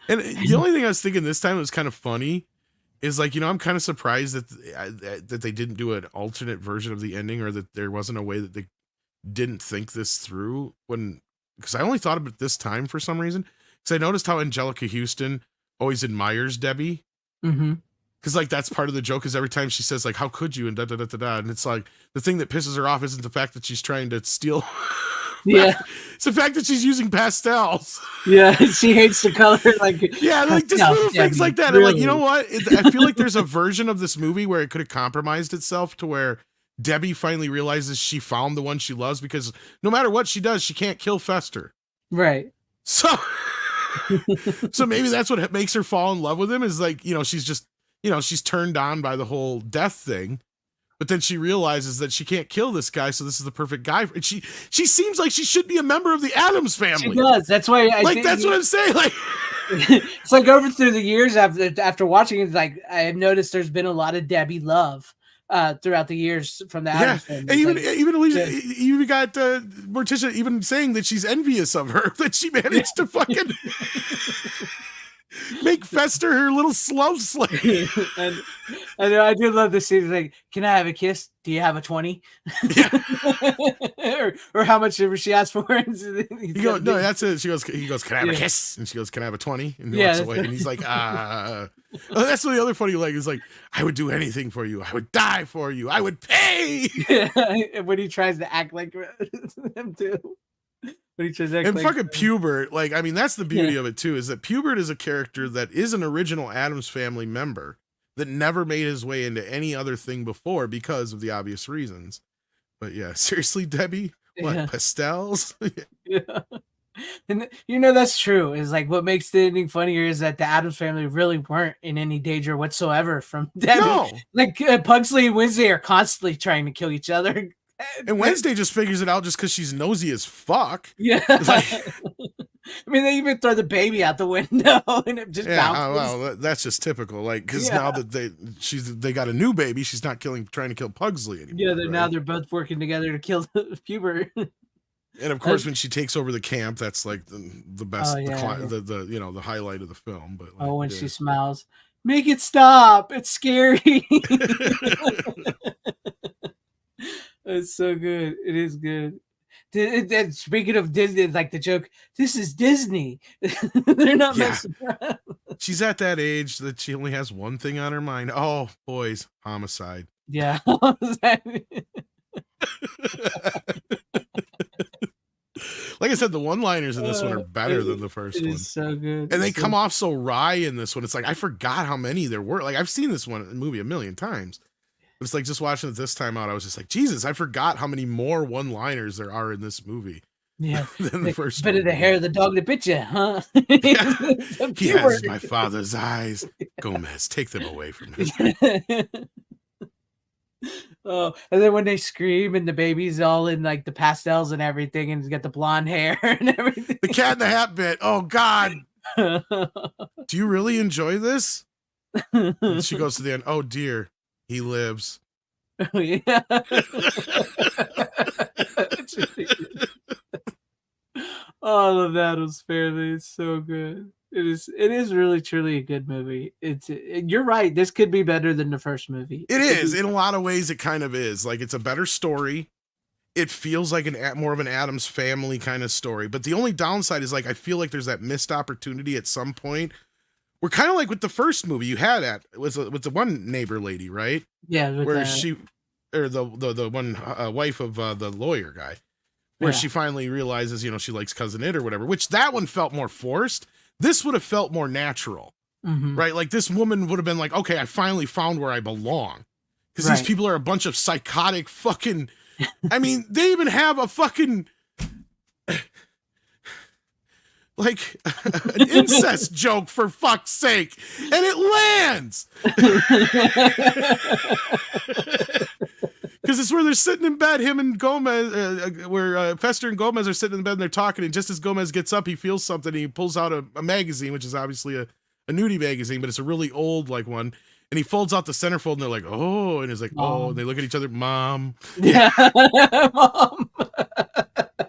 And the only thing I was thinking this time was kind of funny is like, I'm kind of surprised that they didn't do an alternate version of the ending, or that there wasn't a way that they didn't think this through, because I only thought of it this time for some reason, because I noticed how Angelica Houston always admires Debbie.
Mm-hmm.
Because like that's part of the joke, is every time she says like, how could you, and da da da da da, and it's like the thing that pisses her off isn't the fact that she's trying to steal.
Yeah,
it's the fact that she's using pastels.
Yeah, she hates the color. Like,
like just little things like that. Really. And like, you know what? I feel like there's a version of this movie where it could have compromised itself to where Debbie finally realizes she found the one she loves, because no matter what she does, she can't kill Fester.
Right.
So maybe that's what makes her fall in love with him, is like, she's just, she's turned on by the whole death thing. But then she realizes that she can't kill this guy, so this is the perfect guy. And she seems like she should be a member of the Addams family.
She does. That's why
that's what I'm saying. Like,
it's like over through the years after watching it, like I have noticed there's been a lot of Debbie love throughout the years from the Addams family.
And even Alicia, you got Morticia even saying that she's envious of her, that she managed to fucking make Fester her little love slave.
And I do love this scene. Like, can I have a kiss? Do you have a 20? Yeah. or how much ever she asked for.
He goes, no, that's it. He goes, can I have a kiss? And she goes, can I have a 20? And he walks away. And he's like, Oh, that's what the other funny is like, I would do anything for you. I would die for you. I would pay.
Yeah. When he tries to act like him too.
And fucking Pubert, like, I mean, that's the beauty of it too, is that Pubert is a character that is an original Addams Family member that never made his way into any other thing before because of the obvious reasons. But yeah, seriously, Debbie, what, pastels?
Yeah. And that's true. Is like what makes the ending funnier is that the Addams Family really weren't in any danger whatsoever from Debbie. No. Like Pugsley and Wednesday are constantly trying to kill each other.
And Wednesday just figures it out just because she's nosy as fuck.
Yeah. Like, I mean, they even throw the baby out the window and it just bounces.
Well, that's just typical. Like, because now that they got a new baby, she's not trying to kill Pugsley anymore.
Yeah, now they're both working together to kill Pubert.
And of course, when she takes over the camp, that's like the best, the highlight of the film. But like,
when she smiles, make it stop! It's scary. It's so good. It is good. Speaking of Disney, like the joke, this is Disney. They're not messing around.
She's at that age that she only has one thing on her mind. Oh, boys, homicide.
Yeah.
Like I said, the one-liners in this one are better than the first one.
So good.
And they come off so wry in this one. It's like, I forgot how many there were. Like, I've seen this movie a million times. But it's like, just watching it this time out, I was just like, Jesus, I forgot how many more one-liners there are in this movie.
Yeah.
Than the first
one. Bit of the hair of the dog that bit you, huh?
He has my father's eyes Gomez, take them away from him.
Oh, and then when they scream and the baby's all in like the pastels and everything, and he's got the blonde hair and everything.
The Cat in the Hat bit. Oh God. Do you really enjoy this? And she goes to the end. Oh dear, he lives.
Oh, yeah. All of that was fairly. It's so good. It is really truly a good movie. You're right. This could be better than the first movie.
It is. In a lot of ways, it kind of is. Like, it's a better story. It feels like more of an Addams Family kind of story. But the only downside is, like, I feel like there's that missed opportunity at some point. We're kind of like with the first movie you had with the one neighbor lady, right?
Yeah,
where the one wife of the lawyer guy, where she finally realizes, she likes Cousin It or whatever. Which that one felt more forced. This would have felt more natural, right? Like this woman would have been like, okay, I finally found where I belong. Because these people are a bunch of psychotic fucking, I mean, they even have a fucking, like an incest joke for fuck's sake. And it lands. Because it's where they're sitting in bed, him and Gomez, where Fester and Gomez are sitting in bed and they're talking. And just as Gomez gets up, he feels something. And he pulls out a magazine, which is obviously a nudie magazine, but it's a really old like one. And he folds out the centerfold and they're like, oh, and he's like, oh, and they look at each other, Mom.
Yeah, Mom.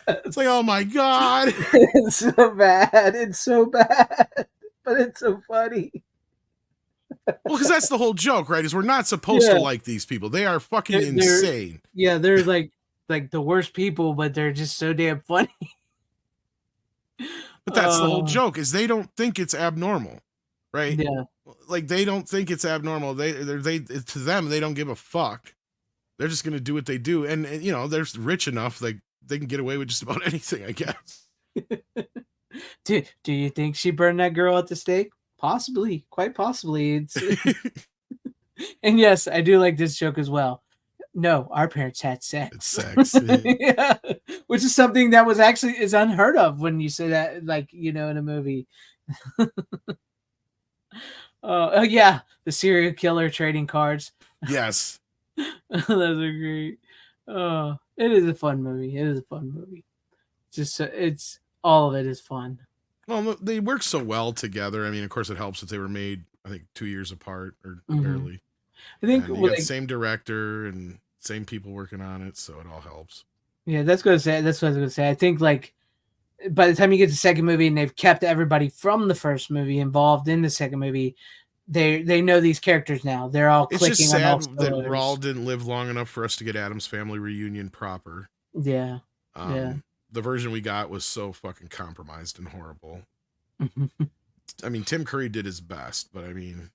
It's like, oh my God.
It's so bad. It's so bad. But it's so funny.
Well, because that's the whole joke, right? Is we're not supposed to like these people. They are fucking insane.
Yeah, they're like the worst people, but they're just so damn funny.
But that's the whole joke, is they don't think it's abnormal, right?
Yeah.
Like they don't think it's abnormal. They to them, they don't give a fuck. They're just gonna do what they do, and they're rich enough like they can get away with just about anything, I guess.
Do you think she burned that girl at the stake? Possibly, quite possibly. And yes, I do like this joke as well. No, our parents had sex.
It's sex,
yeah. Which is something that is unheard of when you say that, like in a movie. Oh yeah, the serial killer trading cards.
Yes,
those are great. Oh, it is a fun movie. It's all of it is fun.
Well, they work so well together. I mean, of course, it helps that they were made, I think, 2 years apart or barely.
I think
you got same director and same people working on it, so it all helps.
Yeah, that's what I was gonna say. I think like by the time you get to the second movie and they've kept everybody from the first movie involved in the second movie, they know these characters now. They're all clicking. It's just sad
that Raul didn't live long enough for us to get Addams Family Reunion proper.
Yeah.
The version we got was so fucking compromised and horrible. I mean, Tim Curry did his best, but I mean,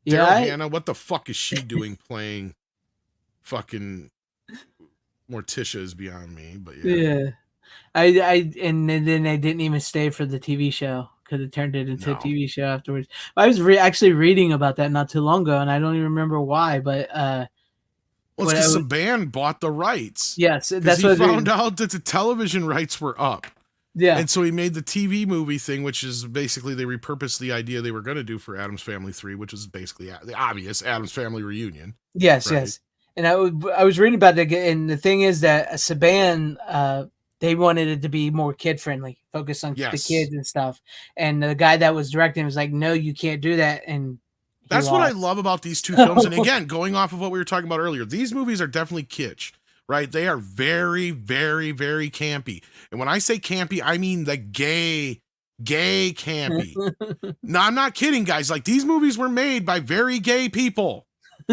Daryl Hannah, what the fuck is she doing playing fucking Morticia is beyond me, but
and then they didn't even stay for the TV show because it turned it into a TV show afterwards. I was actually reading about that not too long ago, and I don't even remember why, but
well, it's because Saban bought the rights.
Yes, that's
what he found out that the television rights were up.
Yeah,
and so he made the TV movie thing, which is basically they repurposed the idea they were going to do for Addams Family 3, which is basically the obvious Addams Family Reunion.
Yes, right? Yes. And I was reading about that, and the thing is that Saban, they wanted it to be more kid friendly, focus on the kids and stuff. And the guy that was directing was like, "No, you can't do that." And
that's what I love about these two films. And again, going off of what we were talking about earlier, these movies are definitely kitsch, right? They are very, very, very campy. And when I say campy, I mean the gay campy. No, I'm not kidding, guys. Like, these movies were made by very gay people.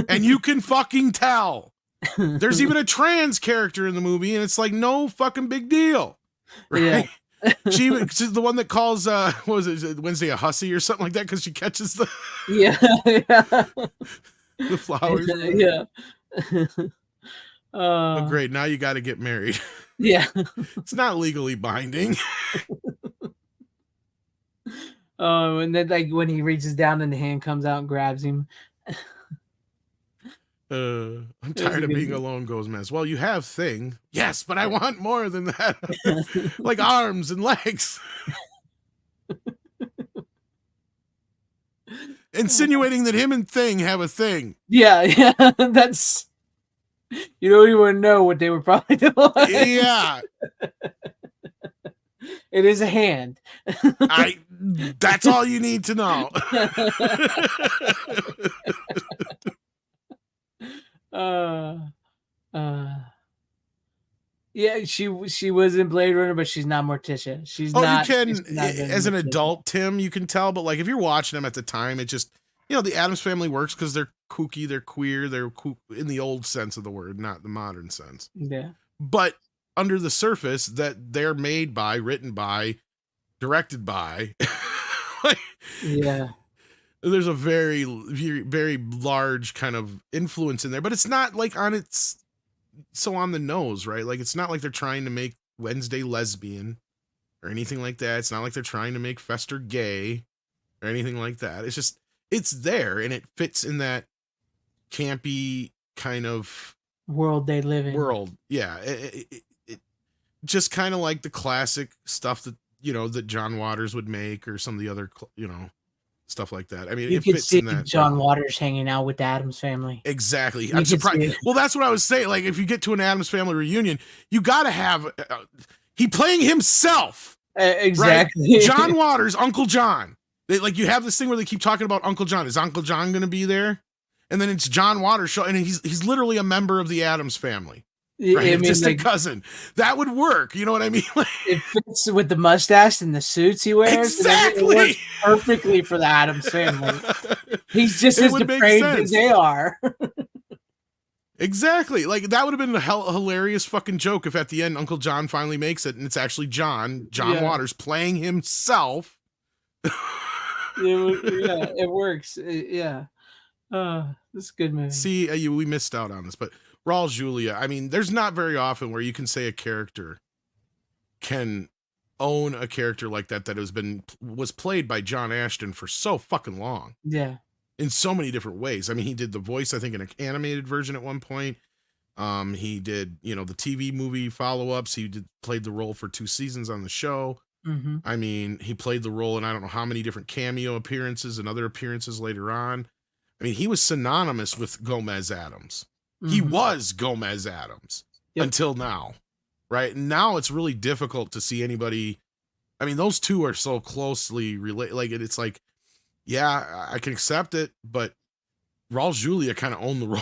And you can fucking tell. There's even a trans character in the movie, and it's like no fucking big deal. Right? Yeah. She's the one that calls what was it, Wednesday a hussy or something like that, because she catches the the flowers. Oh, great. Now you got to get married.
Yeah.
It's not legally binding.
Oh, and then like when he reaches down and the hand comes out and grabs him.
I'm tired of being alone, Gomez. Well, you have thing. Yes, but I want more than that. Like arms and legs. insinuating that him and Thing have a thing.
Yeah, that's, you don't even know what they were probably doing.
Yeah.
It is a hand.
That's all you need to know.
Yeah, she was in Blade Runner, but she's not Morticia. She's
Oh,
not.
you can,
she's not
as an
Morticia.
adult, Tim, you can tell, but like if you're watching them at the time, it just, the Addams Family works because they're kooky, they're queer, they're in the old sense of the word, not the modern sense.
Yeah.
But under the surface, that they're made by, written by, directed by,
Yeah.
There's a very, very, very large kind of influence in there, but it's not like on the nose, right? Like it's not like they're trying to make Wednesday lesbian or anything like that. It's not like they're trying to make Fester gay or anything like that. It's just, it's there and it fits in that campy kind of
world they live in.
Yeah. It just kind of like the classic stuff that, that John Waters would make or some of the other, stuff like that. I mean,
You
it
could
fits
see
in that.
John Waters hanging out with the Addams Family.
Exactly. I'm surprised. Well, that's what I was saying. Like, if you get to an Addams Family reunion, you got to have he playing himself.
Exactly.
Right? John Waters, Uncle John. You have this thing where they keep talking about Uncle John. Is Uncle John going to be there? And then it's John Waters show, and he's literally a member of the Addams Family. Right? I mean, just a cousin. That would work. You know what I mean?
It fits with the mustache and the suits he wears.
Exactly.
It works perfectly for the Addams Family. He's just as depraved as they are.
Exactly. Like, that would have been a hilarious fucking joke if at the end Uncle John finally makes it and it's actually John Waters playing himself.
It works. Yeah. This is a good movie.
See, we missed out on this, but Raul Julia, I mean, there's not very often where you can say a character can own a character like that was played by John Ashton for so fucking long.
Yeah.
In so many different ways. I mean, he did the voice, I think, in an animated version at one point. He did, the TV movie follow-ups. He played the role for 2 seasons on the show.
Mm-hmm.
I mean, he played the role in I don't know how many different cameo appearances and other appearances later on. I mean, he was synonymous with Gomez Addams. Mm-hmm. He was Gomez Addams until now, right? And now it's really difficult to see anybody. I mean, those two are so closely related. Like, it's like, yeah, I can accept it, but Raul Julia kind of owned the role.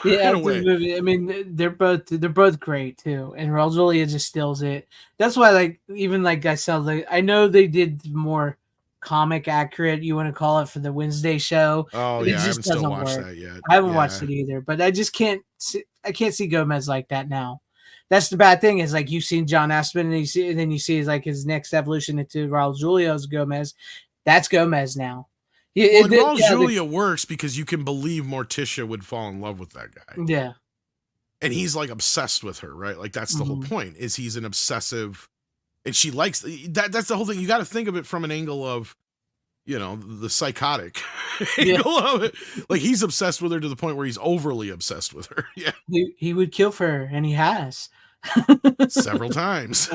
Yeah, I mean, they're both great too, and Raul Julia just steals it. That's why, even I said, I know they did more comic accurate, you want to call it, for the Wednesday show.
Oh yeah, I haven't still watched that yet.
I haven't watched it either, but I just can't see Gomez like that now. That's the bad thing, is you've seen John Ashton and then you see his next evolution into Raul Julia's Gomez. That's Gomez now.
Raul Julia works because you can believe Morticia would fall in love with that guy.
Yeah.
And he's obsessed with her, right? That's the whole point, is he's an obsessive, and she likes that. That's the whole thing. You got to think of it from an angle of, the psychotic angle of it. He's obsessed with her to the point where he's overly obsessed with her. Yeah.
He would kill for her, and he has.
Several times.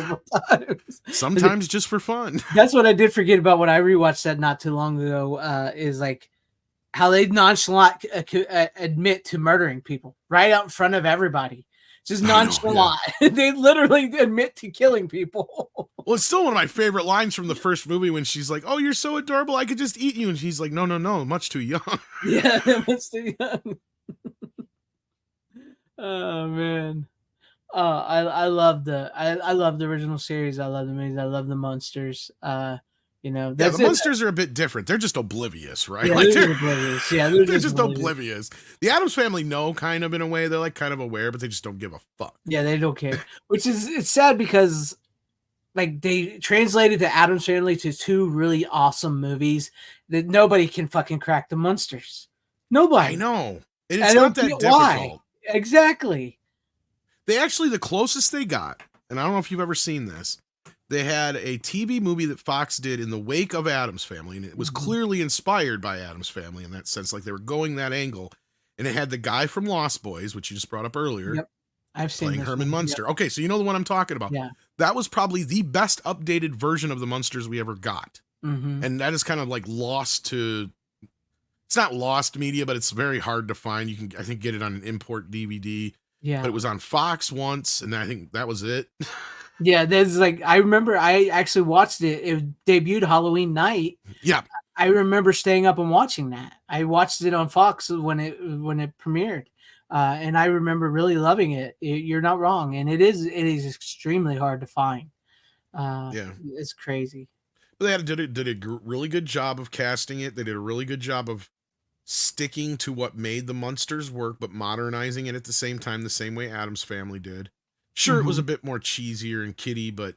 Sometimes just for fun.
That's what I did forget about when I rewatched that not too long ago, is how they nonchalant admit to murdering people right out in front of everybody. Just nonchalant. Yeah. They literally admit to killing people.
Well, it's still one of my favorite lines from the first movie when she's like, "Oh, you're so adorable, I could just eat you." And she's like, No, much too young.
Yeah, much too young. Oh, man. I love the original series. I love the movies. I love the monsters. The
monsters are a bit different. They're just oblivious, right?
Yeah, they're oblivious. Yeah,
they're just oblivious. The Addams Family know, kind of, in a way. They're kind of aware, but they just don't give a fuck.
Yeah, they don't care. It's sad because they translated the Addams Family to 2 really awesome movies that nobody can fucking crack the monsters. Nobody.
I know. And it's not that difficult. Why.
Exactly.
They actually, the closest they got, and I don't know if you've ever seen this, they had a TV movie that Fox did in the wake of Addams Family, and it was clearly inspired by Addams Family in that sense. They were going that angle, and it had the guy from Lost Boys, which you just brought up earlier.
Yep, I've seen
playing Herman Munster. Yep. Okay, so you know the one I'm talking about.
Yeah,
that was probably the best updated version of the Munsters we ever got, and that is kind of lost to it's not lost media, but it's very hard to find. You can, I think, get it on an import DVD.
Yeah.
But it was on Fox once, and I think that was it.
Yeah, there's like I remember I actually watched it. It debuted Halloween night.
Yeah.
I remember staying up and watching that. I watched it on Fox when it premiered, and I remember really loving it. You're not wrong, and it is extremely hard to find.
Yeah,
it's crazy.
but they did a really good job of casting it. They did a really good job of sticking to what made the Munsters work, but modernizing it at the same time, the same way Addams Family did. Sure, it was a bit more cheesier and kiddie, but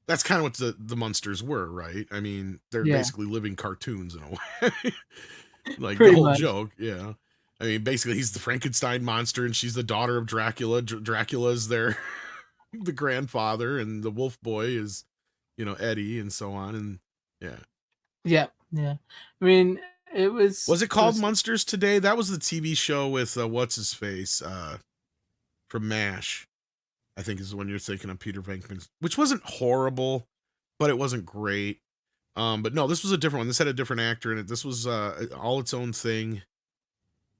that's kind of what the Munsters were, right? I mean, they're basically living cartoons in a way. Like
Pretty
the whole
much.
joke, yeah. I mean, basically, he's the Frankenstein monster, and she's the daughter of Dracula. Dracula's their the grandfather, and the Wolf Boy is, Eddie, and so on, and
Yeah. I mean, it was.
Was it called Munsters Today? That was the TV show with what's his face from MASH. I think is when you're thinking of Peter Venkman, which wasn't horrible, but it wasn't great. But no, this was a different one. This had a different actor in it. This was all its own thing.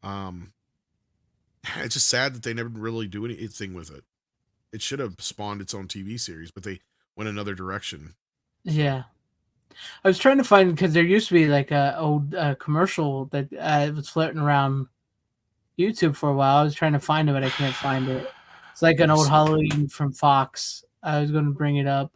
It's just sad that they never really do anything with it. It should have spawned its own TV series, but they went another direction.
Yeah. I was trying to find, because there used to be like a old commercial that was floating around YouTube for a while. I was trying to find it, but I can't find it. It's like an old Halloween from Fox. I was going to bring it up.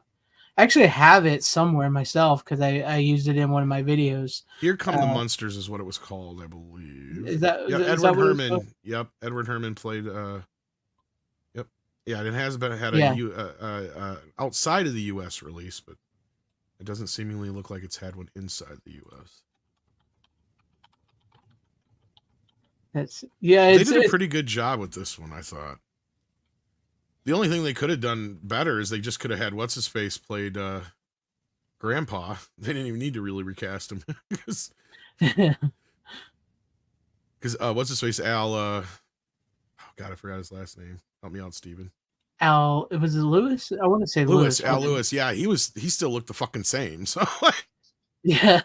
I actually have it somewhere myself because I used it in one of my videos.
Here Come the Munsters is what it was called, I believe.
Is that
Edward Herrmann? Yep, Edward Herrmann played. Yep, yeah, it has been had a outside of the U.S. release, but it doesn't seemingly look like it's had one inside the U.S. They did a pretty good job with this one, I thought. The only thing they could have done better is they just could have had what's-his-face played Grandpa. They didn't even need to really recast him. Because what's-his-face, Al... oh, God, I forgot his last name. Help me out, Steven.
Al... Was it Lewis? I want to say Lewis.
Al Lewis, yeah. He still looked the fucking same, so...
Yeah.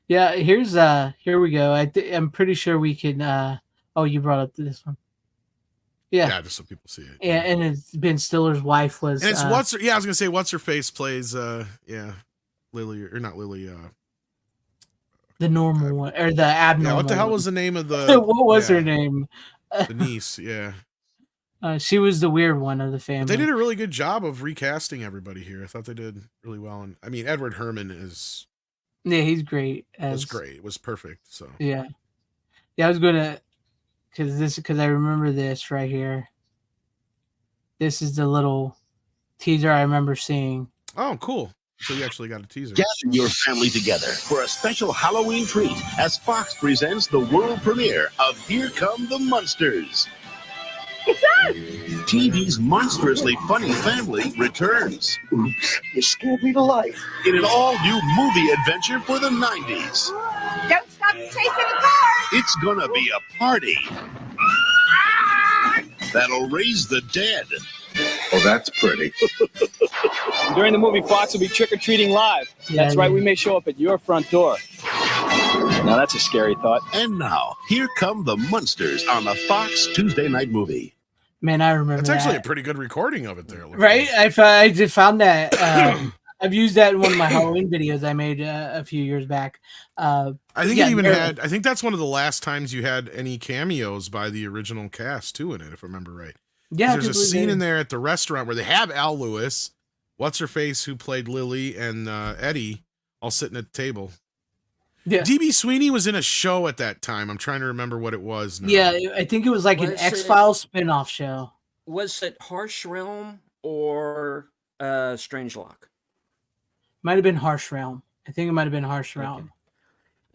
Yeah, here we go. I'm pretty sure we can... oh, you brought up this one. Yeah,
just so people see it.
Yeah, and it's Ben Stiller's wife was.
And it's I was gonna say what's her face plays. Lily or not Lily.
The normal one or the abnormal.
Yeah, what the hell was the name of the?
What was her name?
The niece. Yeah.
She was the weird one of the family.
But they did a really good job of recasting everybody here. I thought they did really well, and I mean Edward Herrmann is.
Yeah, he's great.
Was great. It was perfect. So.
Yeah, I was gonna. Because I remember this right here. This is the little teaser I remember seeing.
Oh, cool. So you actually got a teaser.
Gather your family together for a special Halloween treat as Fox presents the world premiere of Here Come the Munsters.
It's us!
TV's monstrously funny family returns.
Oops, you scared me to life.
In an all-new movie adventure for the 90s.
Don't stop chasing the cars!
It's gonna be a party that'll raise the dead.
Oh, that's pretty.
During the movie, Fox will be trick-or-treating live. That's right, we may show up at your front door. Now that's a scary thought.
And now, Here Come the Munsters on the Fox Tuesday night movie.
Man, I remember
That's actually a pretty good recording of it there.
Right? I just found that. I've used that in one of my Halloween videos I made a few years back.
I think it even had. I think that's one of the last times you had any cameos by the original cast too in it, if I remember right.
Yeah,
there's a scene in there at the restaurant where they have Al Lewis, what's her face, who played Lily, and Eddie, all sitting at the table.
Yeah,
DB Sweeney was in a show at that time. I'm trying to remember what it was now.
Yeah, I think it was like an X-Files spin-off show.
Was it Harsh Realm or Strangelock?
Might have been Harsh Realm. I think it might have been Harsh Realm.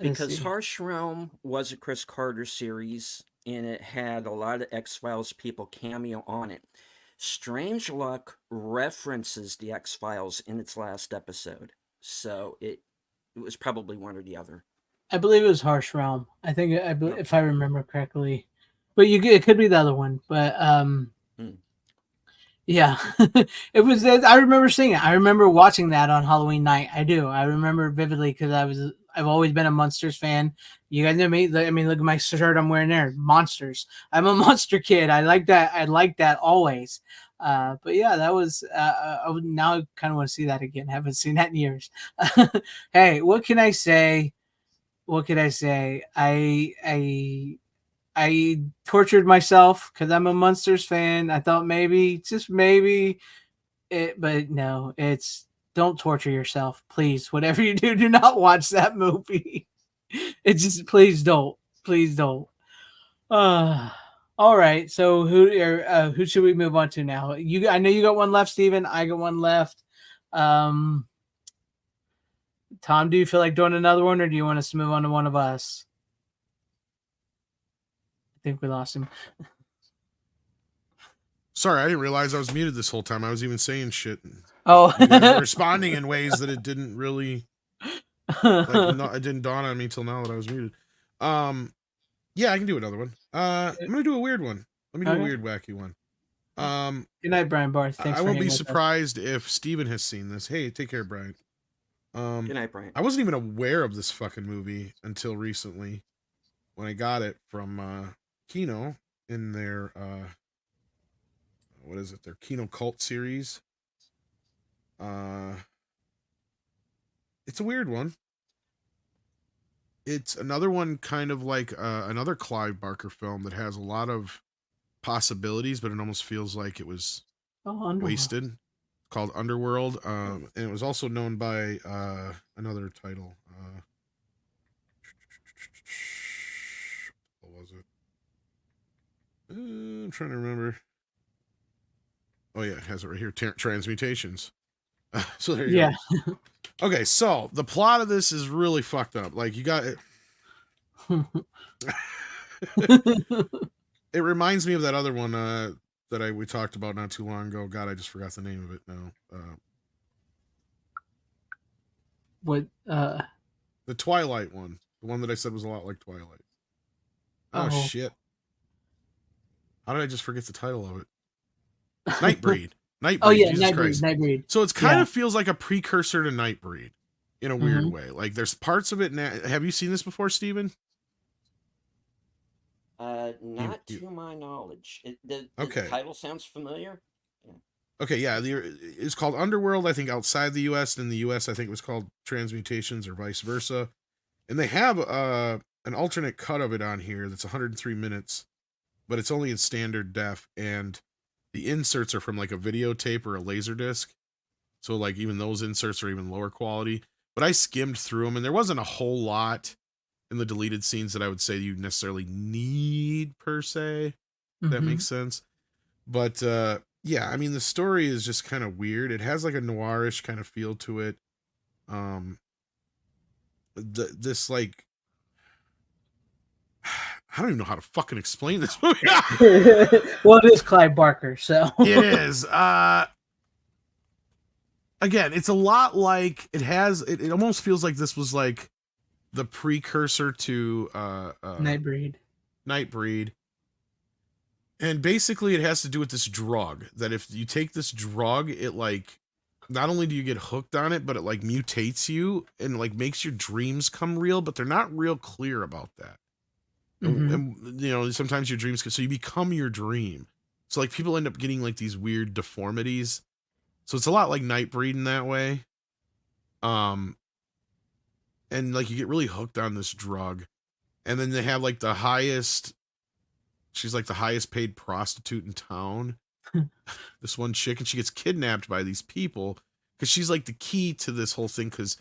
Okay. Because Harsh Realm was a Chris Carter series, and it had a lot of X-Files people cameo on it. Strangelock references the X-Files in its last episode, so it was probably one or the other.
I believe it was Harsh Realm. I think if I remember correctly, but it could be the other one. But yeah, it was. I remember seeing it. I remember watching that on Halloween night. I do. I remember vividly because I've always been a Monsters fan. You guys know me. I mean, look at my shirt I'm wearing there. Monsters. I'm a monster kid. I like that. I like that always. But yeah, that was. I would now kind of want to see that again. Haven't seen that in years. Hey, what can I say? What can I say? I tortured myself because I'm a Monsters fan. I thought maybe, just maybe, but no. It's don't torture yourself, please. Whatever you do, do not watch that movie. It's just please don't. All right. So who should we move on to now? I know you got one left, Steven. I got one left. Um, Tom, do you feel like doing another one, or do you want us to move on to one of us? I think we lost him.
Sorry, I didn't realize I was muted this whole time. I was even saying shit.
Oh,
you guys were responding in ways that it didn't really it didn't dawn on me till now that I was muted. Yeah, I can do another one. I'm gonna do a weird one. Let me do a weird, wacky one.
Good night, Brian Barth. Thanks.
I
for
won't be
hanging with us.
surprised if Steven has seen this. Hey, take care, Brian.
Good night, Brian.
I wasn't even aware of this fucking movie until recently when I got it from Kino in their what is it? Their Kino Cult series. It's a weird one. It's another one kind of like another Clive Barker film that has a lot of possibilities, but it almost feels like it was wasted. Called Underworld, and it was also known by another title. What was it? I'm trying to remember. Oh yeah, it has it right here. Transmutations. So there you go. Okay, so the plot of this is really fucked up. Like you got it. It reminds me of that other one that we talked about not too long ago. God, I just forgot the name of it now.
What?
The Twilight one. The one that I said was a lot like Twilight. Oh shit. How did I just forget the title of it? Nightbreed. Nightbreed.
Oh yeah,
Jesus
Nightbreed.
Christ.
Nightbreed.
So it's kind of feels like a precursor to Nightbreed in a weird way. Like there's parts of it now. Have you seen this before, Steven?
Not to my knowledge. The title sounds familiar. Yeah.
Okay, yeah. It's called Underworld, I think, outside the U.S. In the U.S., I think it was called Transmutations or vice versa. And they have an alternate cut of it on here that's 103 minutes, but it's only in standard def, and the inserts are from like a videotape or a laser disc. So like even those inserts are even lower quality. But I skimmed through them, and there wasn't a whole lot in the deleted scenes that I would say you necessarily need per se. If that makes sense. But yeah, I mean the story is just kind of weird. It has like a noirish kind of feel to it. This like I don't even know how to fucking explain this movie.
Well, it is Clive Barker, so
it is. Again, it's a lot like it almost feels like this was like the precursor to
Nightbreed.
And basically it has to do with this drug that if you take this drug, it like not only do you get hooked on it, but it like mutates you and like makes your dreams come real, but they're not real clear about that. And you know, sometimes your dreams so you become your dream. So like people end up getting like these weird deformities. So it's a lot like Nightbreed in that way. And like you get really hooked on this drug. And then they have like she's like the highest paid prostitute in town. This one chick, and she gets kidnapped by these people because she's like the key to this whole thing. Because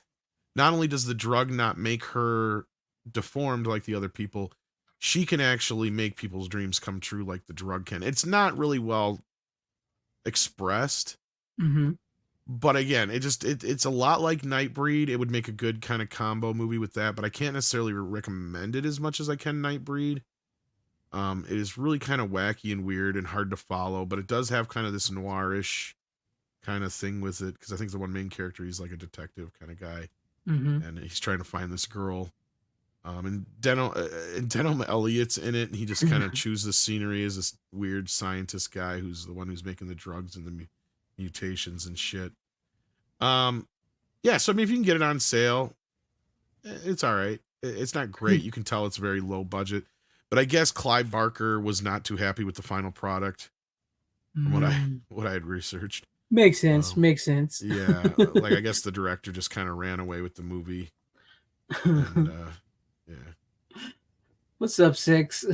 not only does the drug not make her deformed like the other people, she can actually make people's dreams come true like the drug can. It's not really well expressed. But again, it's a lot like Nightbreed. It would make a good kind of combo movie with that, but I can't necessarily recommend it as much as I can Nightbreed. It is really kind of wacky and weird and hard to follow, but it does have kind of this noirish kind of thing with it, because I think the one main character, he's like a detective kind of guy, and he's trying to find this girl. And Denholm Elliott's in it, and he just kind of chews the scenery as this weird scientist guy who's the one who's making the drugs and the mutations and shit. Yeah, so I mean, if you can get it on sale, It's all right. It's not great. You can tell it's very low budget. But I guess Clive Barker was not too happy with the final product from what I had researched.
Makes sense. Makes sense.
Yeah, like I guess the director just kind of ran away with the movie. And yeah.
What's up, Six?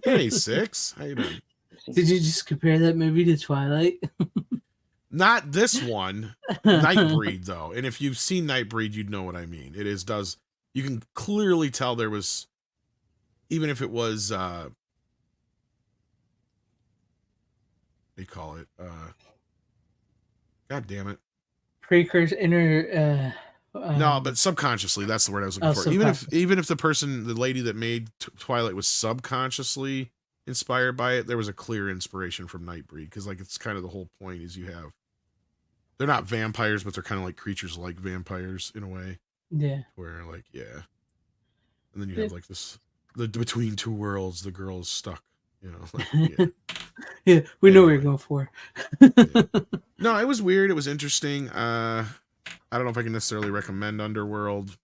Hey, Six. How you doing?
Did you just compare that movie to Twilight?
Not this one. Nightbreed, though. And if you've seen Nightbreed, you'd know what I mean. You can clearly tell there was, even if it was, what do you call it? God damn it.
Precursor,
no, but subconsciously, that's the word I was looking for. Even if the lady that made Twilight was subconsciously inspired by it, there was a clear inspiration from Nightbreed, because like it's kind of the whole point is they're not vampires, but they're kind of like creatures like vampires in a way.
Yeah.
Where like, yeah. And then you have like the between two worlds, the girl's stuck, like, yeah.
Yeah, we know what you're going for.
Yeah. No, it was weird. It was interesting. I don't know if I can necessarily recommend Underworld,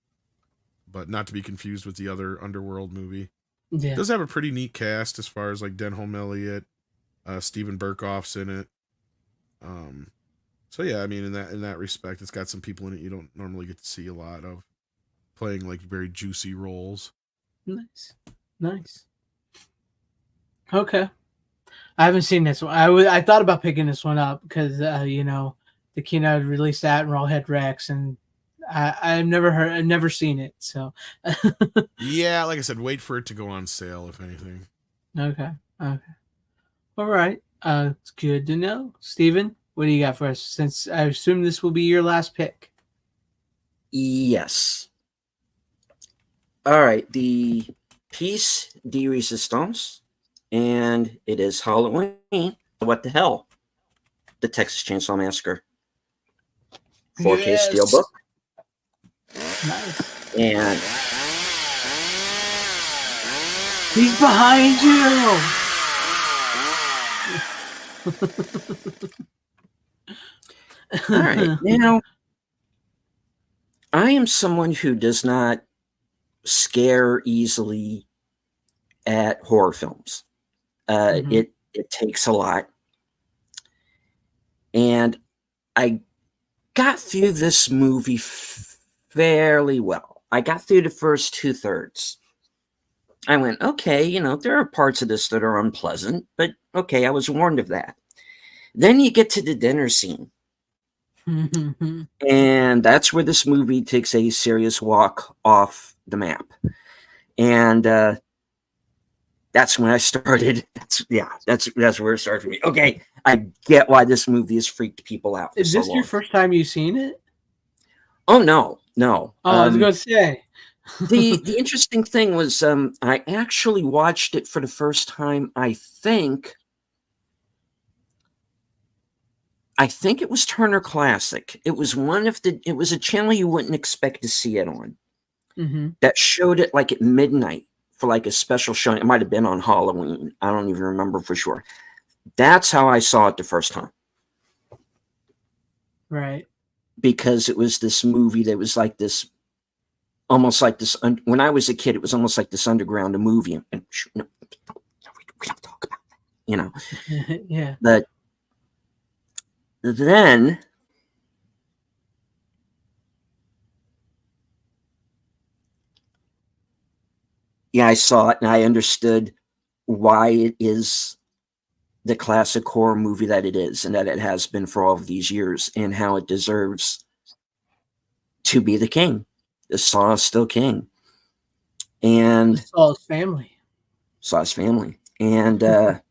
but not to be confused with the other Underworld movie.
Yeah.
It does have a pretty neat cast as far as like Denholm Elliott, Stephen Burkoff's in it. So yeah, I mean, in that respect, it's got some people in it you don't normally get to see a lot of, playing like very juicy roles.
Nice. Okay. I haven't seen this one. I thought about picking this one up because the Kino had released that and Rawhead Rex, and I've never seen it. So
yeah, like I said, wait for it to go on sale, if anything.
Okay. All right. It's good to know. Steven, what do you got for us? Since I assume this will be your last pick.
Yes. All right. The piece de resistance, and it is Halloween. What the hell? The Texas Chainsaw Massacre. 4K Steelbook.
Nice.
And
he's behind you.
all right. Now, I am someone who does not scare easily at horror films. It takes a lot. And I got through this movie fairly well. I got through the first 2/3. I went, okay, there are parts of this that are unpleasant, but okay, I was warned of that. Then you get to the dinner scene. And that's where this movie takes a serious walk off the map. And that's when I started. That's where it started for me. Okay, I get why this movie has freaked people out.
Is this your first time you've seen it?
Oh, no.
Oh, I was going to say.
the interesting thing was I actually watched it for the first time, I think it was Turner Classic. It was it was a channel you wouldn't expect to see it on. That showed it like at midnight for like a special showing. It might have been on Halloween. I don't even remember for sure. That's how I saw it the first time.
Right.
Because it was this movie that was like this, almost like this. When I was a kid, it was almost like this underground movie. And we don't talk about that,
Yeah.
But then I saw it and I understood why it is the classic horror movie that it is, and that it has been for all of these years, and how it deserves to be the king. The Saw is still king. And
Saw's family.
And there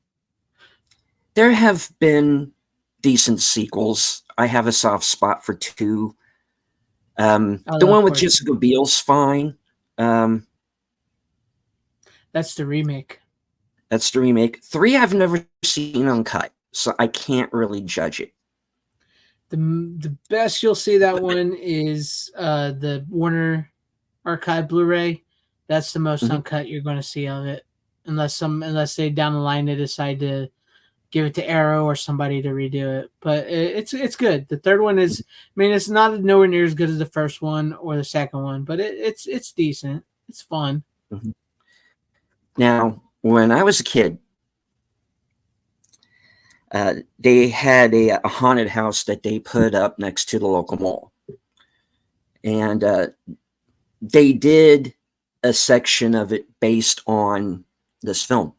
have been decent sequels. I have a soft spot for 2. The one with Jessica Biel's fine.
That's the remake.
3 I've never seen uncut, so I can't really judge it.
The best you'll see that one is the Warner Archive Blu-ray. That's the most uncut you're going to see of it, unless they down the line they decide to give it to Arrow or somebody to redo it. But it's good. The third one is, I mean, it's not nowhere near as good as the first one or the second one, but it's decent. It's fun.
Mhm. Now, when I was a kid, they had a haunted house that they put up next to the local mall. And they did a section of it based on this film.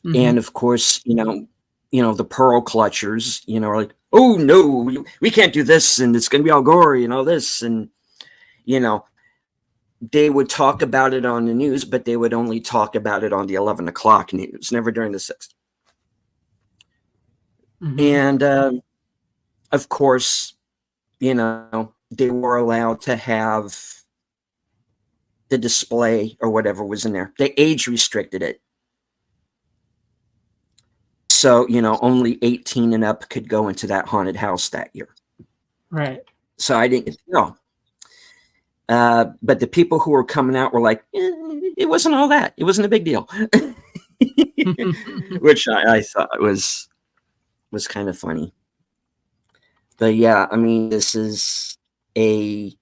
Mhm.
And of course, the pearl clutchers, are like, oh no, we can't do this, and it's going to be all gory and all this. And, they would talk about it on the news, but they would only talk about it on the 11 o'clock news, never during the 6th.
Mhm.
And of course, they were allowed to have the display or whatever was in there. They age restricted it. So, only 18 and up could go into that haunted house that year.
Right.
So I didn't know. But the people who were coming out were like, it wasn't all that. It wasn't a big deal. Which I thought was kind of funny. But yeah, I mean, this is a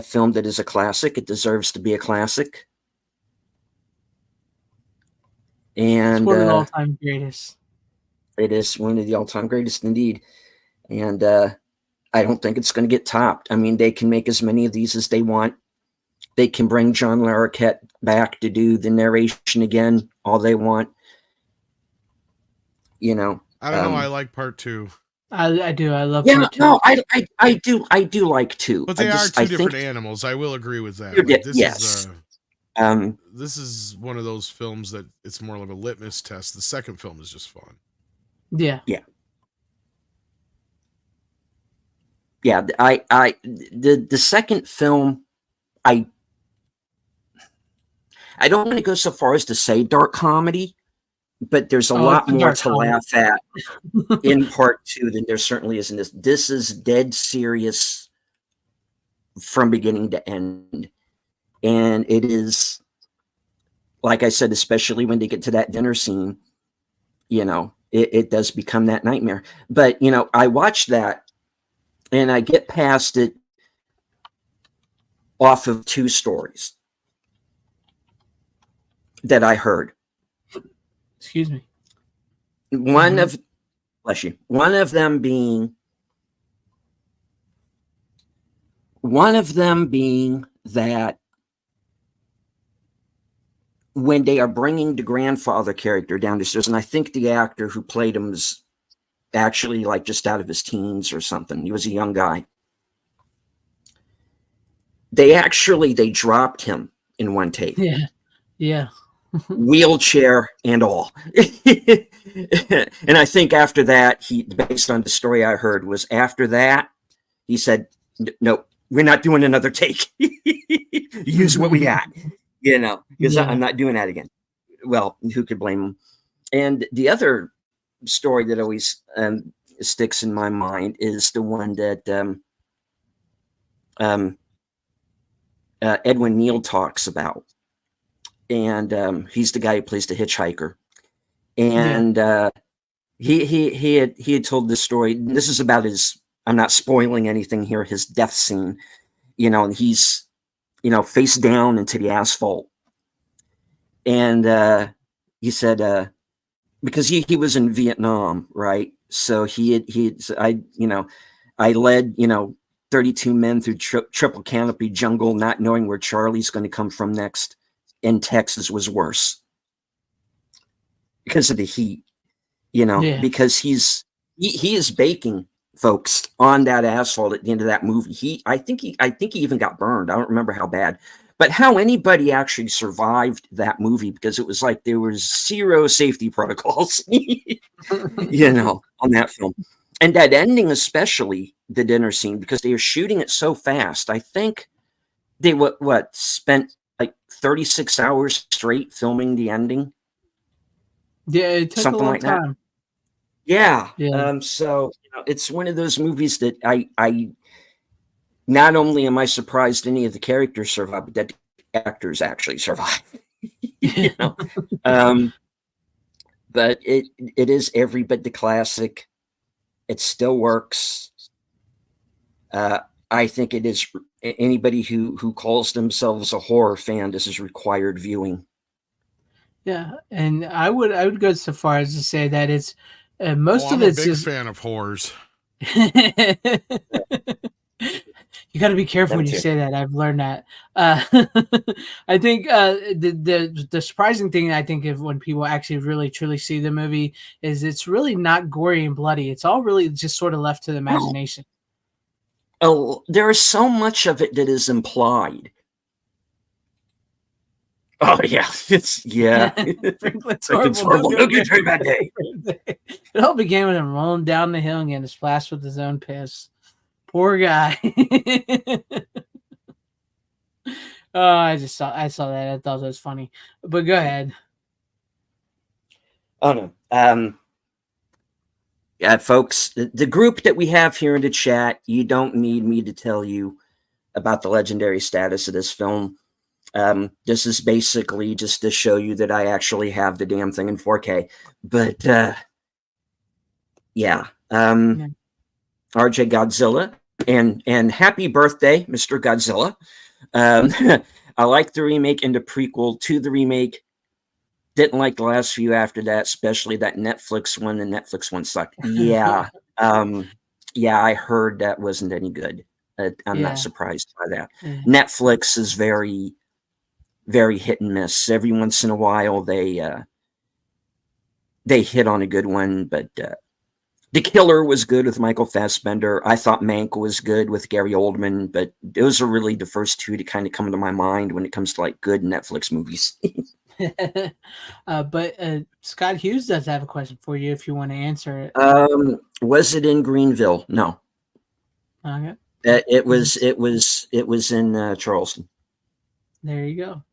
film that is a classic. It deserves to be a classic. And
it's one of the all-time greatest.
It is one of the all-time greatest indeed. And I don't think it's going to get topped. I mean, they can make as many of these as they want. They can bring John Larroquette back to do the narration again, all they want.
I don't know. I like part 2.
I do. I love.
Yeah,
part 2.
no, I do like 2.
But they are two different animals. I will agree with that. Like, this
yes.
This is one of those films that it's more of a litmus test. The second film is just fun.
Yeah.
Yeah. Yeah, the second film, I don't want to go so far as to say dark comedy, but there's a lot more to laugh at in part 2 than there certainly is in this. This is dead serious from beginning to end. And it is, like I said, especially when they get to that dinner scene, it does become that nightmare. But, I watched that and I get past it off of 2 stories that I heard.
Excuse me.
One of them being that when they are bringing the grandfather character down the stairs, and I think the actor who played him was actually like just out of his teens or something. He was a young guy. They dropped him in one take.
Yeah. Yeah.
Wheelchair and all. And I think after that, based on the story I heard, was after that, he said, no, we're not doing another take. Use what we got, because I'm not doing that again. Well, who could blame him? And the other story that always sticks in my mind is the one that Edwin Neal talks about. And he's the guy who plays the hitchhiker. And he had told this story. This is about I'm not spoiling anything here, his death scene, and he's, face down into the asphalt. And he said, because he was in Vietnam, right? So I led, 32 men through triple canopy jungle, not knowing where Charlie's going to come from next. In Texas was worse because of the heat, because he is baking folks on that asphalt at the end of that movie. I think he even got burned. I don't remember how bad, but how anybody actually survived that movie, because it was like there was 0 safety protocols, on that film. And that ending, especially the dinner scene, because they were shooting it so fast. I think they spent like 36 hours straight filming the ending.
Yeah, it took
something
a long
like
time.
That. Yeah. So it's one of those movies that I not only am I surprised any of the characters survive, but that the actors actually survive. but it is every bit the classic. It still works. I think it is anybody who calls themselves a horror fan. This is required viewing.
Yeah, and I would go so far as to say that it's most
I'm
of
a
it's
big
just.
fan of horrors.
You got to be careful
Them
when you
too.
say that. I've learned that. I think the surprising thing I think of when people actually really truly see the movie is it's really not gory and bloody. It's all really just sort of left to the imagination.
Oh, there is so much of it that is implied. Oh yeah, it's
Franklin's
Franklin's horrible. No good, very bad day.
It all began with him rolling down the hill and getting splashed with his own piss. Poor guy. Oh, I saw that. I thought that was funny. But go ahead.
Oh no. Yeah, folks, the group that we have here in the chat, you don't need me to tell you about the legendary status of this film. This is basically just to show you that I actually have the damn thing in 4K. But yeah. RJ Godzilla and happy birthday, Mr. Godzilla. I like the remake and the prequel to the remake. Didn't like the last few after that, especially that Netflix one. The Netflix one sucked. Yeah. Yeah, I heard that wasn't any good. I'm not surprised by that. Netflix is very, very hit and miss. Every once in a while, they hit on a good one, but The Killer was good with Michael Fassbender. I thought Mank was good with Gary Oldman, but those are really the first two to kind of come to my mind when it comes to like good Netflix movies.
But Scott Hughes does have a question for you if you want to answer it.
Was it in Greenville? No.
Okay.
It was in Charleston.
There you go.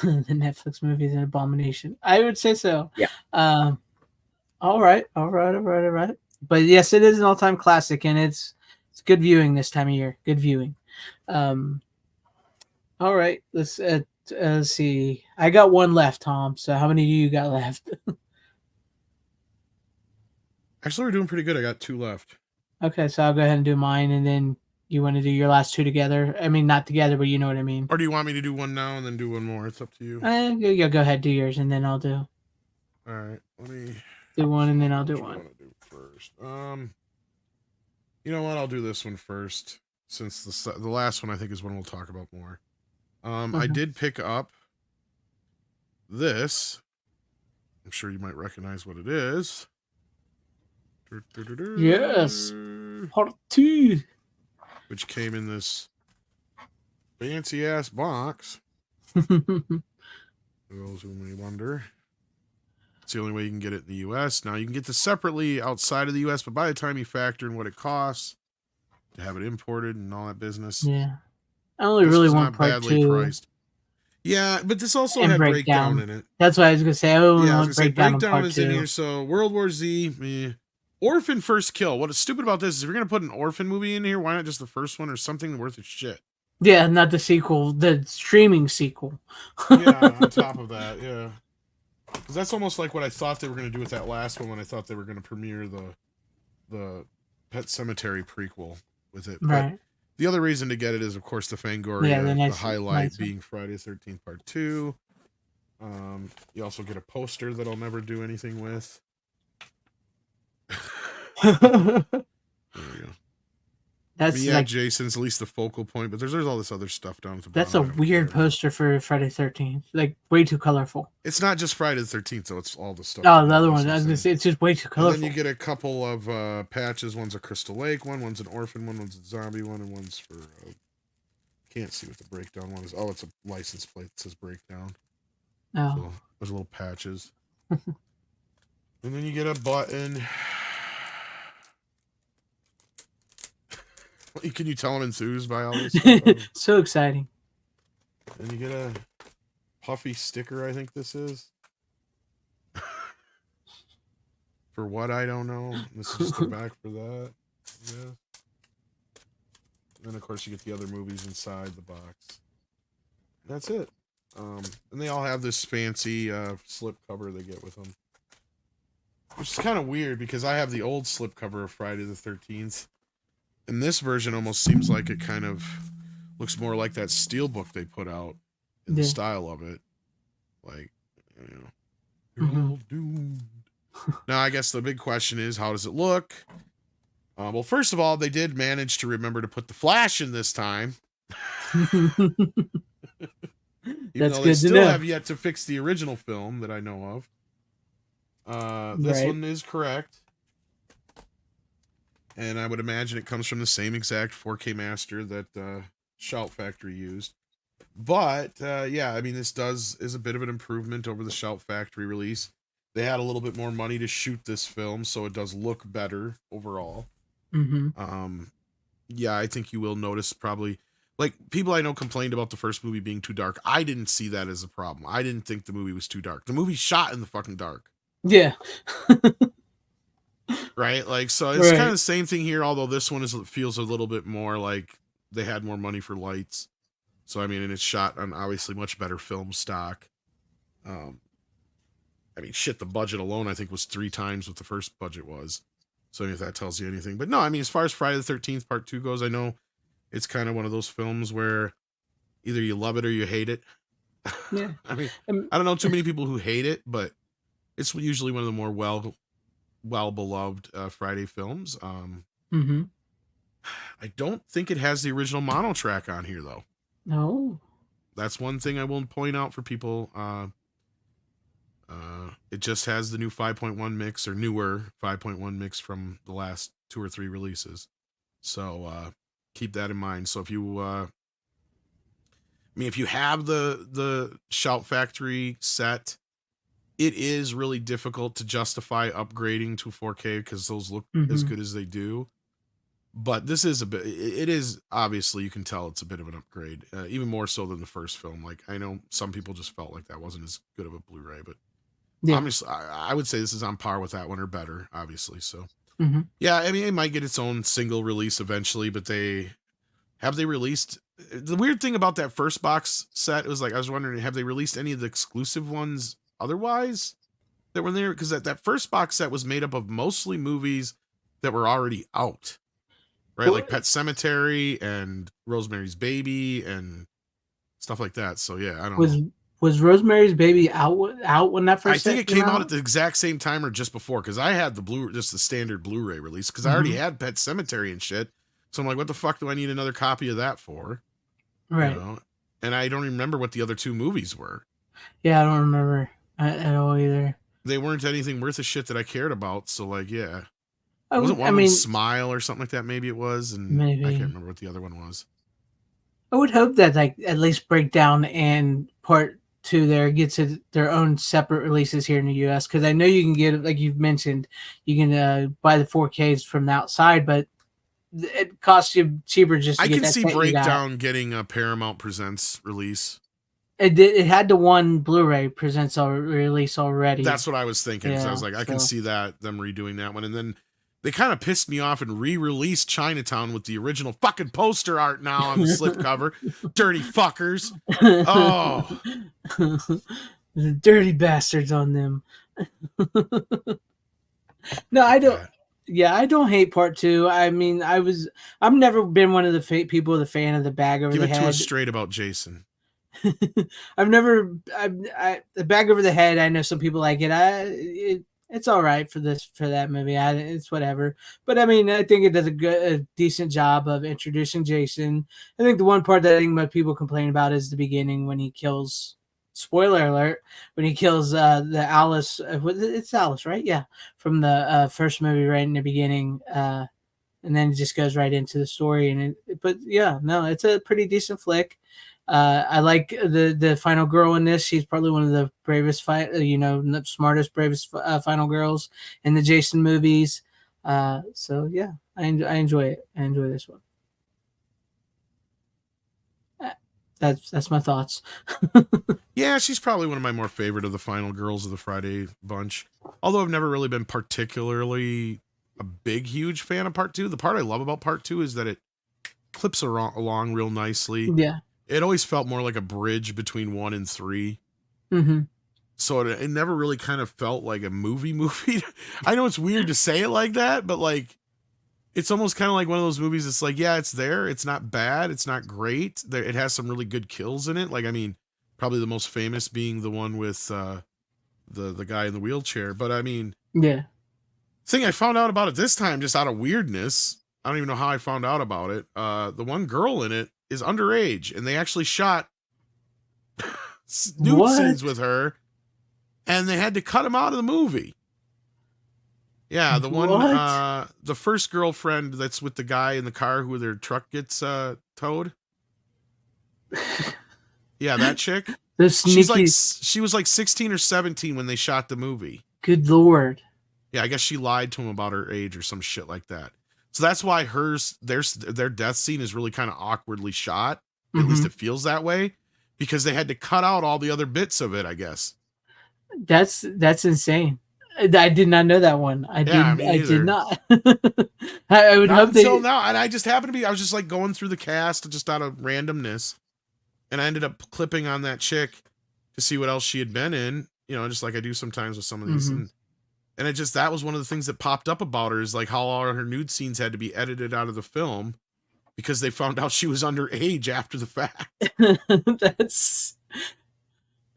The Netflix movie is an abomination. I would say so.
Yeah.
All right. But yes, it is an all-time classic, and it's good viewing this time of year. Good viewing. All right. Let's see. I got one left, Tom. So how many do you got left?
Actually, we're doing pretty good. I got 2 left.
Okay, so I'll go ahead and do mine, and then you want to do your last 2 together. I mean, not together, but you know what I mean.
Or do you want me to do one now and then do one more? It's up to you.
Yeah, go ahead, do yours, and then I'll do.
All right, let me
do one, and then I'll do one.
Want to do first? You know what? I'll do this one first, since the last one I think is one we'll talk about more. I did pick up this. I'm sure you might recognize what it is.
Yes, part 2,
which came in this fancy ass box. For those who may wonder, it's the only way you can get it in the U.S. Now you can get this separately outside of the U.S., but by the time you factor in what it costs to have it imported and all that business,
yeah, I only really want part 2.
Priced. Yeah, but this also had breakdown in it.
That's what I was gonna say. I only want
breakdown is in here. So World War Z, Orphan First Kill. What is stupid about this is if you're gonna put an orphan movie in here, why not just the first one or something worth its shit?
Yeah, not the sequel, the streaming sequel.
Yeah, on top of that, yeah. Because that's almost like what I thought they were gonna do with that last one when I thought they were gonna premiere the Pet Sematary prequel with it.
Right.
But the other reason to get it is, of course, the Fangoria, the highlight being Friday the 13th Part 2. You also get a poster that I'll never do anything with. There we go.
That's
like, Jason's at least the focal point, but there's all this other stuff down at the bottom.
That's a weird poster for Friday the 13th. Like, way too colorful.
It's not just Friday the 13th, though. It's all the stuff.
Oh, the other one. I was gonna say, it's just way too colorful.
And then you get a couple of patches. One's a Crystal Lake one, one's an orphan one, one's a zombie one, and one's for... can't see what the breakdown one is. Oh, it's a license plate that says breakdown.
Oh.
So there's little patches. And then you get a button... Can you tell I'm enthused by all this stuff?
So exciting.
And you get a puffy sticker, I think this is. For what, I don't know. This is just the back for that. Yeah. And then, of course, you get the other movies inside the box. That's it. And they all have this fancy slip cover they get with them. Which is kind of weird because I have the old slip cover of Friday the 13th. And this version almost seems like it kind of looks more like that steelbook they put out in the style of it. Like, you know, you're all doomed. Now, I guess the big question is, how does it look? Well, first of all, they did manage to remember to put the Flash in this time. Even though they still have yet to fix the original film that I know of. This one is correct. And I would imagine it comes from the same exact 4K master that Shout Factory used. But, yeah, I mean, this is a bit of an improvement over the Shout Factory release. They had a little bit more money to shoot this film, so it does look better overall. Yeah, I think you will notice probably... Like, people I know complained about the first movie being too dark. I didn't see that as a problem. I didn't think the movie was too dark. The movie shot in the fucking dark.
Yeah.
Right? Like, so it's kind of the same thing here, although this one feels a little bit more like they had more money for lights. So, I mean, and it's shot on obviously much better film stock. I mean, shit, the budget alone, I think, was 3 times what the first budget was. So, if that tells you anything. But no, I mean, as far as Friday the 13th Part 2 goes, I know it's kind of one of those films where either you love it or you hate it.
Yeah.
I mean, I don't know too many people who hate it, but it's usually one of the more well-beloved Friday films. I don't think it has the original mono track on here, though.
No.
That's one thing I will point out for people. It just has the new 5.1 mix, or newer 5.1 mix from the last 2 or 3 releases. So keep that in mind. So if you, I mean, if you have the Shout Factory set, it is really difficult to justify upgrading to 4K because those look as good as they do. But this is it is obviously, you can tell it's a bit of an upgrade, even more so than the first film. Like, I know some people just felt like that wasn't as good of a Blu-ray, but obviously I would say this is on par with that one or better, obviously. So yeah, I mean, it might get its own single release eventually, but they released the weird thing about that first box set was, like, I was wondering, have they released any of the exclusive ones otherwise that were there? Because that first box set was made up of mostly movies that were already out, right? Like Pet Sematary and Rosemary's Baby and stuff like that. So yeah, I don't know.
Was Rosemary's Baby out when that first?
I think it came out at the exact same time or just before, because I had just the standard Blu-ray release, because I already had Pet Sematary and shit. So I'm like, what the fuck do I need another copy of that for?
Right.
You know? And I don't remember what the other 2 movies were.
Yeah, I don't remember at all either.
They weren't anything worth a shit that I cared about. So, like, yeah. Wasn't one of them Smile or something like that? Maybe it was. And maybe. I can't remember what the other one was.
I would hope that, like, at least Breakdown and Part 2 there gets their own separate releases here in the US, because I know you can get, like you've mentioned, you can buy the 4Ks from the outside, but it costs you cheaper just to get that. I can see
Breakdown getting a Paramount Presents release.
It had the one Blu-ray Presents release already.
That's what I was thinking. Yeah, I was like, I can see them redoing that one. And then they kind of pissed me off and re-released Chinatown with the original fucking poster art now on the slipcover. Dirty fuckers. Oh.
The dirty bastards on them. No, I don't. Yeah, I don't hate Part 2. I mean, I've never been one of the people, the fan of the bag over the head.
Give it to us straight about Jason.
The bag over the head. I know some people like it. It's all right for that movie. It's whatever. But I mean, I think it does a decent job of introducing Jason. I think the one part that I think most people complain about is the beginning when he kills. Spoiler alert! When he kills the Alice, it's Alice, right? Yeah, from the first movie, right in the beginning, and then it just goes right into the story. But yeah, no, it's a pretty decent flick. I like the final girl in this. She's probably one of the bravest smartest, bravest final girls in the Jason movies. So yeah, I enjoy it. I enjoy this one. That's my thoughts.
Yeah, she's probably one of my more favorite of the final girls of the Friday bunch. Although I've never really been particularly a huge fan of Part 2. The part I love about Part 2 is that it clips along real nicely.
Yeah.
it always felt more like a bridge between 1 and 3.
Mm-hmm.
So it never really kind of felt like a movie. I know it's weird to say it like that, but like, it's almost kind of like one of those movies. It's like, yeah, it's there. It's not bad. It's not great. It has some really good kills in it. Like, I mean, probably the most famous being the one with the guy in the wheelchair. But I mean,
yeah.
Thing I found out about it this time, just out of weirdness. I don't even know how I found out about it. The one girl in it is underage, and they actually shot nude scenes with her, and they had to cut him out of the movie. Yeah, the one, the first girlfriend that's with the guy in the car who their truck gets towed. Yeah, that chick. She was like 16 or 17 when they shot the movie.
Good Lord.
Yeah, I guess she lied to him about her age or some shit like that. So that's why their death scene is really kind of awkwardly shot. At least it feels that way, because they had to cut out all the other bits of it, I guess.
That's insane. I did not know that one. I did not. I would hope
until now. And I just happened to be, I was just like going through the cast just out of randomness. And I ended up clipping on that chick to see what else she had been in, you know, just like I do sometimes with some of these. And it just, that was one of the things that popped up about her, is like how all her nude scenes had to be edited out of the film because they found out she was underage after the fact.
That's,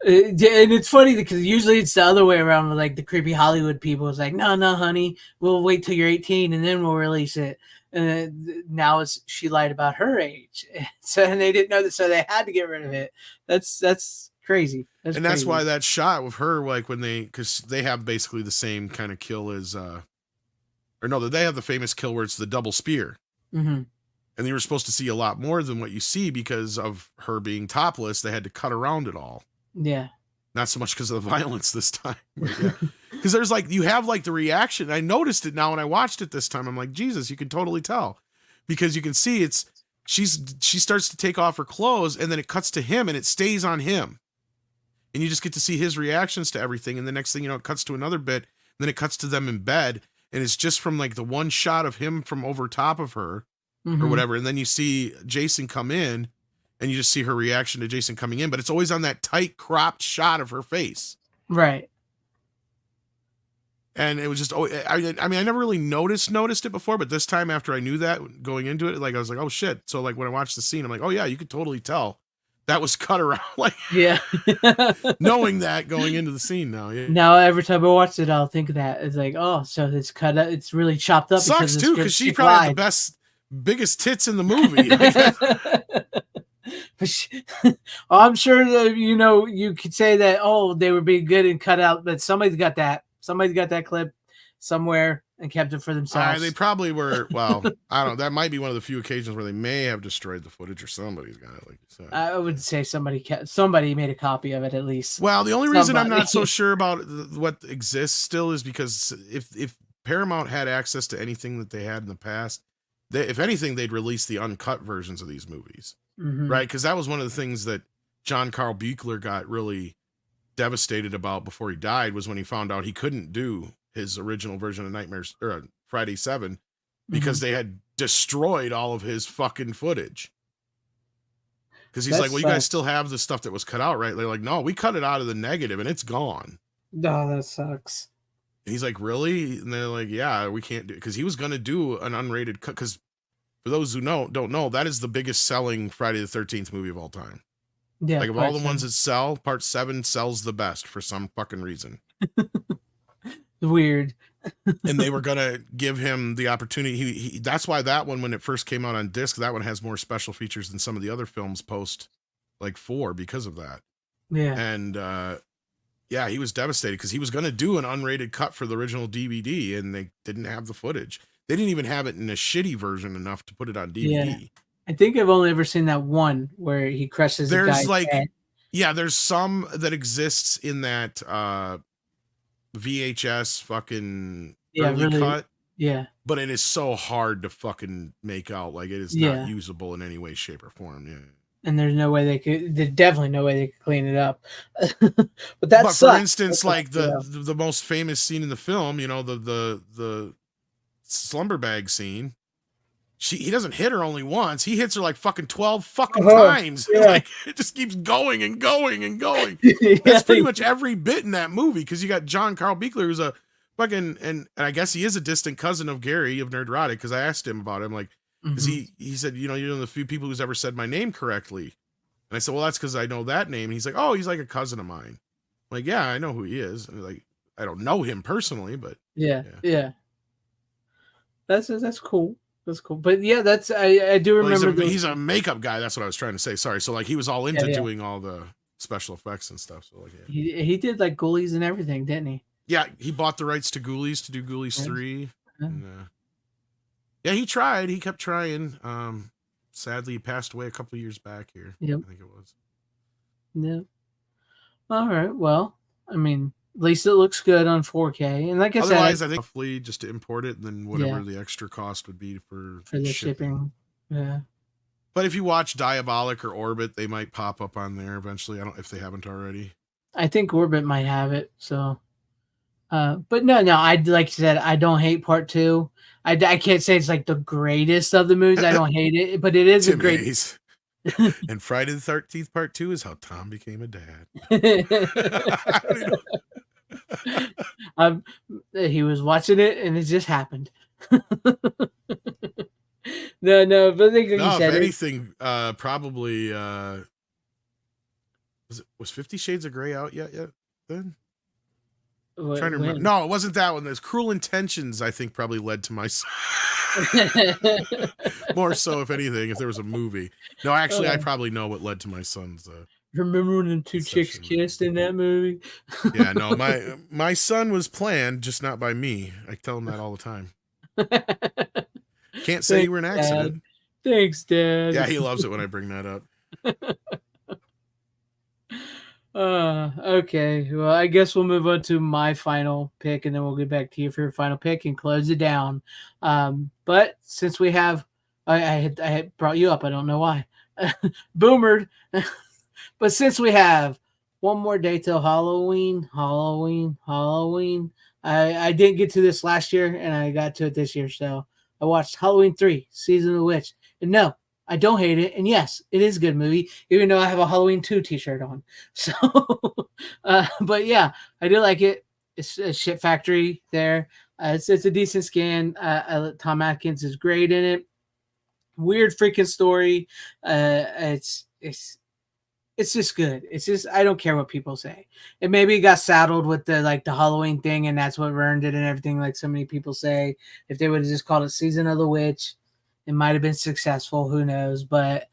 and it's funny because usually it's the other way around with like the creepy Hollywood people. It's like, no, honey, we'll wait till you're 18 and then we'll release it. And now she lied about her age. So, and they didn't know that, so they had to get rid of it. That's crazy.
That's why that shot with her, like when because they have basically the same kind of kill as, they have the famous kill where it's the double spear.
Mm-hmm.
And you were supposed to see a lot more than what you see because of her being topless. They had to cut around it all.
Yeah.
Not so much because of the violence this time. Because there's like, you have like the reaction. I noticed it now when I watched it this time. I'm like, Jesus, you can totally tell. Because you can see she starts to take off her clothes and then it cuts to him and it stays on him. And you just get to see his reactions to everything. And the next thing you know, it cuts to another bit. And then it cuts to them in bed. And it's just from like the one shot of him from over top of her or whatever. And then you see Jason come in and you just see her reaction to Jason coming in. But it's always on that tight cropped shot of her face.
Right.
And it was just, I mean, I never really noticed it before. But this time after I knew that going into it, like I was like, oh shit. So like when I watched the scene, I'm like, oh yeah, you could totally tell. That was cut around, like,
yeah.
Knowing that going into the scene now. Yeah.
Now every time I watch it, I'll think of that. It's like, oh, so it's cut up. It's really chopped up.
Sucks too, because she probably had the biggest tits in the movie.
I'm sure that you could say that. Oh, they were being good and cut out, but somebody's got that. Somebody's got that clip somewhere and kept it for themselves.
They probably were. Well, I don't know. That might be one of the few occasions where they may have destroyed the footage, or somebody's got it. Like you said,
I would say somebody made a copy of it at least.
Well, the only reason I'm not so sure about what exists still is because if Paramount had access to anything that they had in the past, if anything, they'd release the uncut versions of these movies, right? Because that was one of the things that John Carl Buechler got really devastated about before he died, was when he found out he couldn't do his original version of Nightmares or Friday 7 because they had destroyed all of his fucking footage. Because he's like, well, you guys still have the stuff that was cut out, right? They're like, no, we cut it out of the negative and it's gone.
No, that sucks.
And he's like, really? And they're like, yeah, we can't do it. Because he was going to do an unrated cut. Because for those who don't know, that is the biggest selling Friday the 13th movie of all time.
Yeah.
Like of all the ones that sell, part 7 sells the best for some fucking reason.
Weird.
And they were gonna give him the opportunity. That's why that one, when it first came out on disc, that one has more special features than some of the other films post like 4 because of that.
Yeah.
And yeah, he was devastated because he was gonna do an unrated cut for the original DVD, and they didn't have the footage. They didn't even have it in a shitty version enough to put it on DVD.
Yeah. I think I've only ever seen that one where he crushes the guy's head.
Yeah, there's some that exists in that VHS fucking early cut.
Yeah.
But it is so hard to fucking make out. Like, it is not usable in any way, shape, or form. Yeah.
And there's definitely no way they could clean it up. But
for instance, like the most famous scene in the film, the slumber bag scene. he doesn't hit her only once. He hits her like fucking 12 fucking times.
Yeah.
Like it just keeps going and going and going. That's pretty much every bit in that movie because you got John Carl Buechler, who's a fucking and I guess he is a distant cousin of Gary of Nerdrotic because I asked him about him, like because he said, you know, you're one of the few people who's ever said my name correctly. And I said, well, that's because I know that name. And he's like, oh, he's like a cousin of mine. I'm like, yeah, I know who he is. And like, I don't know him personally, but
yeah. That's cool. That's cool. But yeah, that's I do remember.
Well, he's a makeup guy. That's what I was trying to say. Sorry. So like he was all into doing all the special effects and stuff. So like
he did like Ghoulies and everything, didn't he?
Yeah, he bought the rights to Ghoulies to do Ghoulies 3. And, yeah, he tried. He kept trying. Sadly, he passed away a couple years back here.
Yep.
I think it was.
Yep. All right. Well, I mean, at least it looks good on 4K. And like I said,
otherwise, I think roughly just to import it and then whatever the extra cost would be for
the shipping. Yeah.
But if you watch Diabolic or Orbit, they might pop up on there eventually. I don't if they haven't already.
I think Orbit might have it. So, but no, I like you said, I don't hate part 2. I can't say it's like the greatest of the movies. I don't hate it, but it is a great.
Hayes. And Friday the 13th Part 2 is how Tom became a dad.
He was watching it and it just happened. No, but I think like you said,
if anything, probably was 50 Shades of Grey out yet then? I'm trying to remember. No, it wasn't that one. There's Cruel Intentions, I think, probably led to my more so, if anything, if there was a movie. No, actually, I probably know what led to my son's.
Remember when the 2 chicks kissed in that movie?
Yeah, no, my son was planned, just not by me. I tell him that all the time. Can't say you were an accident.
Dad. Thanks, Dad.
Yeah, he loves it when I bring that up.
Okay. Well, I guess we'll move on to my final pick, and then we'll get back to you for your final pick and close it down. But since we have, I had brought you up. I don't know why, boomered. But since we have one more day till Halloween, I didn't get to this last year, and I got to it this year. So I watched Halloween 3, Season of the Witch, and no, I don't hate it. And yes, it is a good movie, even though I have a Halloween 2 t-shirt on. So, but yeah, I do like it. It's a shit factory there. It's a decent scan. Tom Atkins is great in it. Weird freaking story. It's just good. It's just, I don't care what people say. And maybe it got saddled with the Halloween thing, and that's what ruined it and everything, like so many people say. If they would have just called it Season of the Witch, it might have been successful. Who knows? But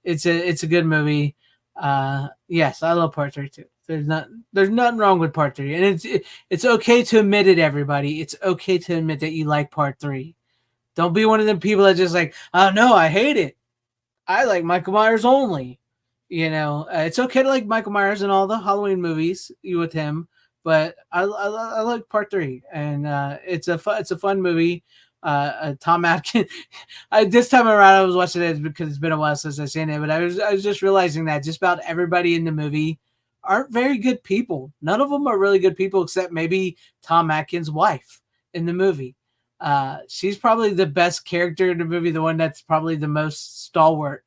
it's a good movie. Yes, I love part 3 too. There's nothing wrong with part 3, and it's okay to admit it, everybody. It's okay to admit that you like part 3. Don't be one of them people that just like, oh no, I hate it. I like Michael Myers only. You know, it's okay to like Michael Myers and all the Halloween movies with him, but I like part 3, and it's a fun movie. Tom Atkins. This time around, I was watching it because it's been a while since I've seen it, but I was just realizing that just about everybody in the movie aren't very good people. None of them are really good people, except maybe Tom Atkins' wife in the movie. She's probably the best character in the movie, the one that's probably the most stalwart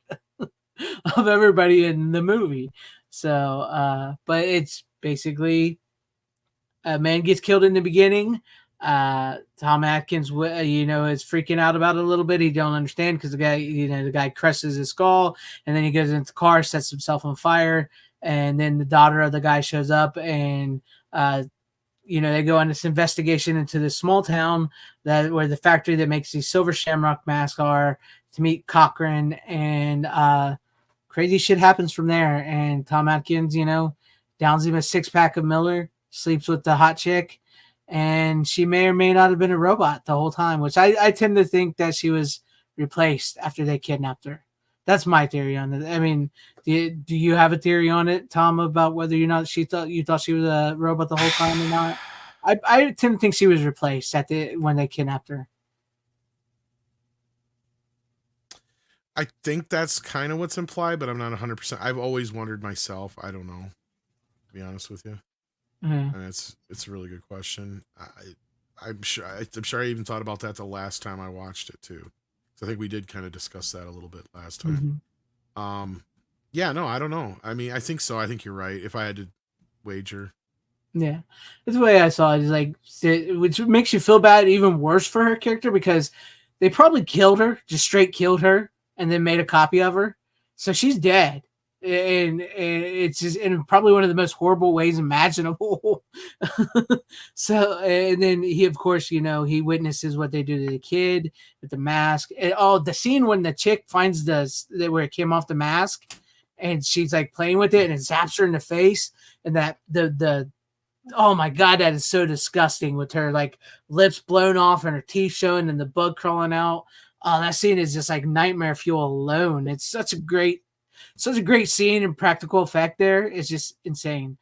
of everybody in the movie. So, but it's basically a man gets killed in the beginning. Tom Atkins, is freaking out about it a little bit. He don't understand because the guy crushes his skull, and then he goes into the car, sets himself on fire, and then the daughter of the guy shows up, and they go on this investigation into this small town where the factory that makes these silver shamrock masks are, to meet Cochran, and crazy shit happens from there. And Tom Atkins, downs him a 6-pack of Miller, sleeps with the hot chick, and she may or may not have been a robot the whole time, which I tend to think that she was replaced after they kidnapped her. That's my theory on it. I mean, do you have a theory on it, Tom, about whether or not you thought she was a robot the whole time or not? I tend to think she was replaced when they kidnapped her.
I think that's kind of what's implied, but I'm not 100%. I've always wondered myself. I don't know, to be honest with you.
Mm-hmm.
And it's a really good question. I'm sure I even thought about that the last time I watched it too. So I think we did kind of discuss that a little bit last time. Yeah, no, I don't know. I mean, I think so. I think you're right. If I had to wager.
Yeah, that's the way I saw it. Is like, which makes you feel bad, even worse for her character, because they probably killed her, just straight killed her, and then made a copy of her. So she's dead, and it's just in probably one of the most horrible ways imaginable. So, and then he, of course, you know, he witnesses what they do to the kid with the mask. And, oh, the scene when the chick finds where it came off the mask, and she's like playing with it, and it zaps her in the face, and that the oh my god, that is so disgusting with her like lips blown off and her teeth showing and the bug crawling out. Oh, that scene is just like nightmare fuel alone. It's such a great scene and practical effect there. It's just insane.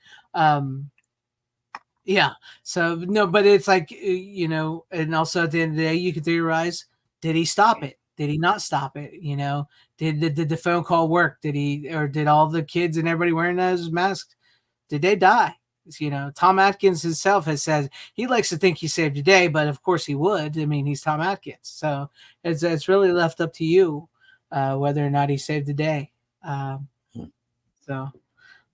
Yeah. So no, but it's like, you know, and also at the end of the day, you can theorize: did he stop it? Did he not stop it? You know, did the phone call work? Did all the kids and everybody wearing those masks? Did they die? You know, Tom Atkins himself has said he likes to think he saved the day, but of course he would. I mean, he's Tom Atkins, so it's really left up to you whether or not he saved the day. So,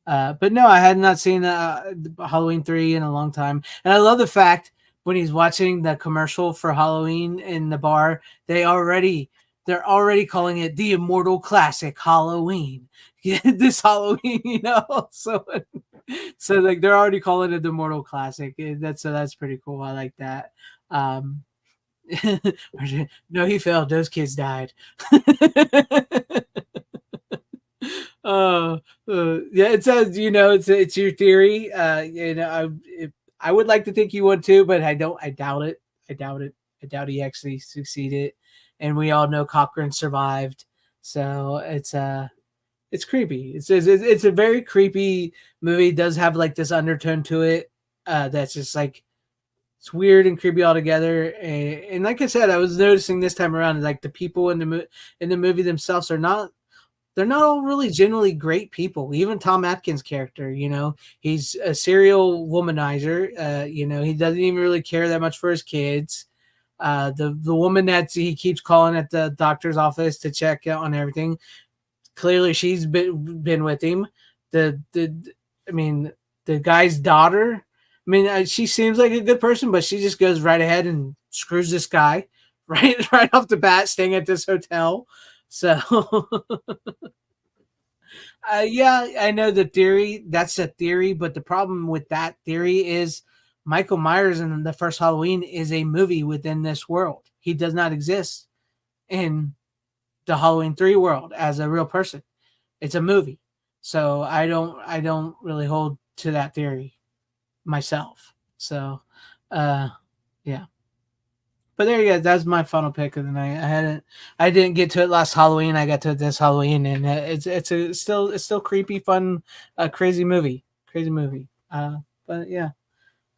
but no, I had not seen Halloween 3 in a long time, and I love the fact when he's watching the commercial for Halloween in the bar, they're already calling it the immortal classic Halloween. This Halloween, you know, so like they're already calling it the immortal classic. That's pretty cool. I like that. No, he failed. Those kids died. Yeah, it says, you know, it's your theory. You know, I would like to think you would too, but I doubt it. I doubt he actually succeeded. And we all know Cochran survived, so it's creepy. It's a very creepy movie. It does have like this undertone to it that's just like it's weird and creepy altogether. And like I said, I was noticing this time around, like the people in the movie themselves are not. They're not all really generally great people. Even Tom Atkins' character, you know, he's a serial womanizer. You know, he doesn't even really care that much for his kids. The woman that he keeps calling at the doctor's office to check on everything, clearly she's been with him. I mean, the guy's daughter. I mean, she seems like a good person, but she just goes right ahead and screws this guy right off the bat, staying at this hotel. So, yeah, I know the theory. That's a theory, but the problem with that theory is Michael Myers in the first Halloween is a movie within this world. He does not exist in the Halloween 3 world as a real person. It's a movie. So I don't really hold to that theory myself. So, yeah. But there you go. That's my final pick of the night. I didn't get to it last Halloween. I got to it this Halloween, and it's still creepy, fun, crazy movie. But yeah,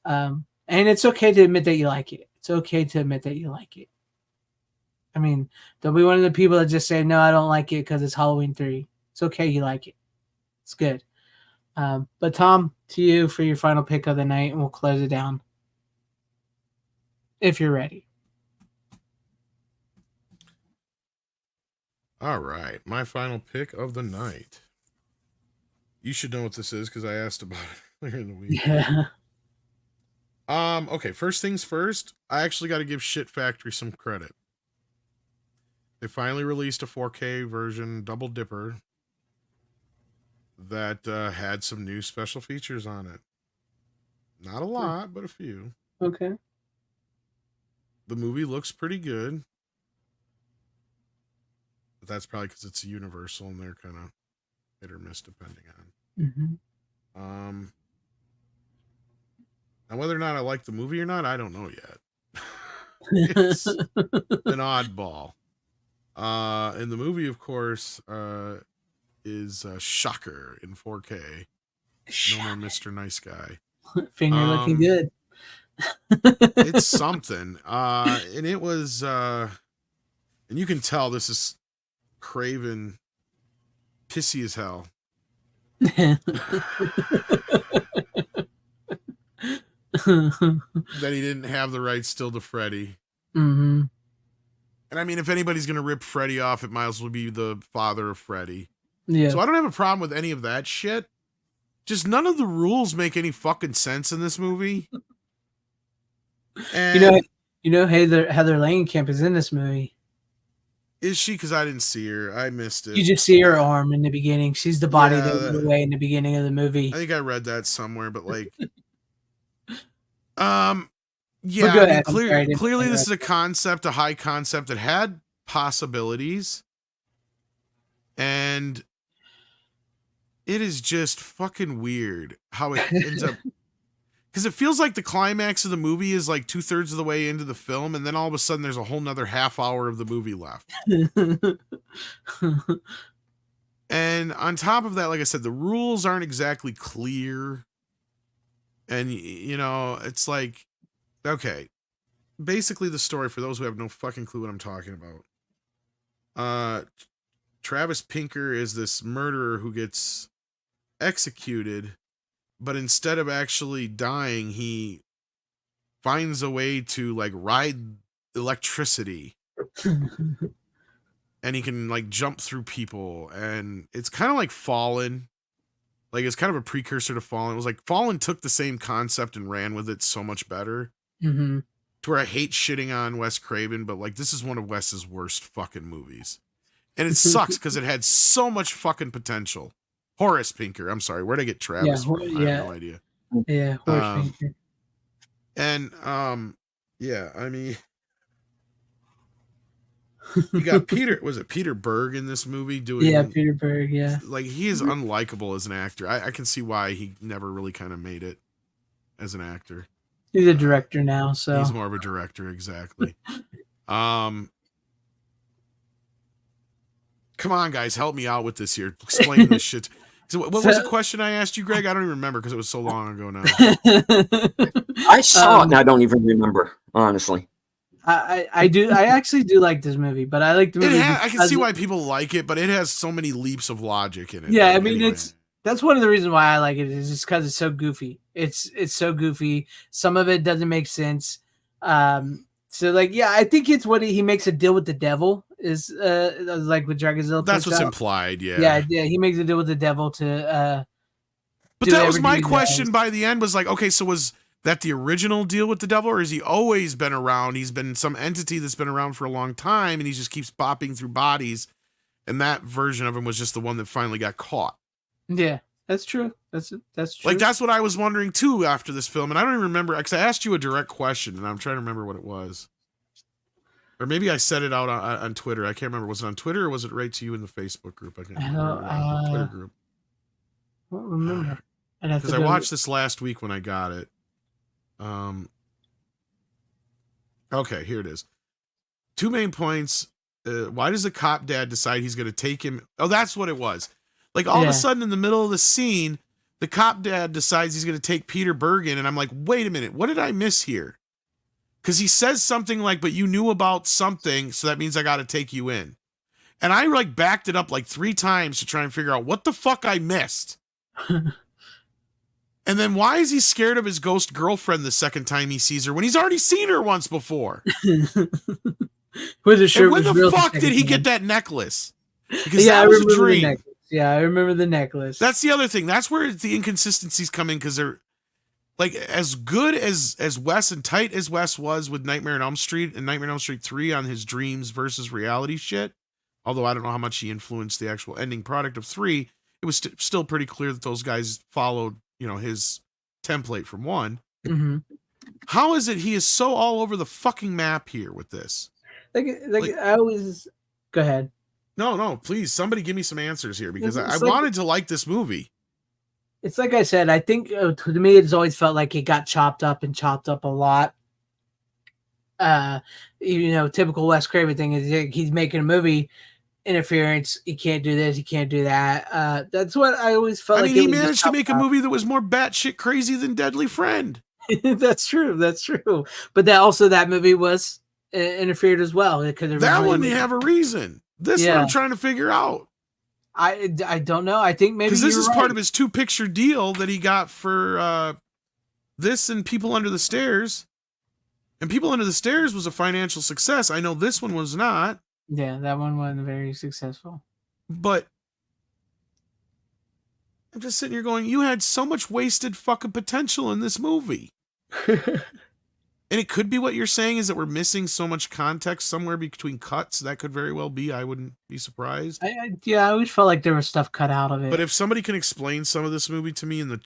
and it's okay to admit that you like it. It's okay to admit that you like it. I mean, don't be one of the people that just say no, I don't like it because it's Halloween 3. It's okay, you like it. It's good. But Tom, to you for your final pick of the night, and we'll close it down if you're ready.
All right, my final pick of the night. You should know what this is because I asked about it earlier in the week.
Yeah.
Okay, first things first, I actually got to give Shit Factory some credit. They finally released a 4K version, Double Dipper, that had some new special features on it. Not a lot, but a few.
Okay.
The movie looks pretty good. But that's probably because it's a Universal and they're kind of hit or miss depending on.
Mm-hmm.
And whether or not I like the movie or not, I don't know yet. It's an oddball. And the movie, of course, is Shocker in 4K. No more Mr. Nice Guy.
Finger looking good.
It's something. And it was, and you can tell this is Craven pissy as hell. That he didn't have the rights still to Freddy.
Mm-hmm.
And I mean, if anybody's going to rip Freddy off, it might as well be the father of Freddy.
Yeah.
So I don't have a problem with any of that shit. Just none of the rules make any fucking sense in this movie. And
you know, Heather Langenkamp is in this movie.
Is she? Because I didn't see her. I missed it.
You just see her arm in the beginning. She's the body that went away in the beginning of the movie.
I think I read that somewhere, but like, yeah.
Well,
I mean, clearly, this is a concept, a high concept that had possibilities, and it is just fucking weird how it ends up. Because it feels like the climax of the movie is like 2/3 of the way into the film, and then all of a sudden there's a whole nother half hour of the movie left. And on top of that, like I said, the rules aren't exactly clear. And, you know, it's like, okay, basically the story, for those who have no fucking clue what I'm talking about. Travis Pinker is this murderer who gets executed, but instead of actually dying, he finds a way to like ride electricity. And he can like jump through people, and it's kind of like Fallen. Like, it's kind of a precursor to Fallen. It was like Fallen took the same concept and ran with it so much better.
Mm-hmm.
To where I hate shitting on Wes Craven, but like, this is one of Wes's worst fucking movies. And it sucks because it had so much fucking potential. Horace Pinker. I'm sorry. Where'd I get Travis from? I have no idea.
Yeah, Horace Pinker.
And, yeah, I mean, you got Peter Berg in this movie doing...
Yeah, Peter Berg, yeah.
Like, he is unlikable as an actor. I can see why he never really kind of made it as an actor.
He's a director now, so...
He's more of a director, exactly. Come on, guys, help me out with this here. Explain this shit. So what was the question I asked you, Greg? I don't even remember because it was so long ago now.
I saw it and I don't even remember, honestly.
I actually do like this movie, but I like the movie.
I can see why people like it, but it has so many leaps of logic in it.
Yeah, I mean, that's one of the reasons why I like it, is just because it's so goofy. It's so goofy. Some of it doesn't make sense. So like, yeah, I think it's what he makes a deal with the devil, is like with Dragozilla.
That's what's implied. Yeah,
he makes a deal with the devil to.
But that was my question by the end, was like, okay, so was that the original deal with the devil, or has he always been around? He's been some entity that's been around for a long time, and he just keeps bopping through bodies, and that version of him was just the one that finally got caught.
Yeah, that's true. That's true.
Like, that's what I was wondering too after this film, and I don't even remember, because I asked you a direct question, and I'm trying to remember what it was. Or maybe I said it out on Twitter. I can't remember. Was it on Twitter, or was it right to you in the Facebook group? I can't remember. Twitter group.
I don't remember.
Because I watched this last week when I got it. Okay, here it is. 2 main points. Why does the cop dad decide he's going to take him? Oh, that's what it was. Like, all of a sudden in the middle of the scene, the cop dad decides he's going to take Peter Berg in, and I'm like, wait a minute, what did I miss here? Because he says something like, but you knew about something, so that means I got to take you in. And I like backed it up like 3 times to try and figure out what the fuck I missed. And then why is he scared of his ghost girlfriend the second time he sees her when he's already seen her once before?
When the
fuck did he get that necklace? Because
yeah,
that was a dream.
Yeah, I remember the necklace.
That's the other thing. That's where the inconsistencies come in, because they're like, as good as Wes and tight as Wes was with Nightmare on Elm Street and Nightmare on Elm Street 3 on his dreams versus reality shit. Although I don't know how much he influenced the actual ending product of 3. It was still pretty clear that those guys followed, you know, his template from 1.
Mm-hmm.
How is it he is so all over the fucking map here with this?
Like I always go ahead.
No, please, somebody give me some answers here, because I wanted to like this movie.
It's like I said, I think to me it's always felt like it got chopped up a lot. You know, typical Wes Craven thing is he's making a movie, interference, he can't do this, he can't do that. That's what I always felt like.
I mean, he managed to make a movie that was more batshit crazy than Deadly Friend.
That's true. But that movie was interfered as well.
That one, they have a reason. This one I'm trying to figure out.
I don't know. I think maybe
because this is part of his 2-picture deal that he got for this and People Under the Stairs. And People Under the Stairs was a financial success. I know this one was not.
Yeah, that one wasn't very successful.
But I'm just sitting here going, you had so much wasted fucking potential in this movie. And it could be what you're saying is that we're missing so much context somewhere between cuts. That could very well be. I wouldn't be surprised.
I always felt like there was stuff cut out of it.
But if somebody can explain some of this movie to me in the...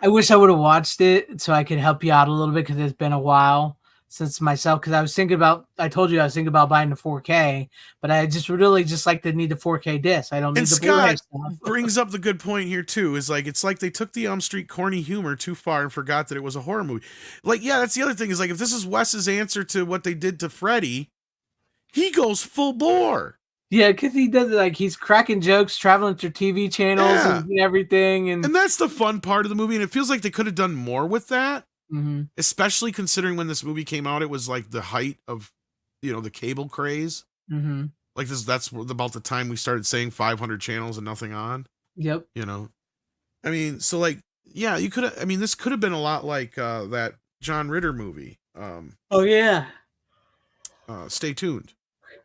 I wish I would have watched it so I could help you out a little bit because it's been a while since myself. Because I was thinking about, I told you I was thinking about buying the 4K, but I just really just like to need the 4K disc. I don't need
And
the Blu-ray
Scott
stuff.
brings up the good point here too. Is like it's like they took the Elm Street corny humor too far and forgot that it was a horror movie. Like, yeah, that's the other thing. Is like if this is Wes's answer to what they did to Freddy, he goes full bore.
Yeah, because he does like he's cracking jokes, traveling through TV channels and everything, and
that's the fun part of the movie. And it feels like they could have done more with that,
Mhm.
especially considering when this movie came out, it was like the height of, the cable craze.
Mhm.
Like that's about the time we started saying 500 channels and nothing on.
Yep.
I mean, so like, yeah, you could have. I mean, this could have been a lot like that John Ritter movie.
Oh yeah.
Stay tuned.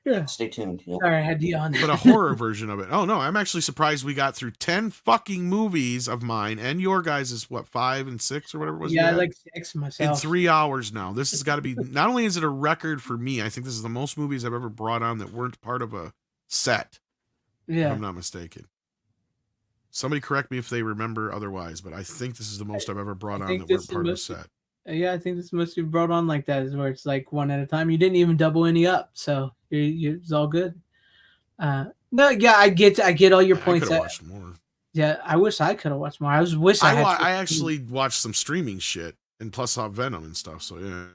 Yeah.
Stay tuned. Yeah.
Sorry, I had you on.
But a horror version of it. Oh no, I'm actually surprised we got through 10 fucking movies of mine and your guys' is what, 5 and 6 or whatever it was.
Yeah, I like 6 myself.
In 3 hours now. This has got to be, not only is it a record for me, I think this is the most movies I've ever brought on that weren't part of a set.
Yeah.
If I'm not mistaken. Somebody correct me if they remember otherwise, but I think this is the most I've ever brought on that weren't part of a set.
Yeah, I think this must be brought on like that, is where it's like one at a time. You didn't even double any up, so it's all good. No, yeah, I get all your points.
I could have watched more.
Yeah, I wish I could have watched more. I
actually watched some streaming shit and plus saw Venom and stuff. So yeah.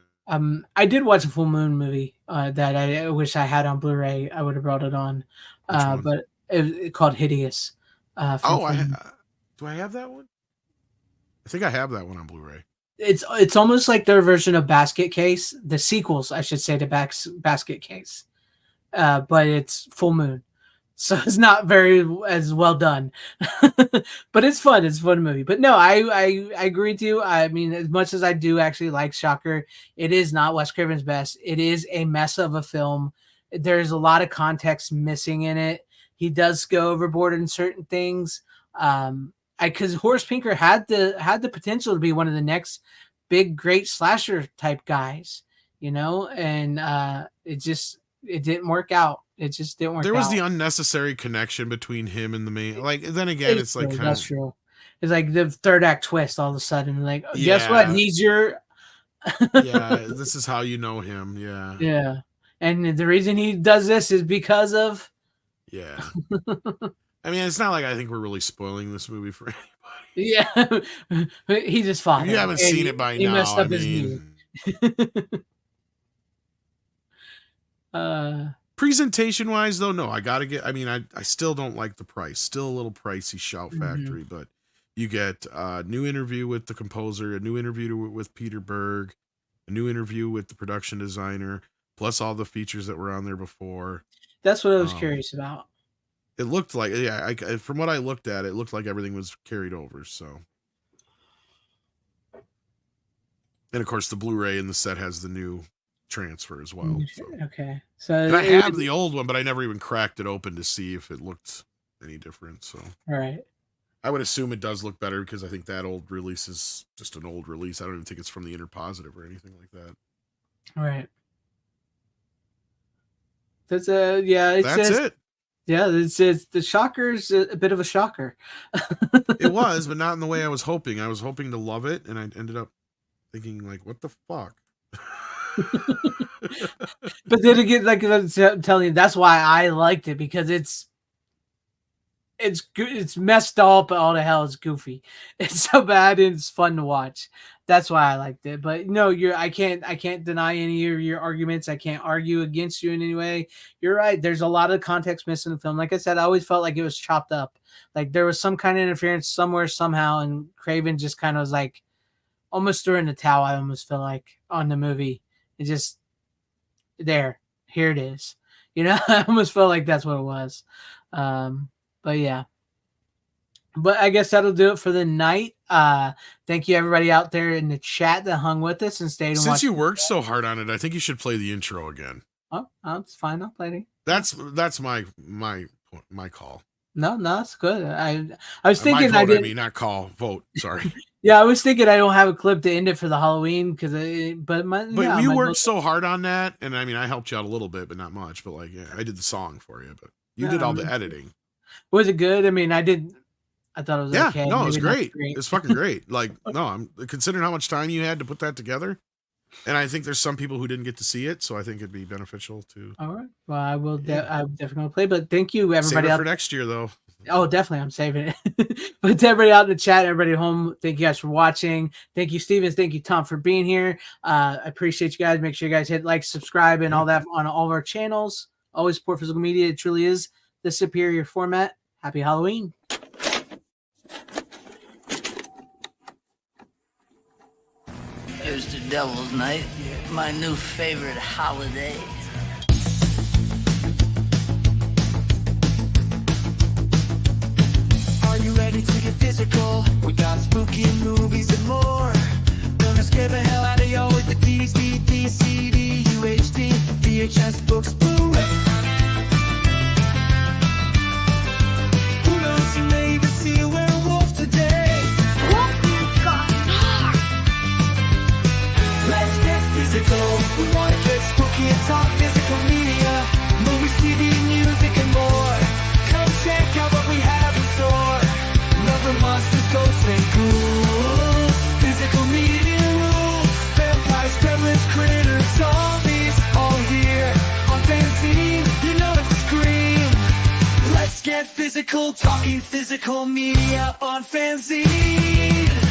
I did watch a Full Moon movie that I wish I had on Blu-ray. I would have brought it on, but it called Hideous.
Do I have that one? I think I have that one on Blu-ray.
It's almost like their version of Basket Case, the sequels, I should say, to Basket Case, but it's Full Moon, so it's not very as well done, but it's fun. It's a fun movie. But no, I agree with you. I mean, as much as I do actually like Shocker, it is not Wes Craven's best. It is a mess of a film. There's a lot of context missing in it. He does go overboard in certain things. Because Horace Pinker had the potential to be one of the next big great slasher type guys, and it didn't work out. It just didn't work out.
There was the unnecessary connection between him and the main. Like then again, it's like
that's true. It's like the third act twist. All of a sudden, like guess what? He's your.
Yeah, this is how you know him. Yeah.
Yeah, and the reason he does this is because of.
Yeah. I mean, it's not like I think we're really spoiling this movie for anybody.
Yeah, he just fought.
If you haven't seen it by now, he messed up his knee. Presentation-wise, though, no, I gotta get. I mean, I still don't like the price. Still a little pricey, Shout Factory, but you get a new interview with the composer, a new interview with Peter Berg, a new interview with the production designer, plus all the features that were on there before.
That's what I was curious about.
It looked like, from what I looked at, it looked like everything was carried over. So, and of course, the Blu-ray in the set has the new transfer as well. So.
Okay, so
and I have the old one, but I never even cracked it open to see if it looked any different. So,
all right,
I would assume it does look better because I think that old release is just an old release. I don't even think it's from the Interpositive or anything like that.
All right, that's it. Yeah, it's the Shocker's a bit of a shocker.
It was, but not in the way I was hoping. I was hoping to love it, and I ended up thinking, like, what the fuck?
But then again, like I'm telling you, that's why I liked it, because it's messed up all to hell. It's goofy. It's so bad and it's fun to watch. That's why I liked it. But no, I can't deny any of your arguments. I can't argue against you in any way. You're right. There's a lot of context missing in the film. Like I said, I always felt like it was chopped up. Like there was some kind of interference somewhere, somehow, and Craven just kind of was like almost throwing the towel. I almost feel like on the movie. It just here it is. I almost felt like that's what it was. But yeah. But I guess that'll do it for the night. Thank you everybody out there in the chat that hung with us and stayed and
Since
watched.
you worked so hard on it, I think you should play the intro again.
Oh, it's fine. I'll play it.
That's my call.
No, it's good. I was thinking
my vote, I mean, not call, vote. Sorry.
Yeah, I was thinking I don't have a clip to end it for the Halloween because
you worked so hard on that, and I mean, I helped you out a little bit, but not much. But like, yeah, I did the song for you, but you did all the editing.
Was it good? I mean, I thought it was okay.
No, it was
Maybe
great.
great.
It's fucking great. Like, no, I'm considering how much time you had to put that together. And I think there's some people who didn't get to see it, so I think it'd be beneficial to.
All right. Well, I will. I'm definitely gonna play. But thank you, everybody.
Save it for next year, though.
Oh, definitely. I'm saving it. But to everybody out in the chat, everybody at home, thank you guys for watching. Thank you, Stevens. Thank you, Tom, for being here. I appreciate you guys. Make sure you guys hit like, subscribe, and all that on all of our channels. Always support physical media. It truly is the superior format. Happy Halloween.
Here's to Devil's Night, my new favorite holiday.
Are you ready to get physical? We got spooky movies and more. Gonna scare the hell out of you with the DVD, CD, UHD, VHS books, boom. Who knows, you may even see a werewolf today. Let's get physical. We wanna get spooky and talk physical media, movies, TV, music, and more. Come check out what we have in store. Number monsters, ghosts, and ghouls. Physical media rules. Vampires, gremlins, critters, zombies, all here on FanZcene. You know it's a scream. Let's get physical, talking physical media on FanZcene.